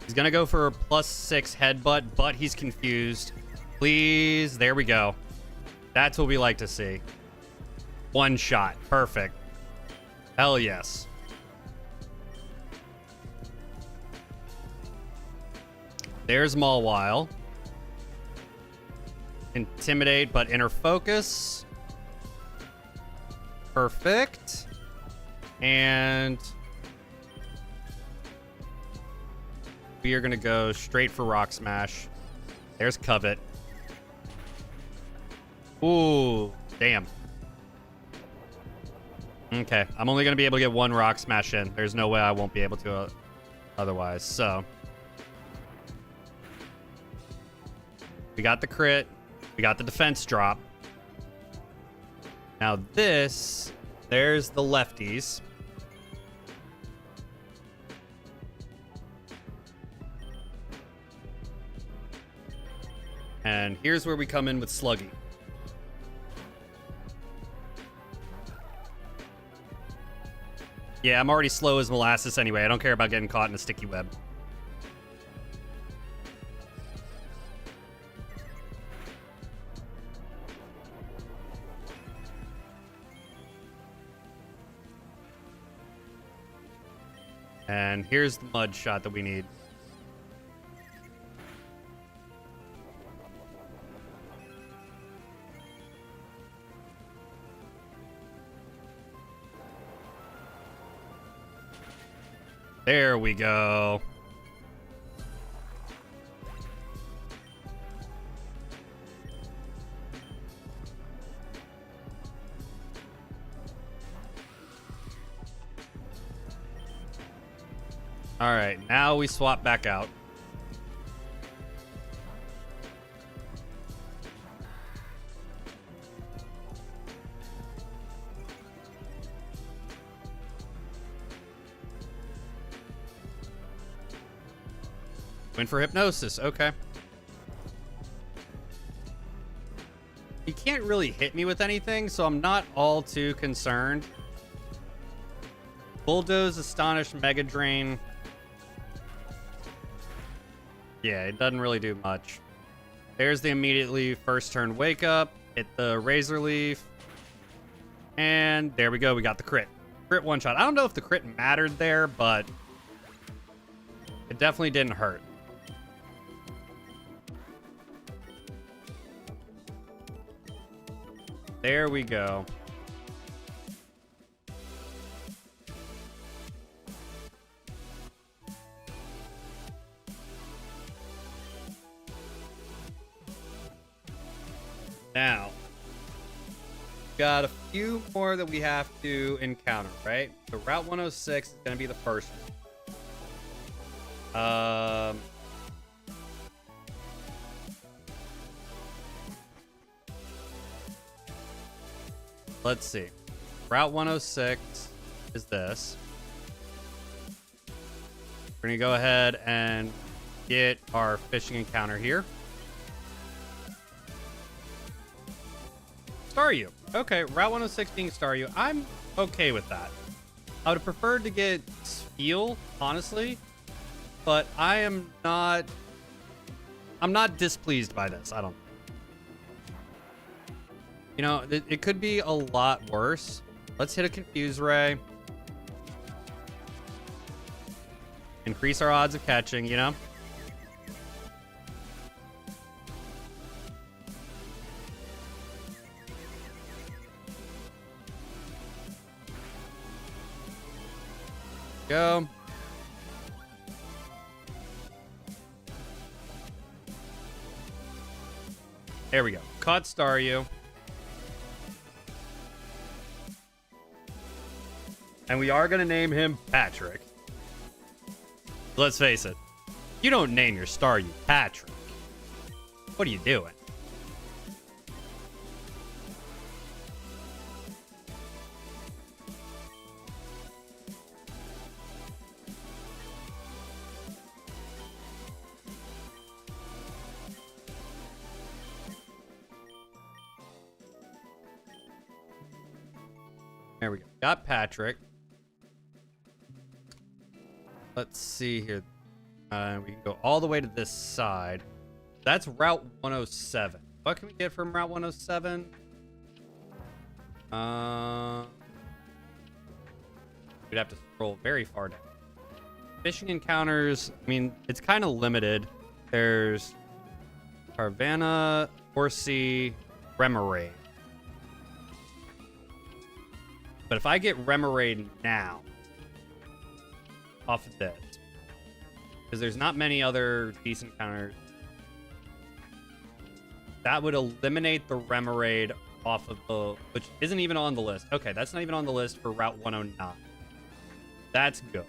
He's gonna go for a +6 headbutt, but he's confused. Please, there we go. That's what we like to see. One shot, perfect. Hell yes. There's Mawile. Intimidate, but inner focus. Perfect. And we are going to go straight for Rock Smash. There's Covet. Ooh, damn. Okay, I'm only going to be able to get one Rock Smash in. There's no way I won't be able to otherwise. So we got the crit. We got the defense drop. Now this, there's the lefties. And here's where we come in with Sluggy. Yeah, I'm already slow as molasses anyway. I don't care about getting caught in a sticky web. And here's the mud shot that we need. There we go. All right, now we swap back out. Went for Hypnosis, okay. He can't really hit me with anything, so I'm not all too concerned. Bulldoze, Astonish, Mega Drain. Yeah, it doesn't really do much. There's the immediately first turn Wake Up. Hit the Razor Leaf. And there we go, we got the crit. Crit one shot. I don't know if the crit mattered there, but it definitely didn't hurt. There we go. Now, got a few more that we have to encounter, right? So Route 106 is going to be the first one. Let's see. Route 106 is this. We're going to go ahead and get our fishing encounter here. Staryu. Okay, Route 106 being Staryu. I'm okay with that. I would have preferred to get Spheal, honestly, but I'm not displeased by this. I don't. You know, it could be a lot worse. Let's hit a Confuse Ray. Increase our odds of catching, you know? Go. There we go. Caught Staryu. And we are going to name him Patrick. Let's face it. You don't name your Staryu Patrick. What are you doing? There we go. Got Patrick. Let's see here. We can go all the way to this side. That's Route 107. What can we get from Route 107? We'd have to scroll very far down. Fishing encounters, I mean, it's kind of limited. There's Carvanha, Horsey, Remoraid. But if I get Remoraid now, off of this, because there's not many other decent counters, that would eliminate the Remoraid off of the, which isn't even on the list. Okay, that's not even on the list for Route 109. That's good.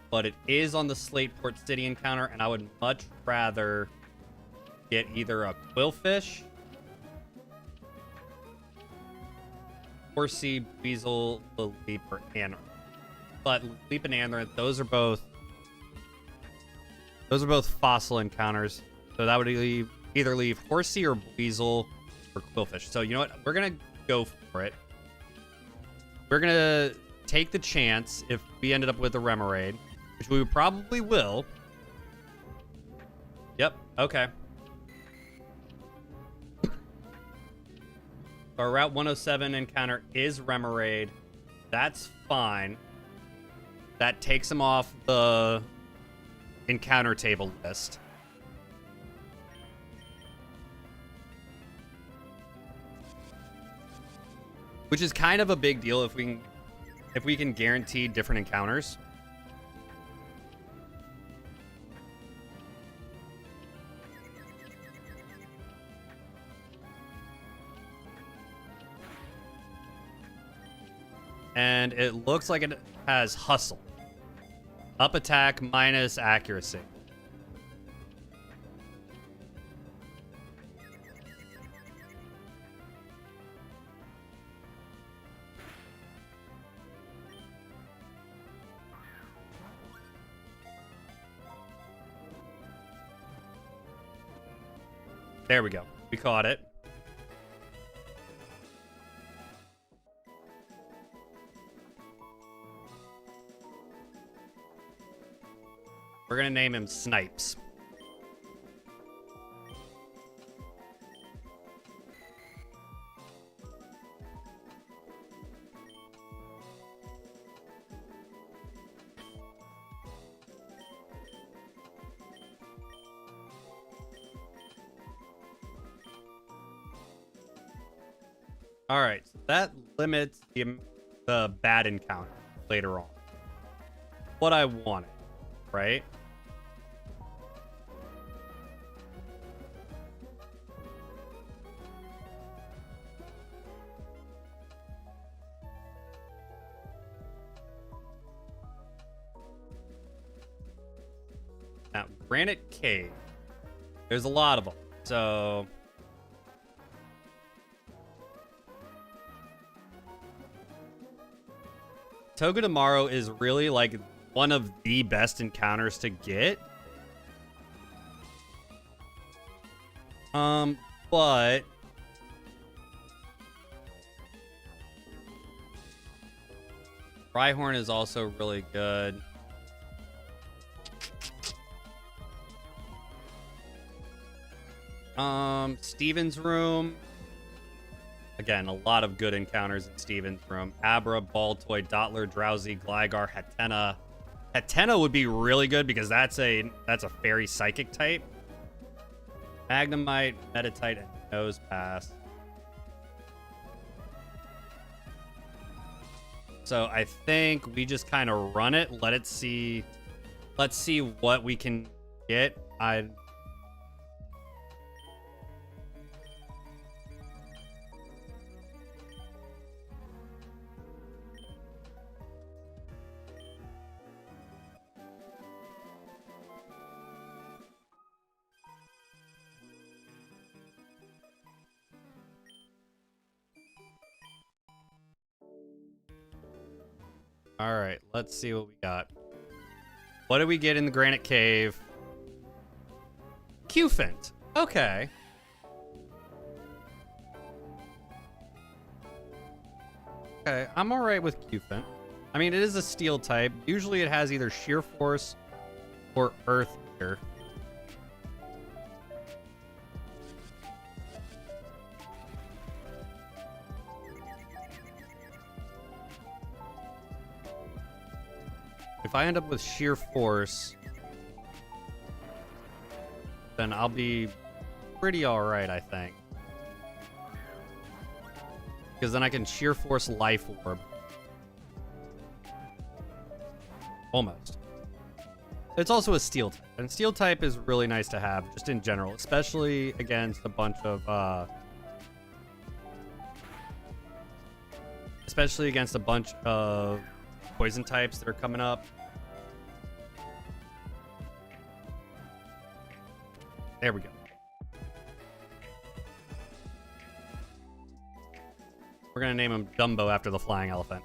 But it is on the Slateport City encounter, and I would much rather get either a Quillfish, Horsey, Weasel, Leap, or Anorith. But Leap and Anorith, those are both fossil encounters. So that would either leave Horsey or Weasel or Quillfish. So you know what? We're gonna go for it. We're gonna take the chance if we ended up with a Remoraid, which we probably will. Yep. Okay. Our Route 107 encounter is Remoraid. That's fine. That takes him off the encounter table list. Which is kind of a big deal if we can guarantee different encounters. And it looks like it has Hustle. Up attack minus accuracy. There we go. We caught it. We're going to name him Snipes. All right, so that limits the bad encounter later on. What I wanted, right? Now, Granite Cave. There's a lot of them, so Togedemaru is really like one of the best encounters to get. But Rhyhorn is also really good. Steven's room. Again, a lot of good encounters in Steven's room. Abra, Baltoy, Dottler, Drowsy, Gligar, Hatena. Hatena would be really good because that's a fairy psychic type. Magnemite, Metatite, and Nosepass. So I think we just kind of run it. Let's see what we can get. All right, let's see what we got. What do we get in the Granite Cave? Cufant. Okay. Okay, I'm all right with Cufant. I mean, it is a steel type. Usually it has either sheer force or earth here. If I end up with sheer force, then I'll be pretty alright, I think. Because then I can sheer force Life Orb. Almost. It's also a steel type. And steel type is really nice to have, just in general. Especially against a bunch of, poison types that are coming up. There we go. We're gonna name him Dumbo after the flying elephant.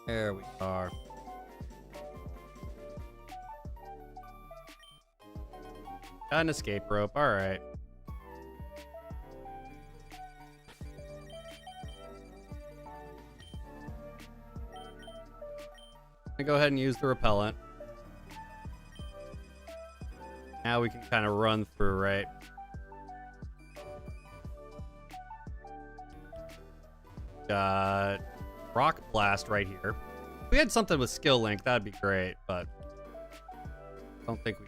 There we are. Got an escape rope. All right. I'm gonna go ahead and use the repellent. Now we can kind of run through, right? Got Rock Blast right here. If we had something with Skill Link, that'd be great, but I don't think we.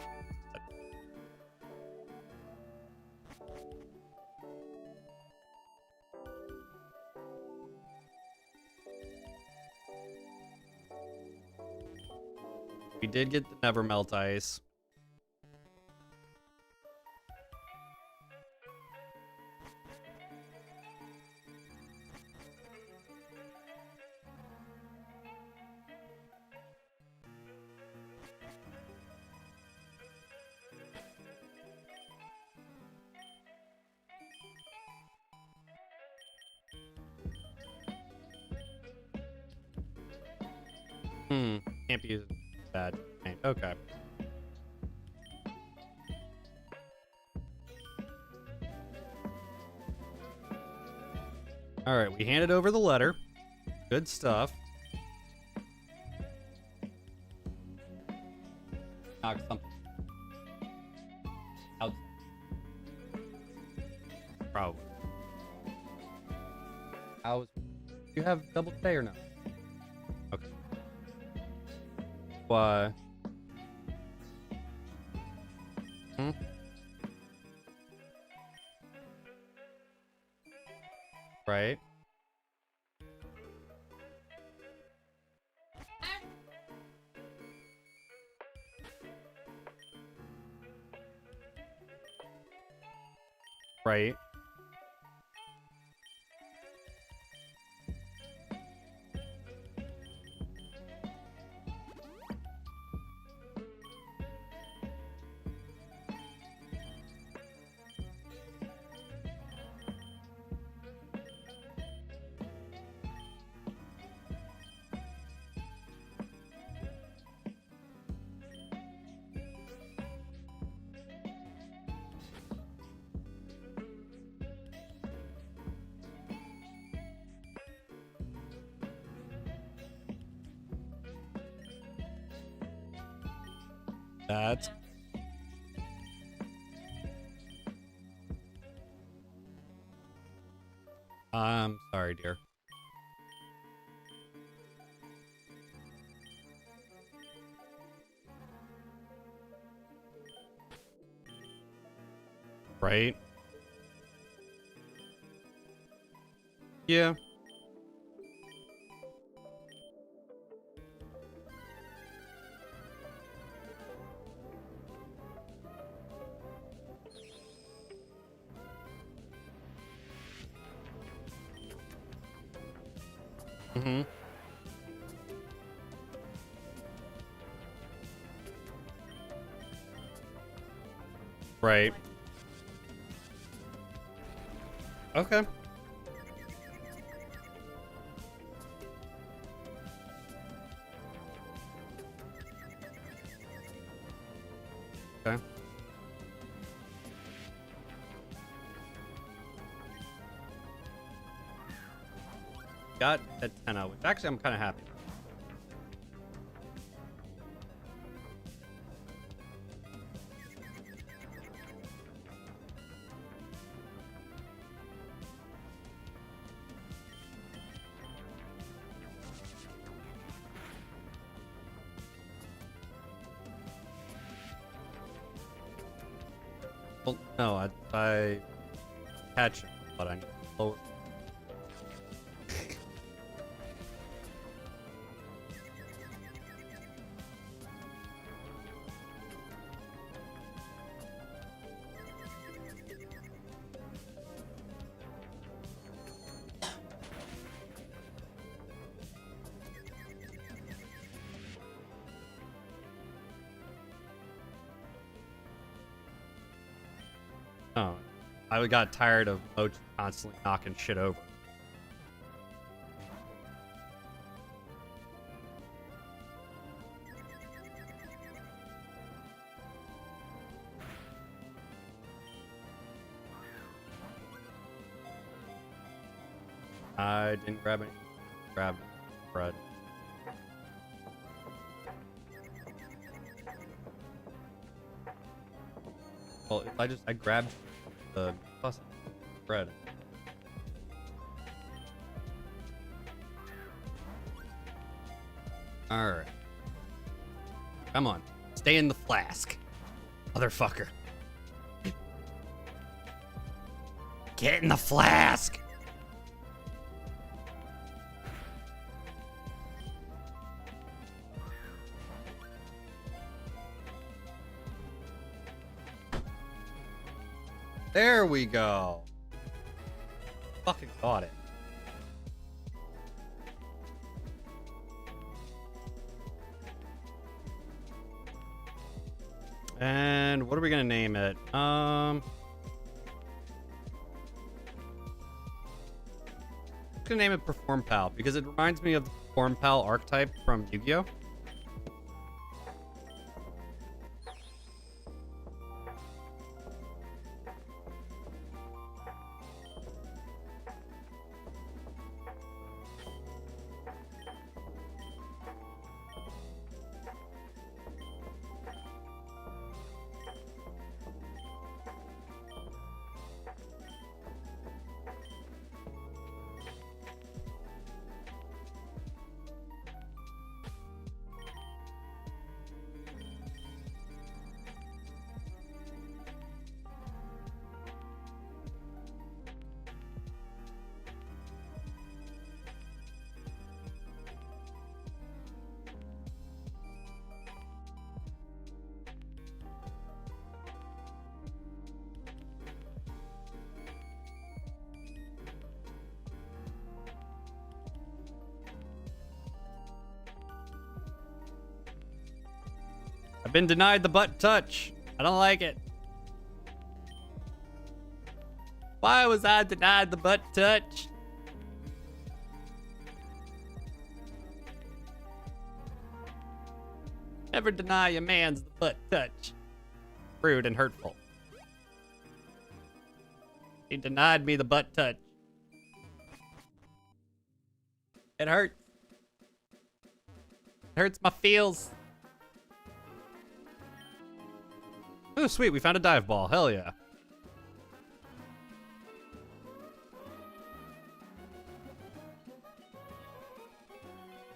We did get the Never Melt Ice. Can't be used bad. Okay. All right, we handed over the letter. Good stuff. Knock something out. Probably. Do you have double K or no? Okay. Why? Right. Right. That's I'm sorry, dear. Right? Yeah. Mm-hmm. Right. Okay. Okay. Got a 10 out, which actually I'm kind of happy. Well, no, I catch him, but I need to lower. Oh, I got tired of Mochi constantly knocking shit over. I didn't grab any. Grab bread. Well, if I grabbed the plus bread. All right. Come on. Stay in the flask. Motherfucker. Get in the flask. There we go. Fucking got it. And what are we gonna name it? I'm gonna name it Perform Pal because it reminds me of the Perform Pal archetype from Yu-Gi-Oh! I've been denied the butt touch. I don't like it. Why was I denied the butt touch? Never deny a man's the butt touch. Rude and hurtful. He denied me the butt touch. It hurts. It hurts my feels. Oh, sweet. We found a dive ball. Hell yeah.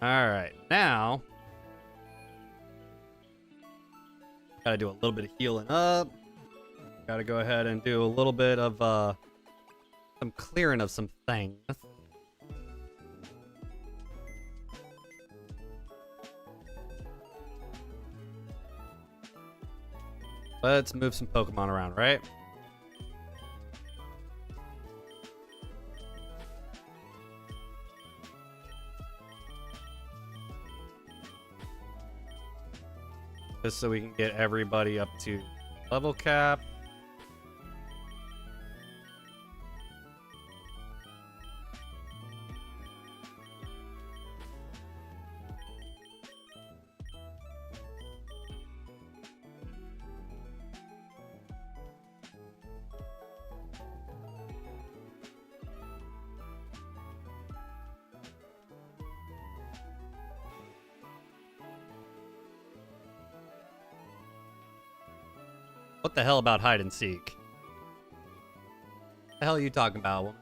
All right. Now, gotta do a little bit of healing up. Gotta go ahead and do a little bit of some clearing of some things. Let's move some Pokemon around, right? Just so we can get everybody up to level cap. What the hell about hide and seek? What the hell are you talking about, woman?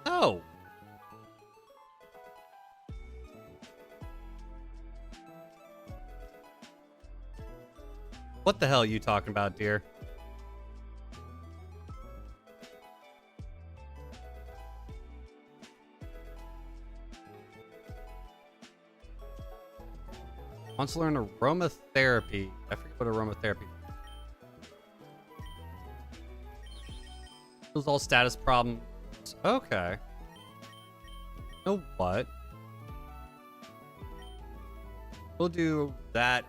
Oh. What the hell are you talking about, dear? Wants to learn aromatherapy. I forget what aromatherapy is. Heals all status problems. Okay. You know what? We'll do that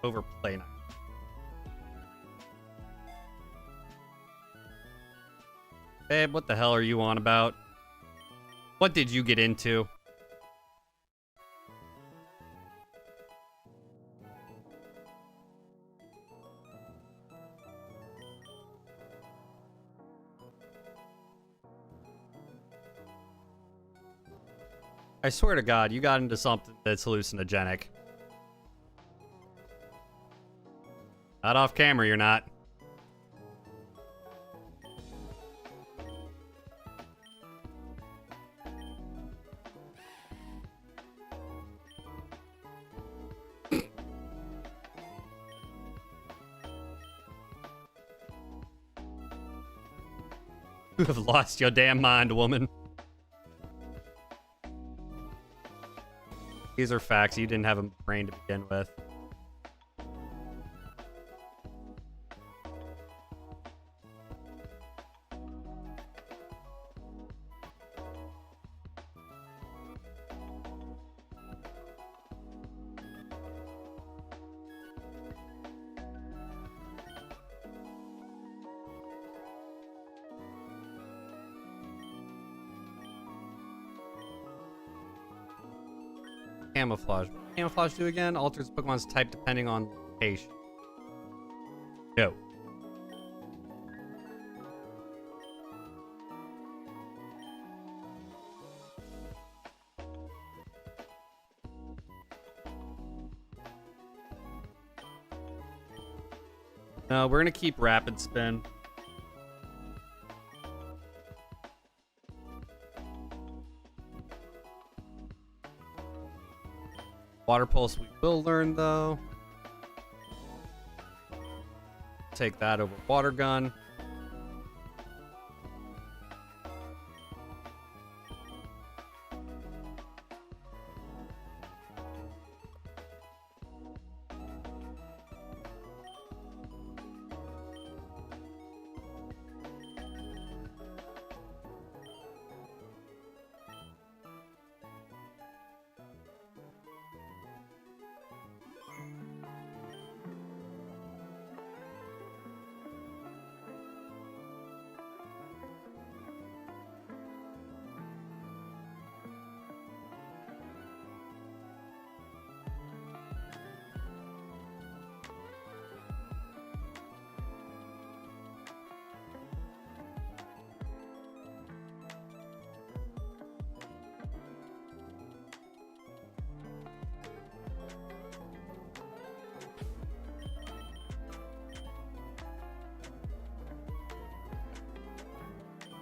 over play night. Babe, what the hell are you on about? What did you get into? I swear to God, you got into something that's hallucinogenic. Not off camera, you're not. You have lost your damn mind, woman. These are facts. You didn't have a brain to begin with. Camouflage. Camouflage do again? Alters Pokemon's type depending on location. No. No, we're gonna keep Rapid Spin. Water Pulse we will learn, though. Take that over Water Gun.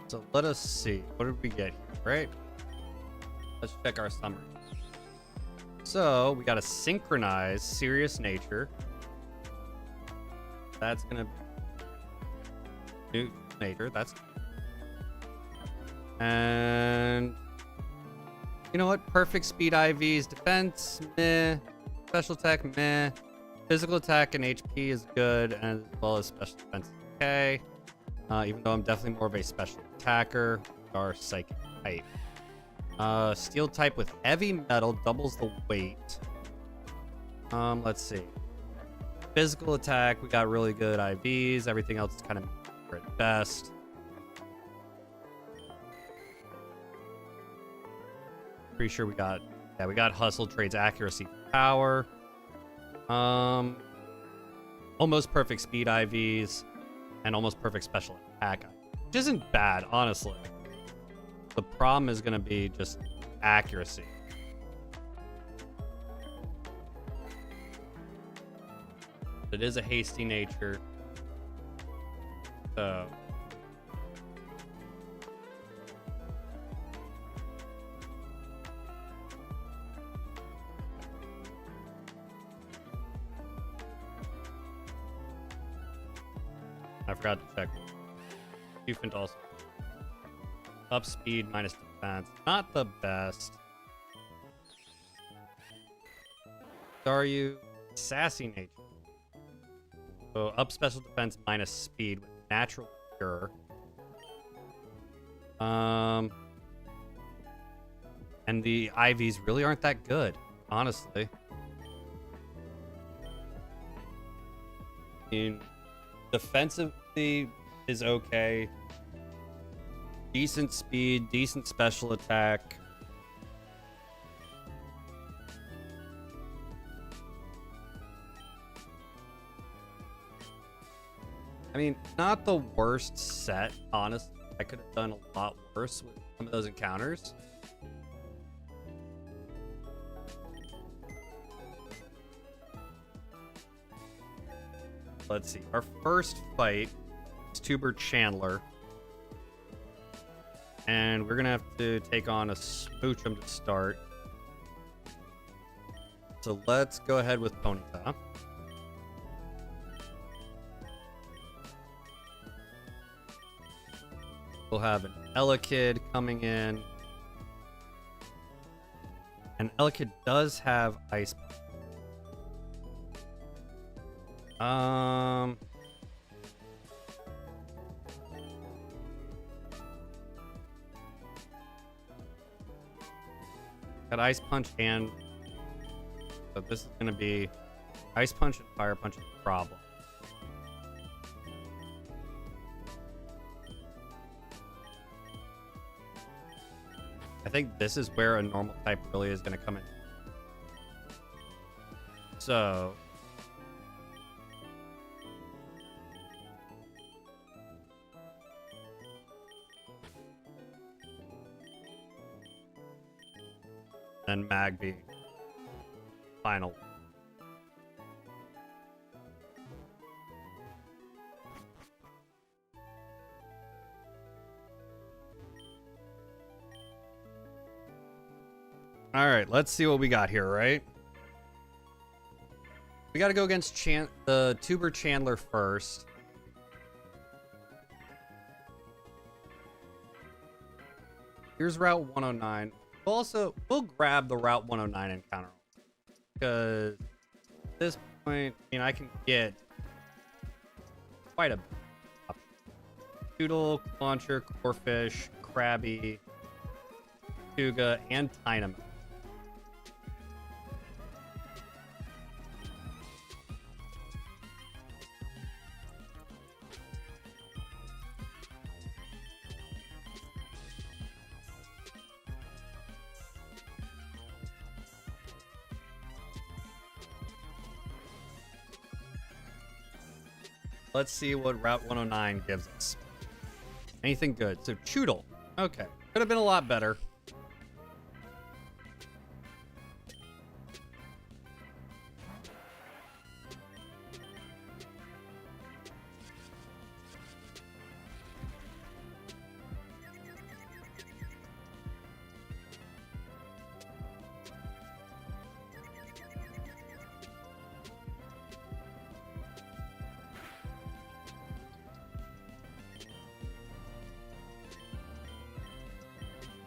So let us see. What did we get here, right? Let's check our summary. So we got a synchronized serious nature. That's gonna be new nature. That's and you know what? Perfect speed IVs, defense, meh. Special attack, meh. Physical attack and HP is good, and as well as special defense is okay. Even though I'm definitely more of a special attacker, or psychic type. Steel type with heavy metal doubles the weight. Let's see. Physical attack, we got really good IVs. Everything else is kind of at best. Pretty sure we got hustle, trades, accuracy, power. Almost perfect speed IVs and almost perfect special attack, which isn't bad, honestly. The problem is going to be just accuracy. It is a hasty nature. So I forgot to check. Infant also. Up speed minus defense. Not the best. Are you sassy nature? So up special defense minus speed with natural cure. And the IVs really aren't that good, honestly. I mean, defensively is okay. Decent speed, decent special attack. I mean, not the worst set, honestly. I could have done a lot worse with some of those encounters. Let's see. Our first fight is Tuber Chandler. And we're going to have to take on a Smoochum to start. So let's go ahead with Ponyta. We'll have an Elekid coming in. And Elekid does have Ice. Got Ice Punch and so this is going to be Ice Punch and Fire Punch is a problem. I think this is where a normal type really is going to come in. So and Magby final. All right, let's see what we got here, right? We got to go against the Tuber Chandler first. Here's Route 109. We'll grab the Route 109 encounter because at this point, I can get quite a bit. Doodle, Launcher, Corefish, Krabby, Tuga, and Tynamo. Let's see what Route 109 gives us. Anything good? So, Choodle. Okay. Could have been a lot better.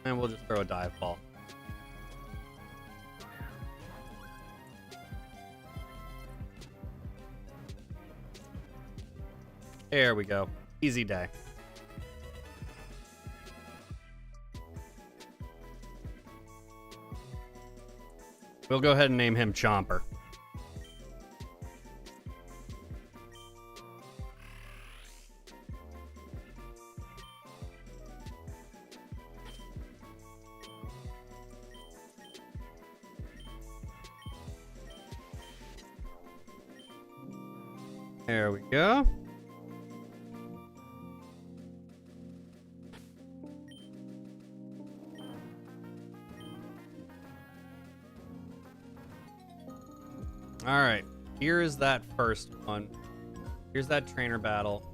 And we'll just throw a dive ball. There we go. Easy day. We'll go ahead and name him Chomper. There we go. All right, here's that first one. Here's that trainer battle.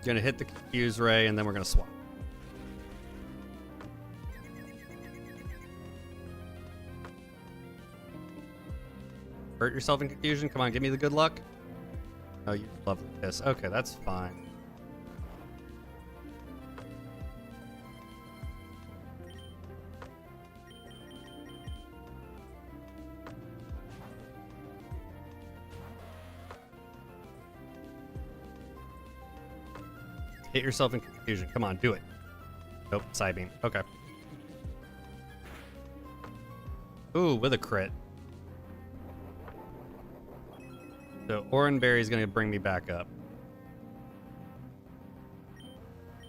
Gonna hit the confuse ray and then we're gonna swap. Hurt yourself in confusion? Come on, give me the good luck. Oh, you love this. Okay, that's fine. Hit yourself in confusion. Come on, do it. Nope, side beam. Okay. Ooh, with a crit. So Oranberry is going to bring me back up.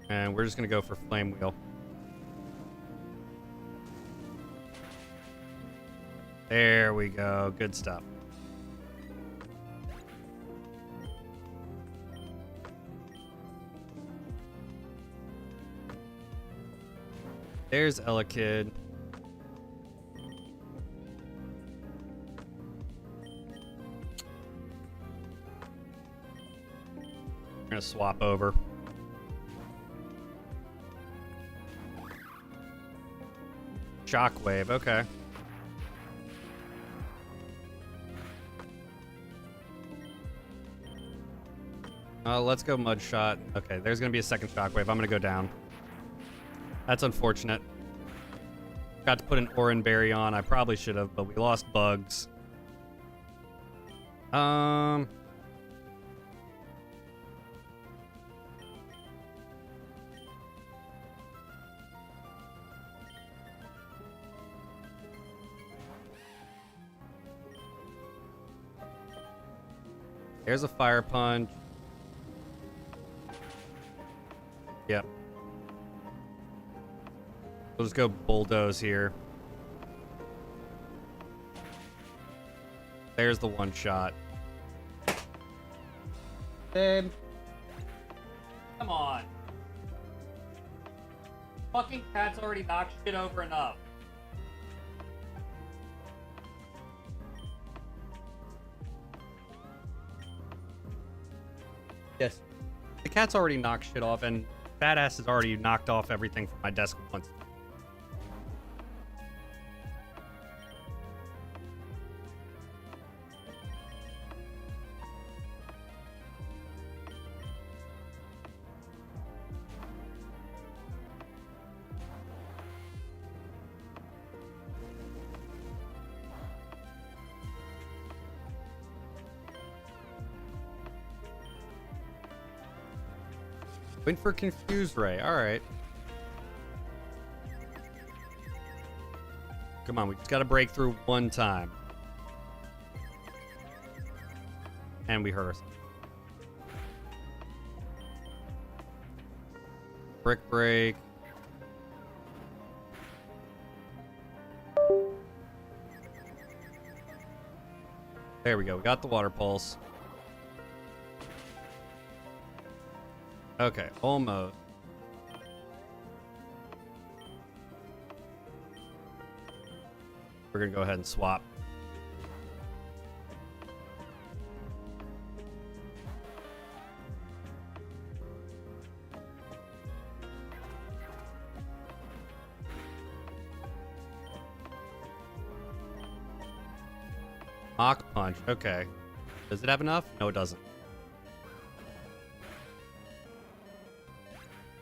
And we're just going to go for Flame Wheel. There we go. Good stuff. There's Elekid. We're gonna swap over. Shockwave, okay. Let's go Mud Shot. Okay, there's gonna be a second Shockwave. I'm gonna go down. That's unfortunate. Got to put an Oranberry on. I probably should have, but we lost bugs. There's a Fire Punch. Yep. We'll just go Bulldoze here. There's the one shot. Babe. Come on. Fucking cat's already knocked shit over enough. Yes. The cat's already knocked shit off, and Badass has already knocked off everything from my desk once. Went for Confused Ray. Alright. Come on, we just gotta break through one time. And we hurt ourselves. Brick Break. There we go. We got the Water Pulse. Okay, almost. We're gonna go ahead and swap. Mach Punch. Okay. Does it have enough? No, it doesn't.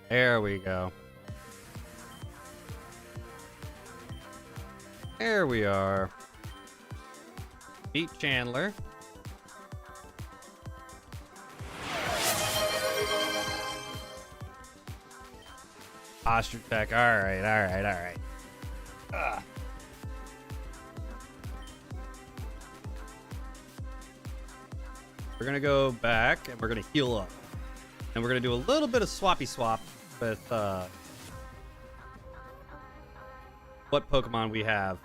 There we go. There we are. Beat Chandler. Posture check. All right. Ugh. We're gonna go back and we're gonna heal up. And we're gonna do a little bit of swappy swap with what Pokemon we have.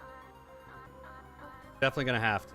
Definitely gonna have to.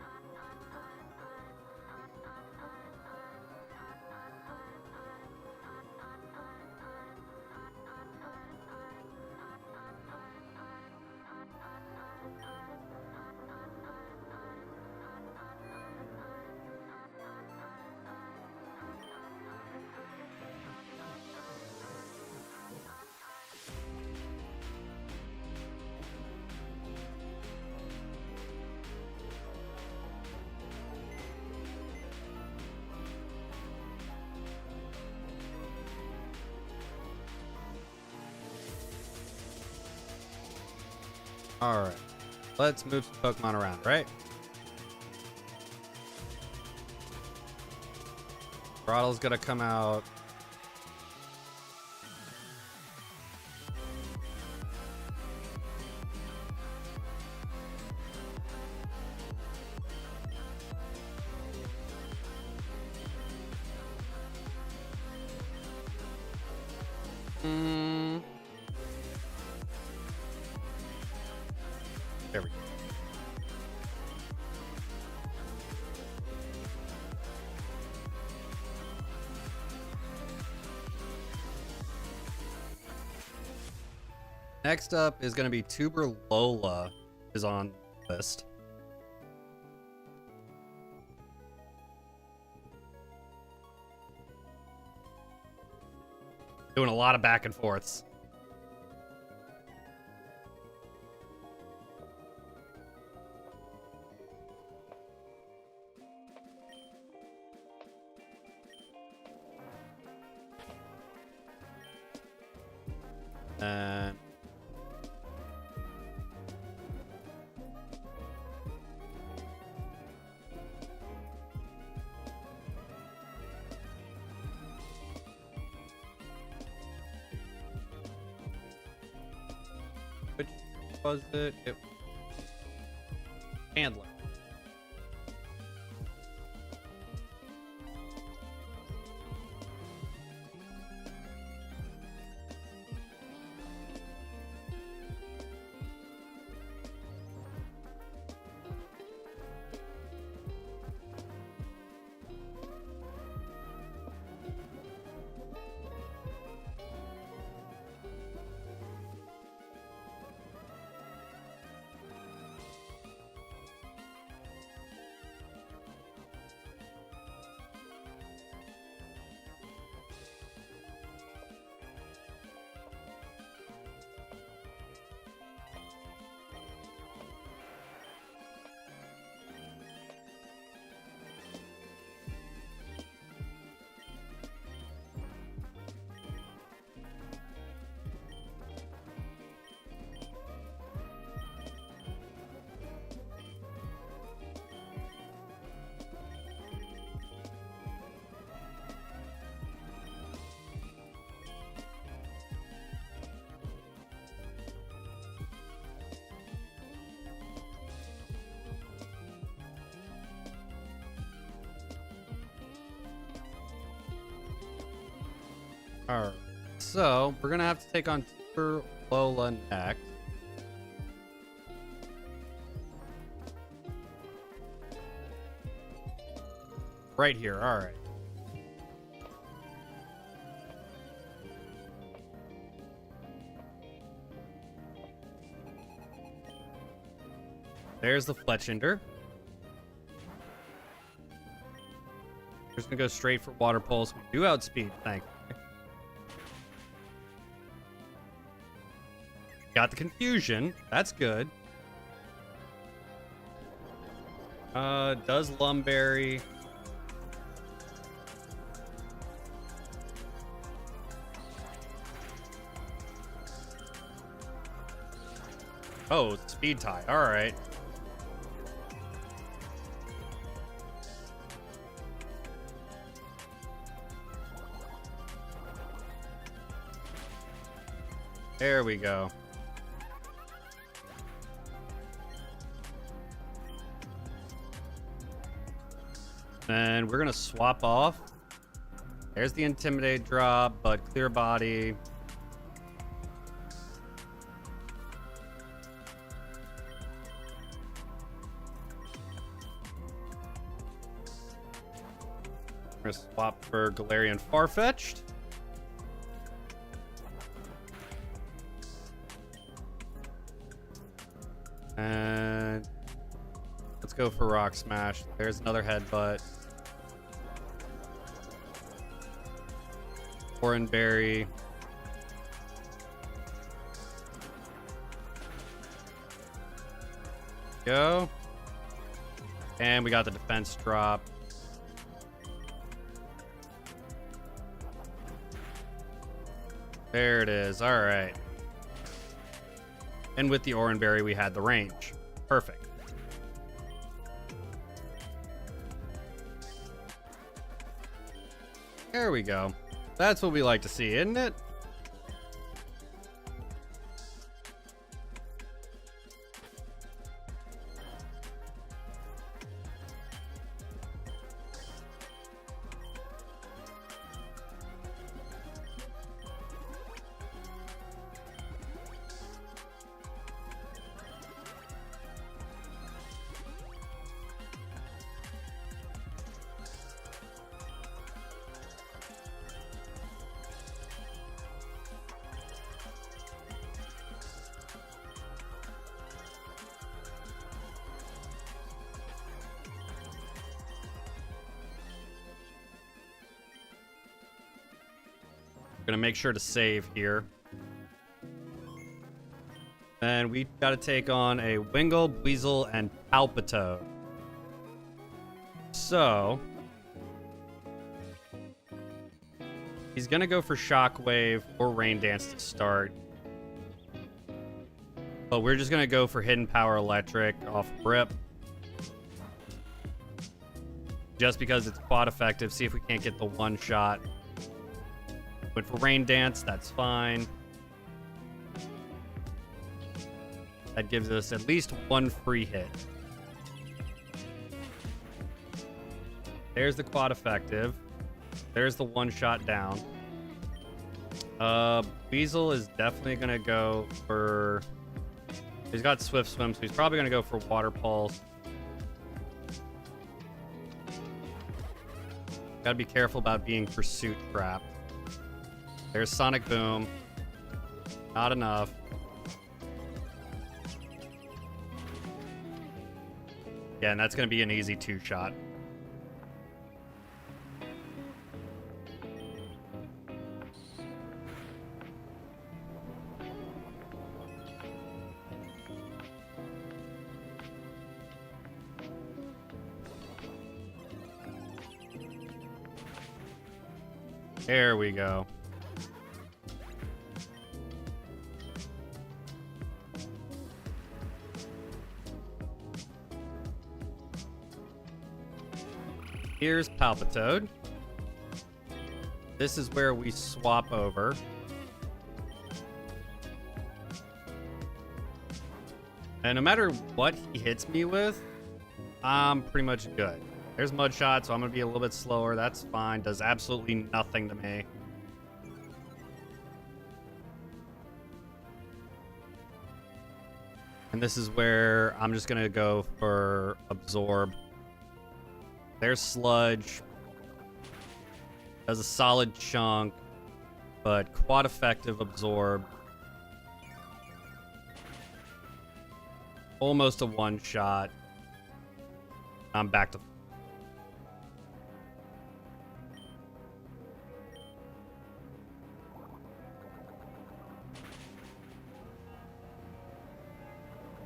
All right, let's move some Pokemon around, right? Throttle's gonna come out. There we go. Next up is going to be Tuber Lola is on the list. Doing a lot of back and forths. And which was it? It was Handler. Alright, so we're gonna have to take on Tuber Lola next. Right here, alright. There's the Fletchinder. We're just gonna go straight for Water Pulse. We do outspeed, thank you. Got the confusion. That's good. Does Lumberry... Oh, speed tie. All right. There we go. And we're gonna swap off. There's the Intimidate drop, but Clear Body. We're gonna swap for Galarian Farfetch'd. And let's go for Rock Smash. There's another Headbutt. Berry. Go. And we got the defense drop. There it is. All right. And with the Berry, we had the range. Perfect. There we go. That's what we like to see, isn't it? Gonna make sure to save here. And we gotta take on a Wingull, Weasel, and Palpitoad. So he's gonna go for Shockwave or Rain Dance to start. But we're just gonna go for Hidden Power Electric off Rip. Just because it's quad effective. See if we can't get the one shot. Went for Rain Dance, that's fine. That gives us at least one free hit. There's the quad effective. There's the one shot down. Weasel is definitely gonna go for... He's got Swift Swim, so he's probably gonna go for Water Pulse. Gotta be careful about being Pursuit trapped. There's Sonic Boom. Not enough. Yeah, and that's going to be an easy two-shot. There we go. Here's Palpitoad. This is where we swap over. And no matter what he hits me with, I'm pretty much good. There's Mud Shot, so I'm going to be a little bit slower. That's fine. Does absolutely nothing to me. And this is where I'm just going to go for Absorb. There's Sludge. Does a solid chunk, but quad effective Absorb. Almost a one shot. I'm back to...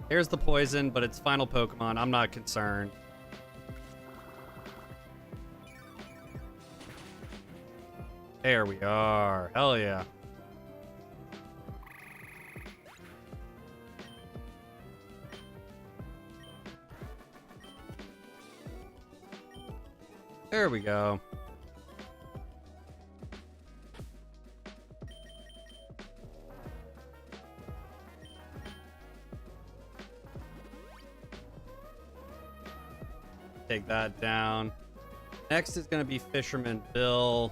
Here's the poison, but it's final Pokemon. I'm not concerned. There we are. Hell yeah. There we go. Take that down. Next is going to be Fisherman Bill.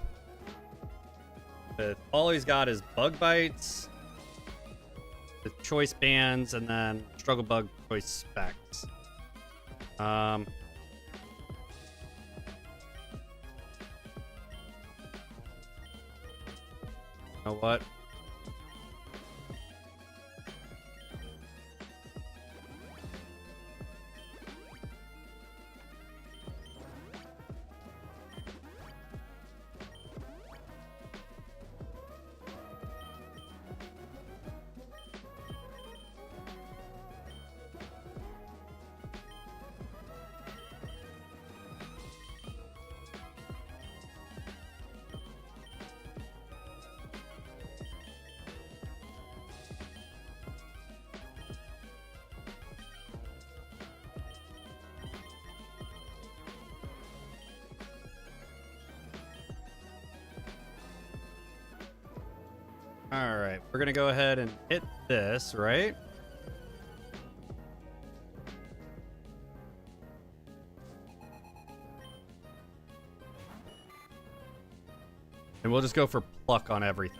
With all he's got is bug bites, the choice bands, and then struggle bug choice specs. You know what? All right, we're gonna go ahead and hit this, right? And we'll just go for pluck on everything.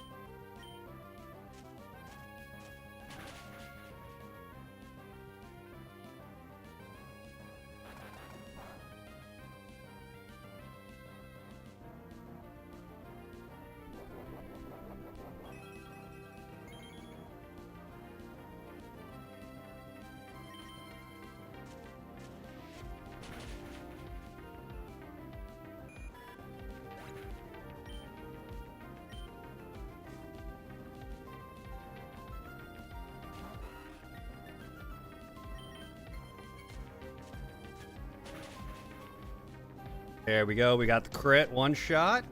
There we go. We got the crit one shot.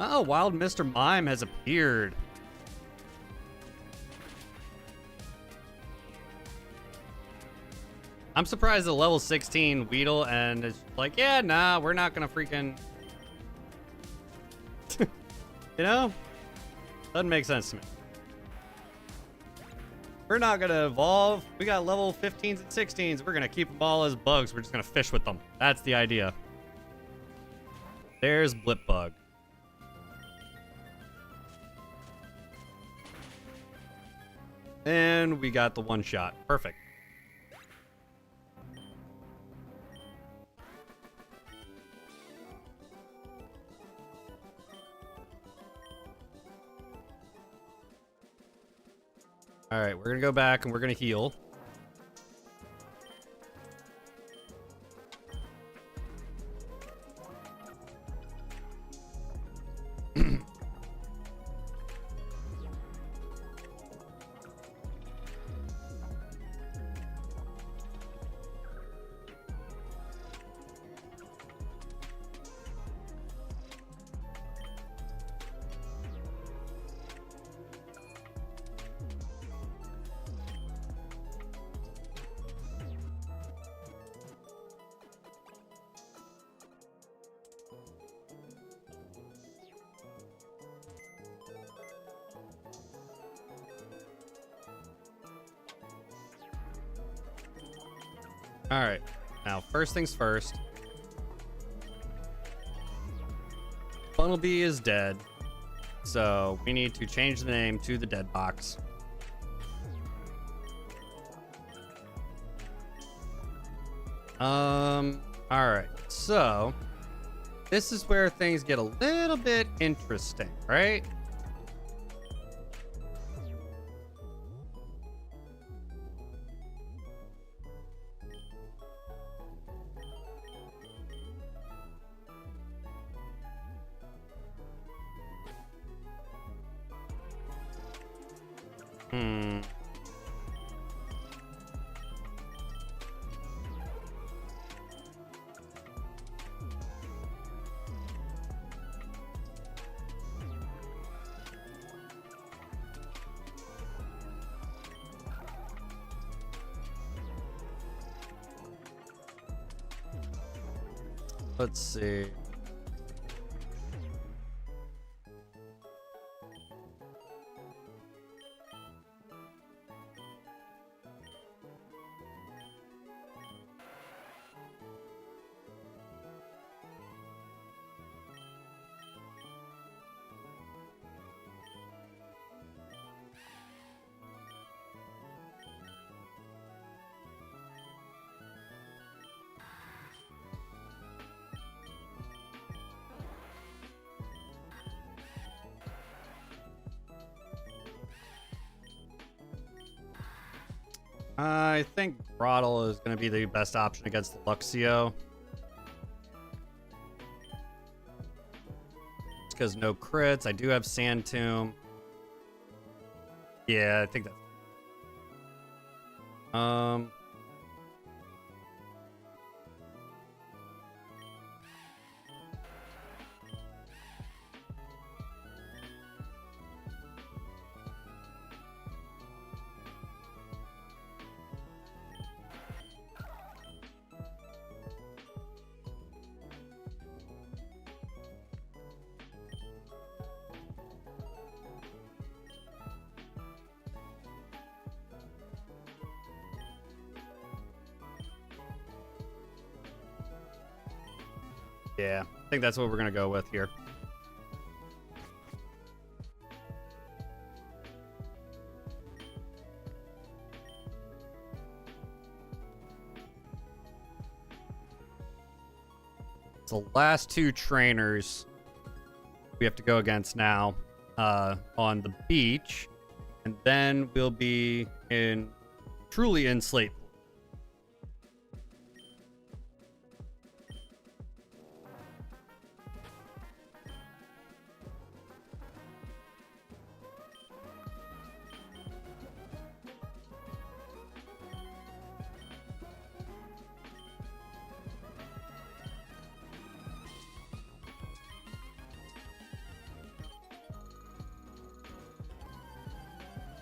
Oh, Wild Mr. Mime has appeared. I'm surprised at level 16 Weedle and it's like, yeah, nah, we're not gonna freaking... you know? Doesn't make sense to me. We're not gonna evolve. We got level 15s and 16s. We're gonna keep them all as bugs. We're just gonna fish with them. That's the idea. There's Blipbug. And we got the one shot. Perfect. All right, we're gonna go back and we're gonna heal. All right, now first things first. Funnelbee is dead, so we need to change the name to the dead box. All right. So this is where things get a little bit interesting, right? Hmm. Let's see. I think Throttle is going to be the best option against Luxio. It's because no crits. I do have Sand Tomb. Yeah, I think that's... Yeah, I think that's what we're going to go with here. The last two trainers we have to go against now on the beach, and then we'll be truly in Slate.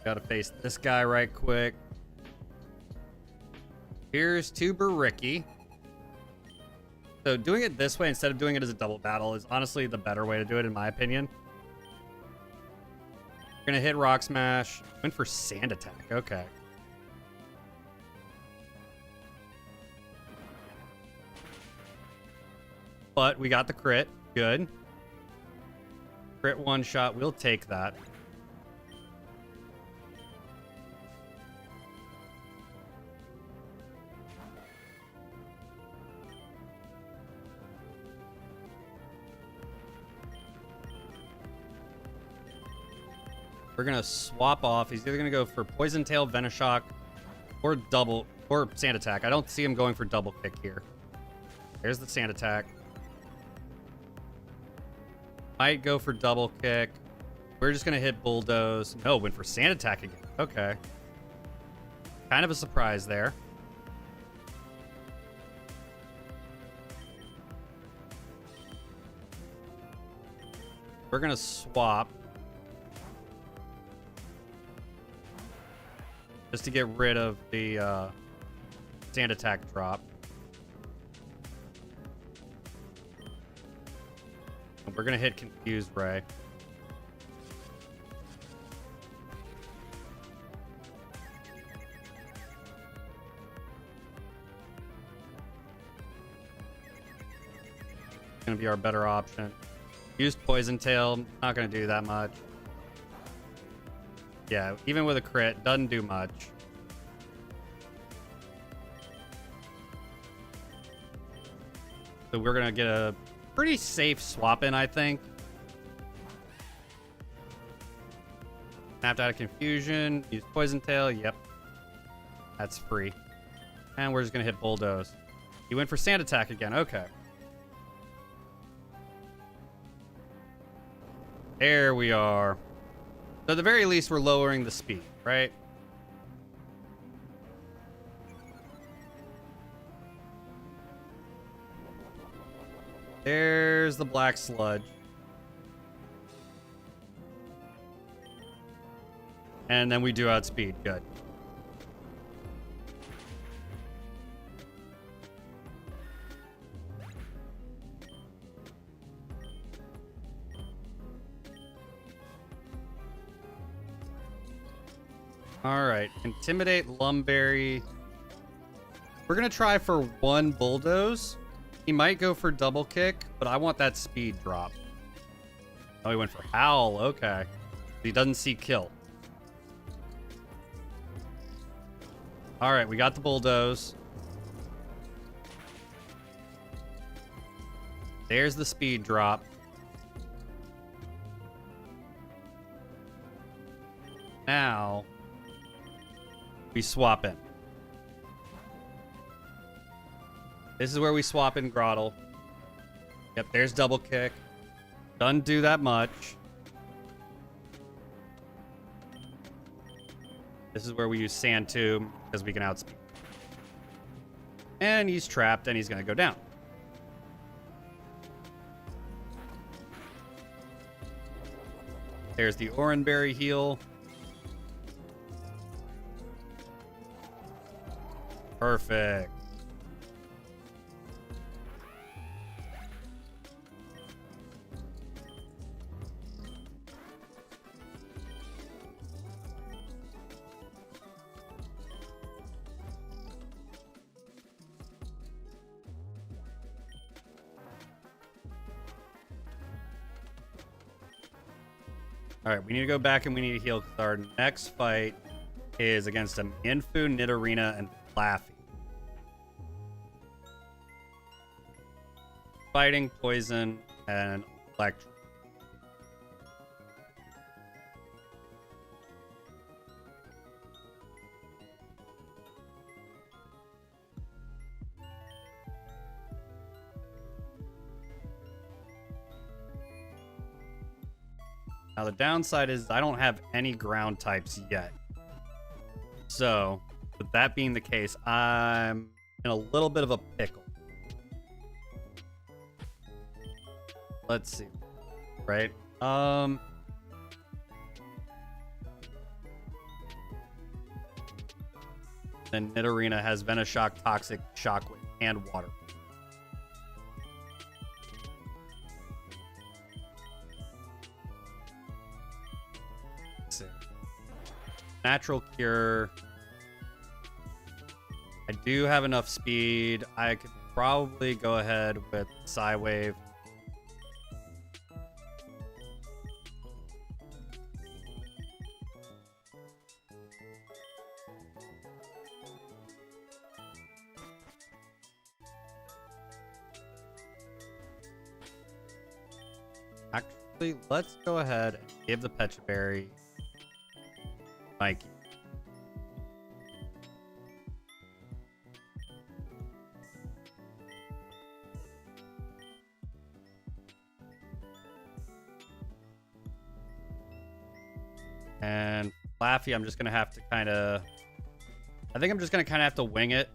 Gotta face this guy right quick. Here's Tuber Ricky. So doing it this way instead of doing it as a double battle is honestly the better way to do it, in my opinion. We're gonna hit Rock Smash. Went for Sand Attack. Okay. But we got the crit. Good. Crit one shot. We'll take that. We're gonna swap off. He's either gonna go for Poison Tail, Venoshock, or Sand Attack. I don't see him going for double kick here. There's the Sand Attack. Might go for double kick. We're just gonna hit Bulldoze. No, went for Sand Attack again. Okay. Kind of a surprise there. We're gonna swap. Just to get rid of the Sand Attack drop. And we're going to hit Confused Ray. It's going to be our better option. Use Poison Tail. Not going to do that much. Yeah, even with a crit, doesn't do much. So we're going to get a pretty safe swap in, I think. Snapped out of confusion. Use poison tail. Yep. That's free. And we're just going to hit bulldoze. He went for sand attack again. Okay. There we are. So at the very least, we're lowering the speed, right? There's the black sludge. And then we do outspeed. Good. All right. Intimidate Lumberry. We're going to try for one bulldoze. He might go for double kick, but I want that speed drop. Oh, he went for howl. Okay. He doesn't see kill. All right, we got the bulldoze. There's the speed drop. Now, we swap in. This is where we swap in Grottle. Yep, there's double kick. Doesn't do that much. This is where we use Sand Tomb because we can outspeed. And he's trapped and he's going to go down. There's the Oranberry heal. Perfect. All right, we need to go back and we need to heal because our next fight is against a Minfu, Nidorina, and Flaffy. Fighting, poison, and electric. Now the downside is I don't have any ground types yet. So, with that being the case, I'm in a little bit of a pickle. Let's see. Right? Then Nidorina has Venoshock, Toxic, Shockwave, and Water. Natural Cure. I do have enough speed. I could probably go ahead with Psywave. Actually, let's go ahead and give the Pecha Berry Mikey. And Flaffy, I'm just going to have to kind of... I think I'm just going to kind of have to wing it.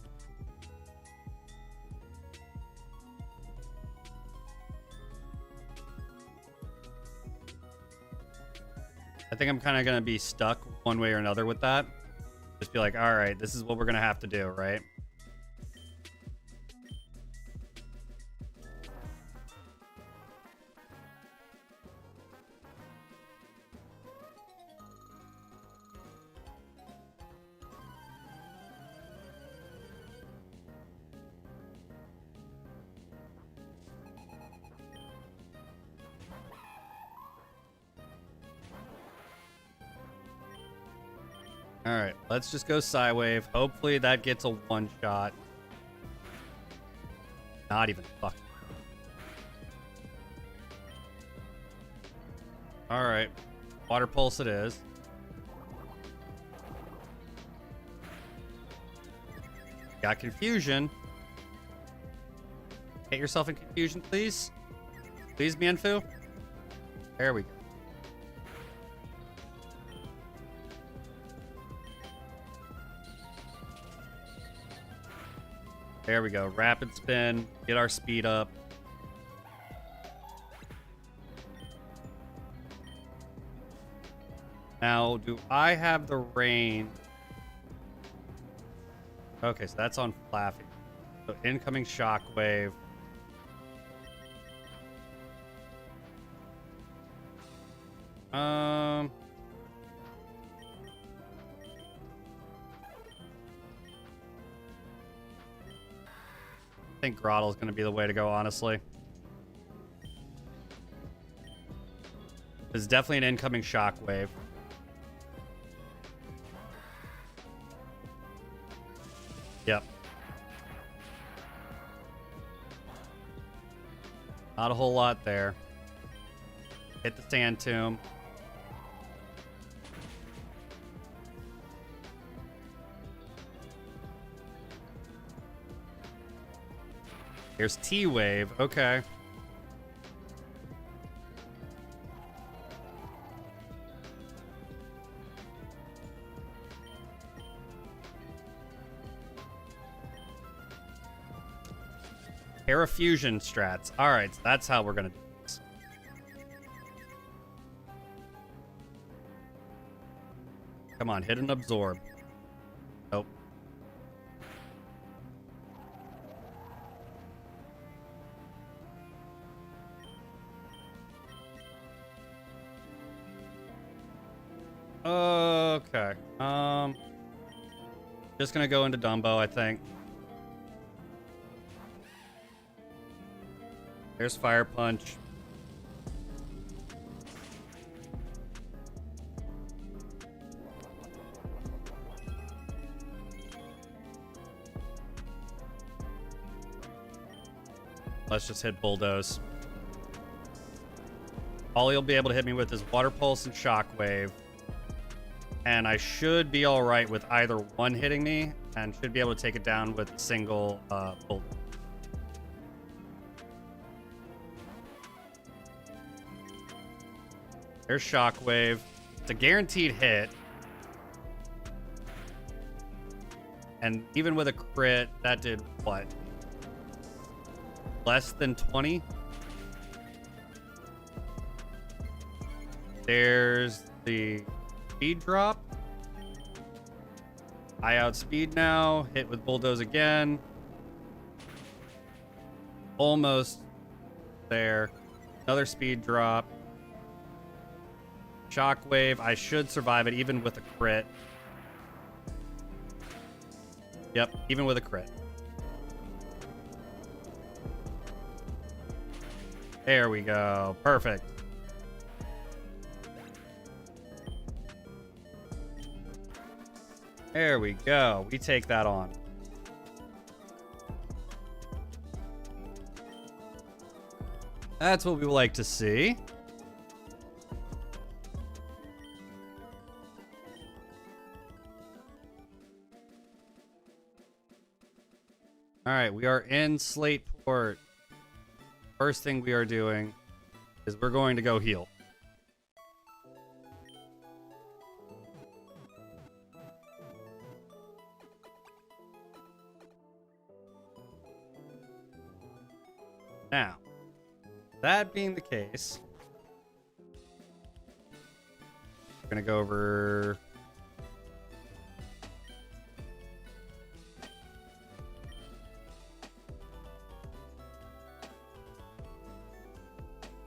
I think I'm kind of going to be stuck one way or another with that. Just be like, all right, this is what we're going to have to do, right? All right, let's just go Psywave. Hopefully that gets a one-shot. Not even fucking. All right. Water pulse it is. Got confusion. Get yourself in confusion, please. Please, Mienfu. There we go. There we go. Rapid spin. Get our speed up. Now, do I have the rain? Okay, so that's on Flaffy. So incoming shockwave. I think Grottle is going to be the way to go, honestly. There's definitely an incoming shockwave. Yep. Not a whole lot there. Hit the sand tomb. Here's T-Wave. Okay. Parafusion strats. All right, so that's how we're going to do this. Come on, hit and absorb. Nope. Okay. Just gonna go into Dumbo, I think. There's Fire Punch. Let's just hit Bulldoze. All he'll be able to hit me with is Water Pulse and Shockwave. And I should be alright with either one hitting me, and should be able to take it down with a single Bulldoze. There's Shockwave. It's a guaranteed hit. And even with a crit, that did what? Less than 20? There's the speed drop. I outspeed now. Hit with Bulldoze again. Almost there. Another speed drop. Shockwave. I should survive it even with a crit. Yep, even with a crit. There we go. Perfect. There we go. We take that on. That's what we like to see. All right, we are in Slateport. First thing we are doing is we're going to go heal. Now, that being the case, we're going to go over...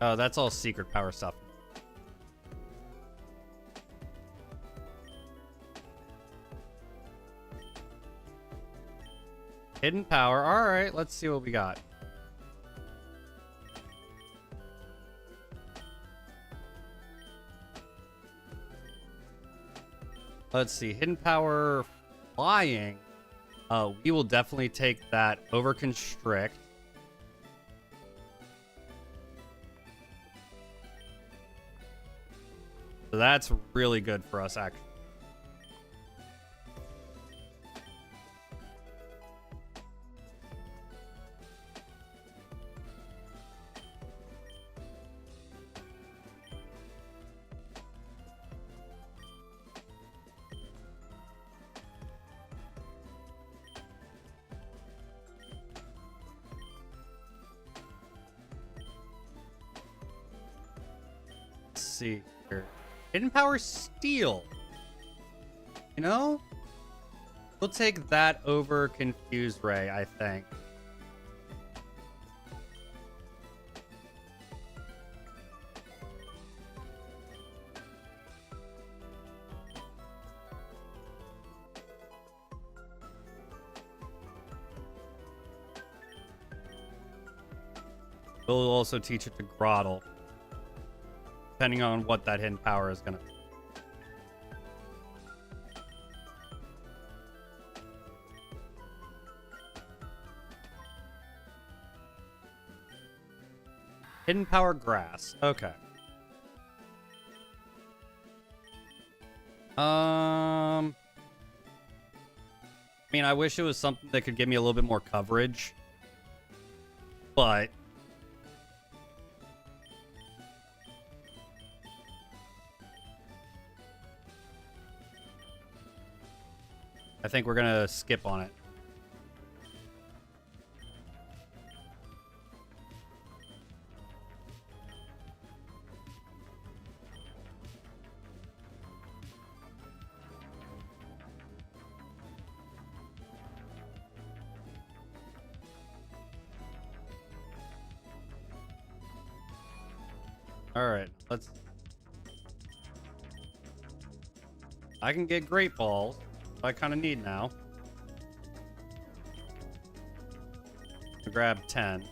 Oh, that's all secret power stuff. Hidden power. All right, let's see what we got. Let's see. Hidden power flying. We will definitely take that over constrict. So that's really good for us, actually. See here. Hidden power steel. You know? We'll take that over confused ray, I think. We'll also teach it to Grottle, depending on what that hidden power is going to be. Hidden power grass. Okay. I mean, I wish it was something that could give me a little bit more coverage, but I think we're gonna skip on it. All right, let's. I can get great balls. I kind of need now. To grab 10.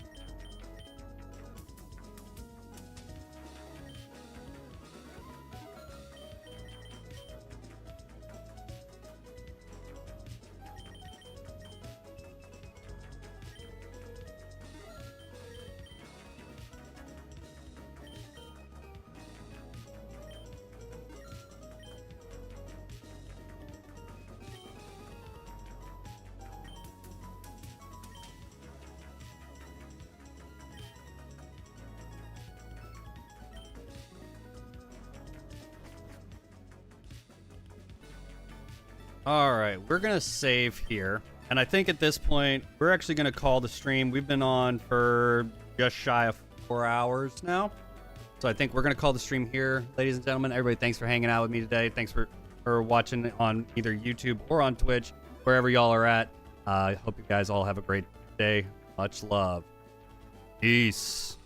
All right, we're going to save here. And I think at this point, we're actually going to call the stream. We've been on for just shy of 4 hours now. So I think we're going to call the stream here. Ladies and gentlemen, everybody, thanks for hanging out with me today. Thanks for watching on either YouTube or on Twitch, wherever y'all are at. I hope you guys all have a great day. Much love. Peace.